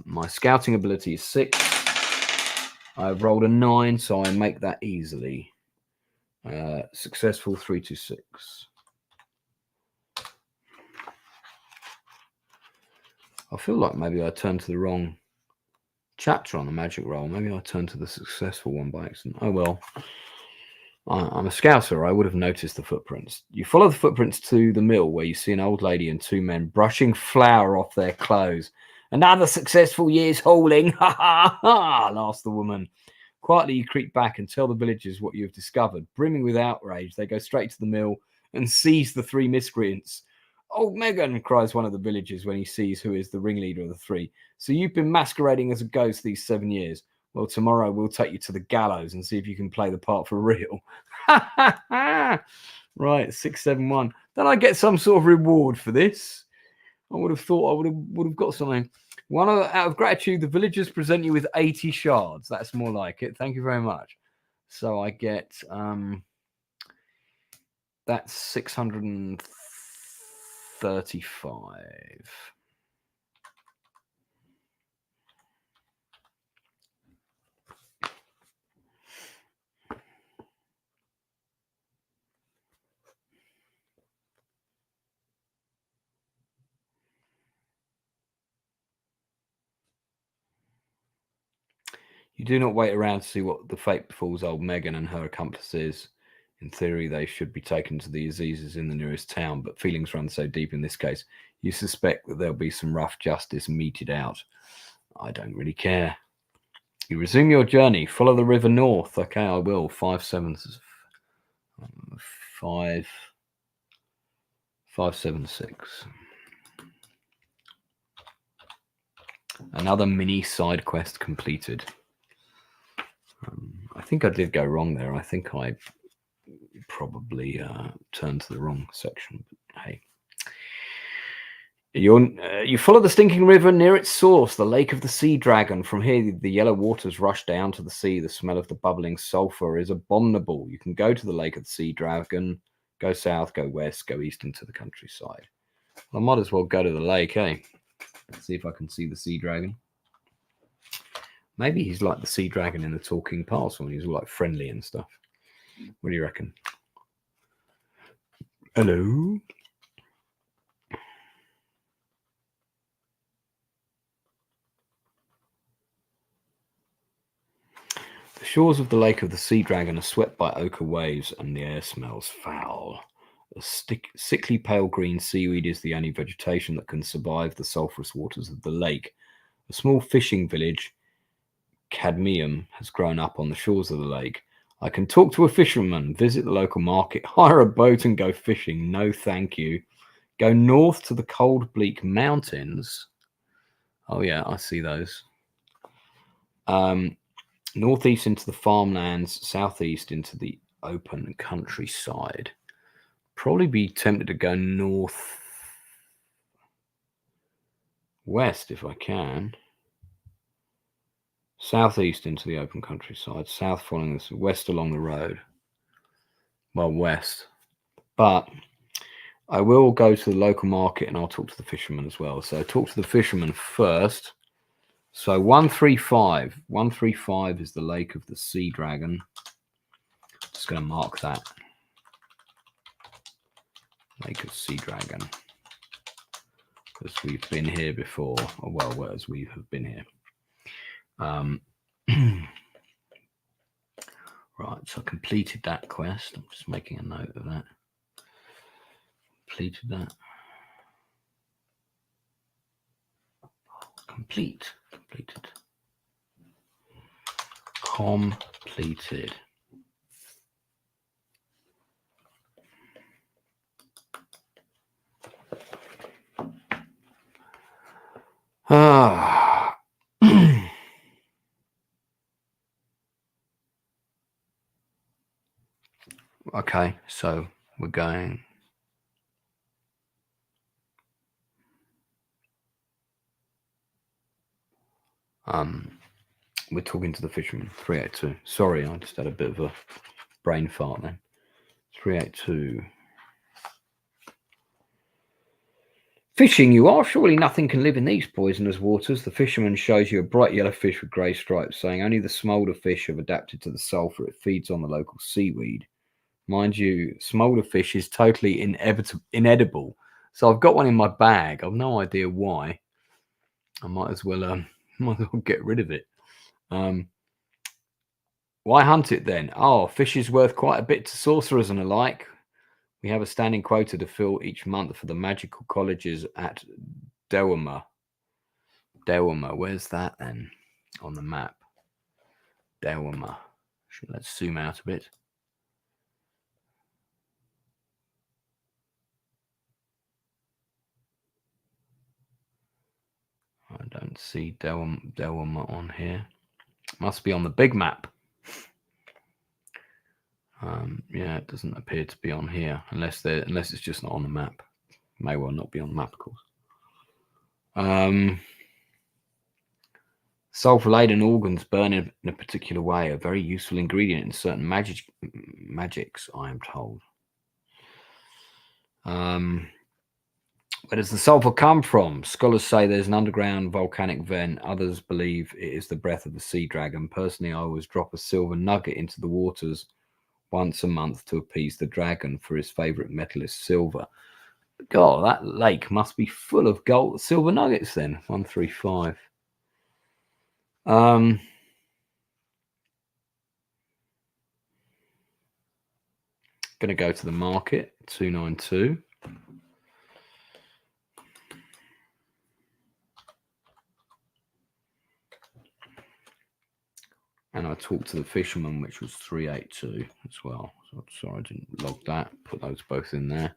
My scouting ability is 6. I've rolled a 9, so I make that easily. Successful 3 to 6. I feel like maybe I turned to the wrong chapter on the magic roll. Maybe I turned to the successful one by accident. Oh well. I'm a scouter. I would have noticed the footprints. You follow the footprints to the mill where you see an old lady and two men brushing flour off their clothes. Another successful year's hauling. Ha ha ha, laughs the woman. Quietly you creep back and tell the villagers what you have discovered. Brimming with outrage, they go straight to the mill and seize the three miscreants. Old Megan, cries one of the villagers when he sees who is the ringleader of the three. So you've been masquerading as a ghost these 7 years. Well, tomorrow we'll take you to the gallows and see if you can play the part for real. Right, 671. Then I get some sort of reward for this. I would have thought I would have got something. Out of gratitude, the villagers present you with 80 shards. That's more like it. Thank you very much. So I get that's 635. You do not wait around to see what the fate befalls old Megan and her accomplices. In theory, they should be taken to the Azizas in the nearest town, but feelings run so deep in this case, you suspect that there'll be some rough justice meted out. I don't really care. You resume your journey. Follow the river north. Okay, I will. 576. Another mini side quest completed. I think I did go wrong there. I think I probably turned to the wrong section. But hey. You follow the stinking river near its source, the lake of the sea dragon. From here, the yellow waters rush down to the sea. The smell of the bubbling sulfur is abominable. You can go to the lake of the sea dragon, go south, go west, go east into the countryside. Well, I might as well go to the lake, eh? Let's see if I can see the sea dragon. Maybe he's like the sea dragon in the Talking Parcel, and he's all like friendly and stuff. What do you reckon? Hello? The shores of the lake of the sea dragon are swept by ochre waves, and the air smells foul. A sickly pale green seaweed is the only vegetation that can survive the sulphurous waters of the lake. A small fishing village, Cadmium, has grown up on the shores of the lake. I can talk to a fisherman, visit the local market, hire a boat and go fishing. No, thank you. Go north to the cold, bleak mountains. Oh, yeah, I see those. Northeast into the farmlands, southeast into the open countryside. Probably be tempted to go north west if I can. Southeast into the open countryside, south following this, west along the road. Well, west. But I will go to the local market and I'll talk to the fisherman as well. So talk to the fisherman first. So 135. 135 is the lake of the sea dragon. Just going to mark that. Lake of Sea Dragon. Because we've been here before. Or well, as we have been here. Right, so I completed that quest. I'm just making a note of that. Completed that. Completed. Ah. Okay, so we're going. We're talking to the fisherman. 382. Sorry, I just had a bit of a brain fart then. 382. Fishing you are. Surely nothing can live in these poisonous waters. The fisherman shows you a bright yellow fish with grey stripes, saying only the smolder fish have adapted to the sulphur. It feeds on the local seaweed. Mind you, smolder fish is totally inedible. So I've got one in my bag. I've no idea why. I might as well get rid of it. Why hunt it then? Oh, fish is worth quite a bit to sorcerers and alike. We have a standing quota to fill each month for the magical colleges at Dewama. Where's that then on the map? Dewama. Let's zoom out a bit. I don't see Dewama on here. Must be on the big map. Yeah, it doesn't appear to be on here unless it's just not on the map. May well not be on the map, of course. Sulfur-laden organs burn in a particular way, a very useful ingredient in certain magics, I am told. Where does the sulfur come from? Scholars say there's an underground volcanic vent. Others believe it is the breath of the sea dragon. Personally, I always drop a silver nugget into the waters once a month to appease the dragon, for his favorite metal is silver. God, that lake must be full of gold, silver nuggets then. 135. Gonna go to the market. 292. And I talked to the fisherman, which was 382 as well. So sorry I didn't log that. Put those both in there.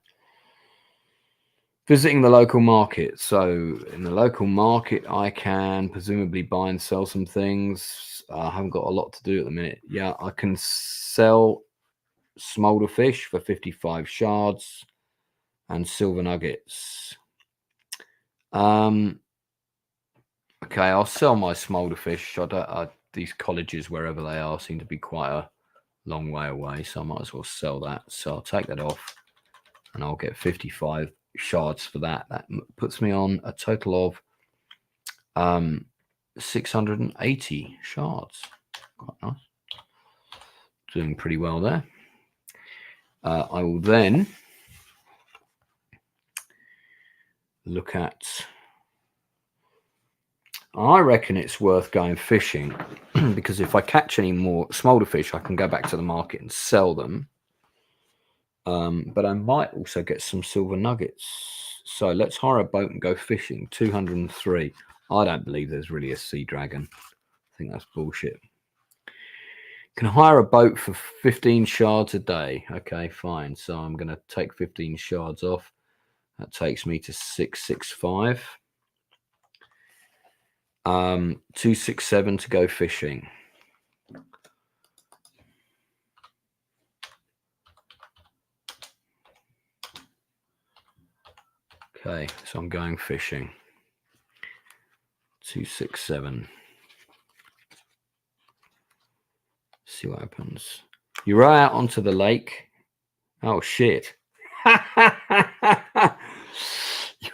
Visiting the local market. So in the local market, I can presumably buy and sell some things. I haven't got a lot to do at the minute. Yeah, I can sell smolder fish for 55 shards and silver nuggets. Okay, I'll sell my smolder fish. These colleges, wherever they are, seem to be quite a long way away, so I might as well sell that. So I'll take that off and I'll get 55 shards for that. That puts me on a total of 680 shards. Quite nice. Doing pretty well there. I will then look at... I reckon it's worth going fishing because if I catch any more smolder fish, I can go back to the market and sell them. But I might also get some silver nuggets. So let's hire a boat and go fishing. 203. I don't believe there's really a sea dragon. I think that's bullshit. Can hire a boat for 15 shards a day. Okay, fine. So I'm going to take 15 shards off. That takes me to 665. 267 to go fishing. Okay, so I'm going fishing. 267. See what happens. You row out onto the lake. Oh shit. You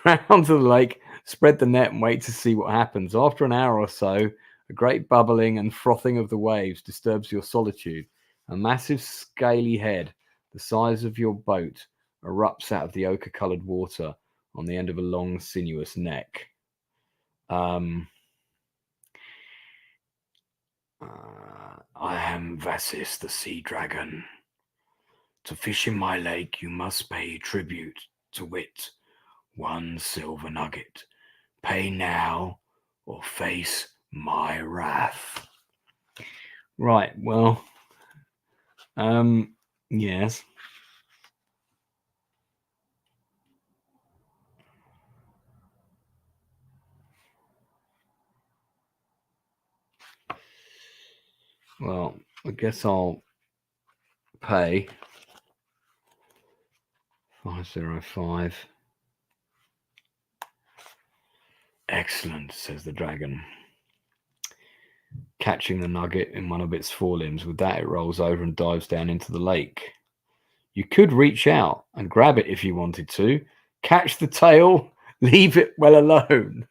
row onto the lake, spread the net and wait to see what happens. After an hour or so, a great bubbling and frothing of the waves disturbs your solitude. A massive scaly head, the size of your boat, erupts out of the ochre-coloured water on the end of a long, sinuous neck. I am Vassis, the sea dragon. To fish in my lake, you must pay tribute, to wit, 1 silver nugget. Pay now, or face my wrath. Right, well, yes. Well, I guess I'll pay 505. Excellent, says the dragon, catching the nugget in one of its forelimbs. With that, it rolls over and dives down into the lake. You could reach out and grab it if you wanted to. Catch the tail, leave it well alone.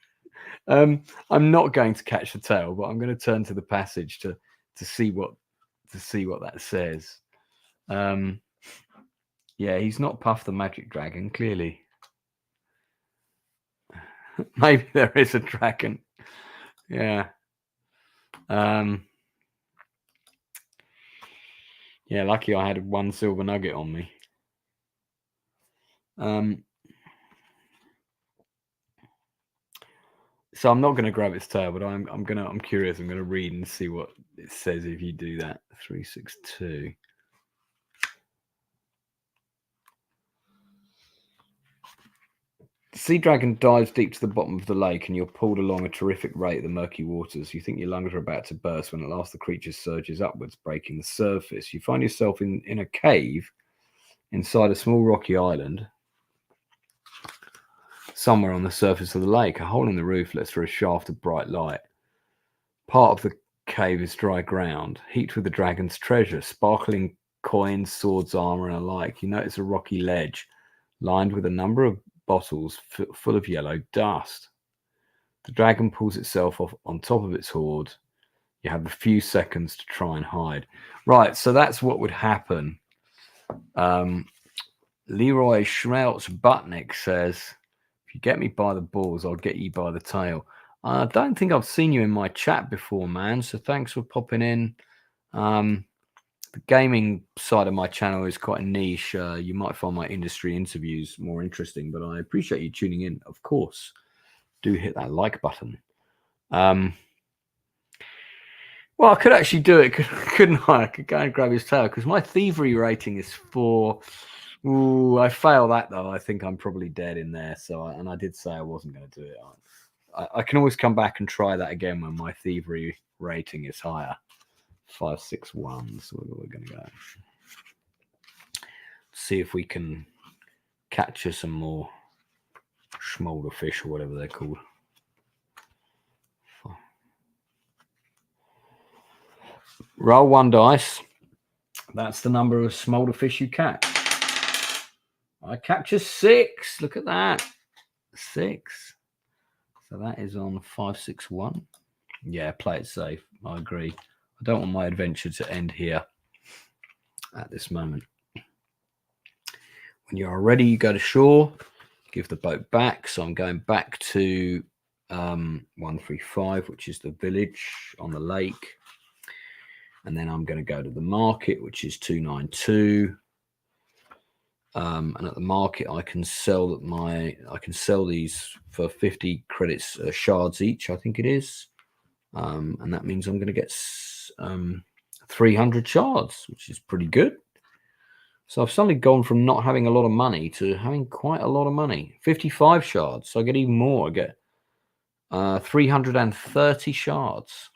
I'm not going to catch the tail, but I'm going to turn to the passage to see what that says. Yeah, he's not Puff the Magic Dragon, clearly. Maybe there is a dragon. Yeah. Yeah, lucky I had 1 silver nugget on me. So I'm not going to grab its tail, but I'm curious. I'm going to read and see what it says if you do that. 362. The sea dragon dives deep to the bottom of the lake, and you're pulled along a terrific rate of the murky waters. You think your lungs are about to burst when at last the creature surges upwards, breaking the surface. You find yourself in a cave inside a small rocky island somewhere on the surface of the lake. A hole in the roof lets through a shaft of bright light. Part of the cave is dry ground, heaped with the dragon's treasure, sparkling coins, swords, armor, and alike. You notice a rocky ledge lined with a number of bottles full of yellow dust. The dragon pulls itself off on top of its hoard. You have a few seconds to try and hide. Right, so that's what would happen. Leroy Schmelz Butnick says, if you get me by the balls, I'll get you by the tail. I don't think I've seen you in my chat before, man, so thanks for popping in. The gaming side of my channel is quite a niche. You might find my industry interviews more interesting, but I appreciate you tuning in, of course. Do hit that like button. Well, I could actually do it, couldn't I? I could go and grab his tail, because my thievery rating is 4. Ooh, I fail that, though. I think I'm probably dead in there. And I did say I wasn't going to do it. I can always come back and try that again when my thievery rating is higher. 561. So we're going to go see if we can capture some more smolder fish or whatever they're called. Roll 1 dice. That's the number of smolder fish you catch. I capture 6. Look at that. 6. So that is on 561. Yeah, play it safe. I agree. I don't want my adventure to end here at this moment. When you are ready, you go to shore, give the boat back. So I'm going back to 135, which is the village on the lake. And then I'm going to go to the market, which is 292. And at the market, I can sell these for 50 credits shards each, I think it is. And that means I'm going to get 300 shards, which is pretty good. So I've suddenly gone from not having a lot of money to having quite a lot of money. 55 shards. So I get even more. I get 330 shards.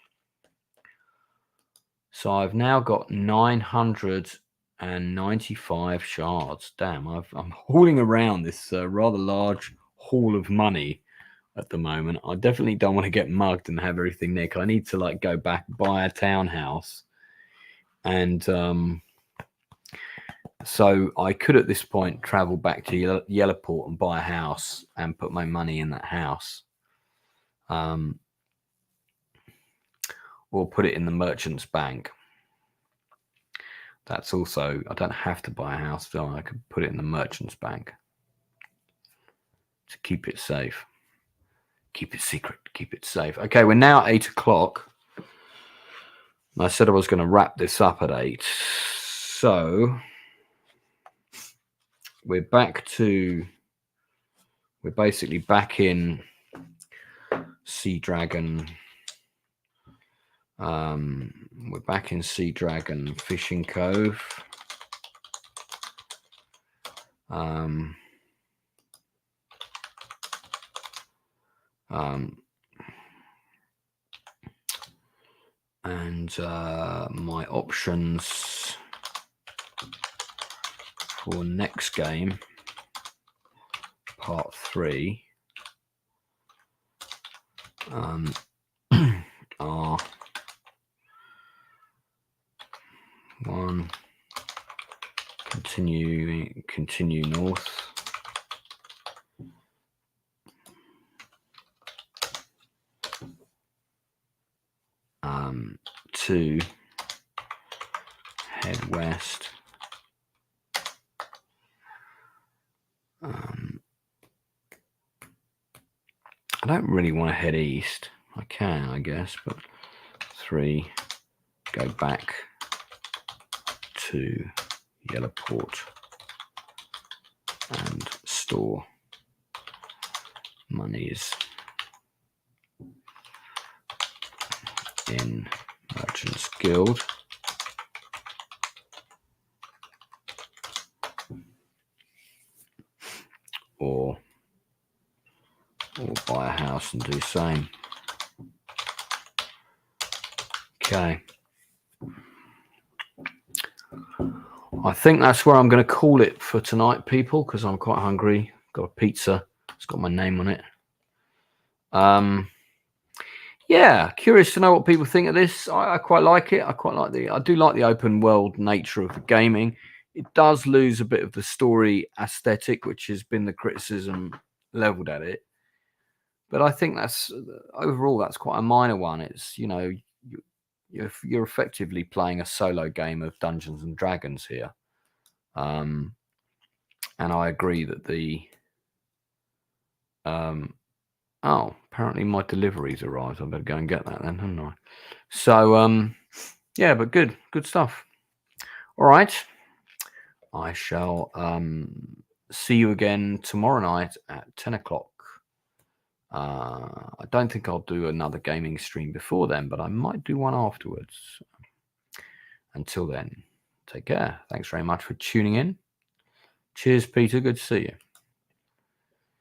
So I've now got 995 shards. Damn, I'm hauling around this rather large haul of money at the moment. I definitely don't want to get mugged and have everything nicked. I need to go back, buy a townhouse, and so I could at this point travel back to Yellowport and buy a house and put my money in that house, or put it in the merchant's bank. That's also, I don't have to buy a house, so I could put it in the merchant's bank to keep it safe. Keep it secret, keep it safe. Okay, we're now at 8 o'clock. I said I was going to wrap this up at 8. So we're basically back in Sea Dragon. We're back in Sea Dragon Fishing Cove. And my options for next game, part 3, are 1, continue north, 2, head west, I don't really want to head east. I can, I guess, but 3, go back to Yellowport and store monies in Merchants Guild. Or buy a house and do same. Okay. I think that's where I'm going to call it for tonight, people, because I'm quite hungry. Got a pizza. It's got my name on it. Yeah, curious to know what people think of this. I quite like it. I do like the open world nature of the gaming. It does lose a bit of the story aesthetic, which has been the criticism leveled at it. But I think that's overall that's quite a minor one. It's, you know, you're effectively playing a solo game of Dungeons and Dragons here. And I agree that the oh, apparently my delivery's arrived. I better go and get that then, haven't I? So yeah, but good stuff. All right. I shall see you again tomorrow night at 10 o'clock. I don't think I'll do another gaming stream before then, but I might do one afterwards. Until then, take care. Thanks very much for tuning in. Cheers, Peter. Good to see you.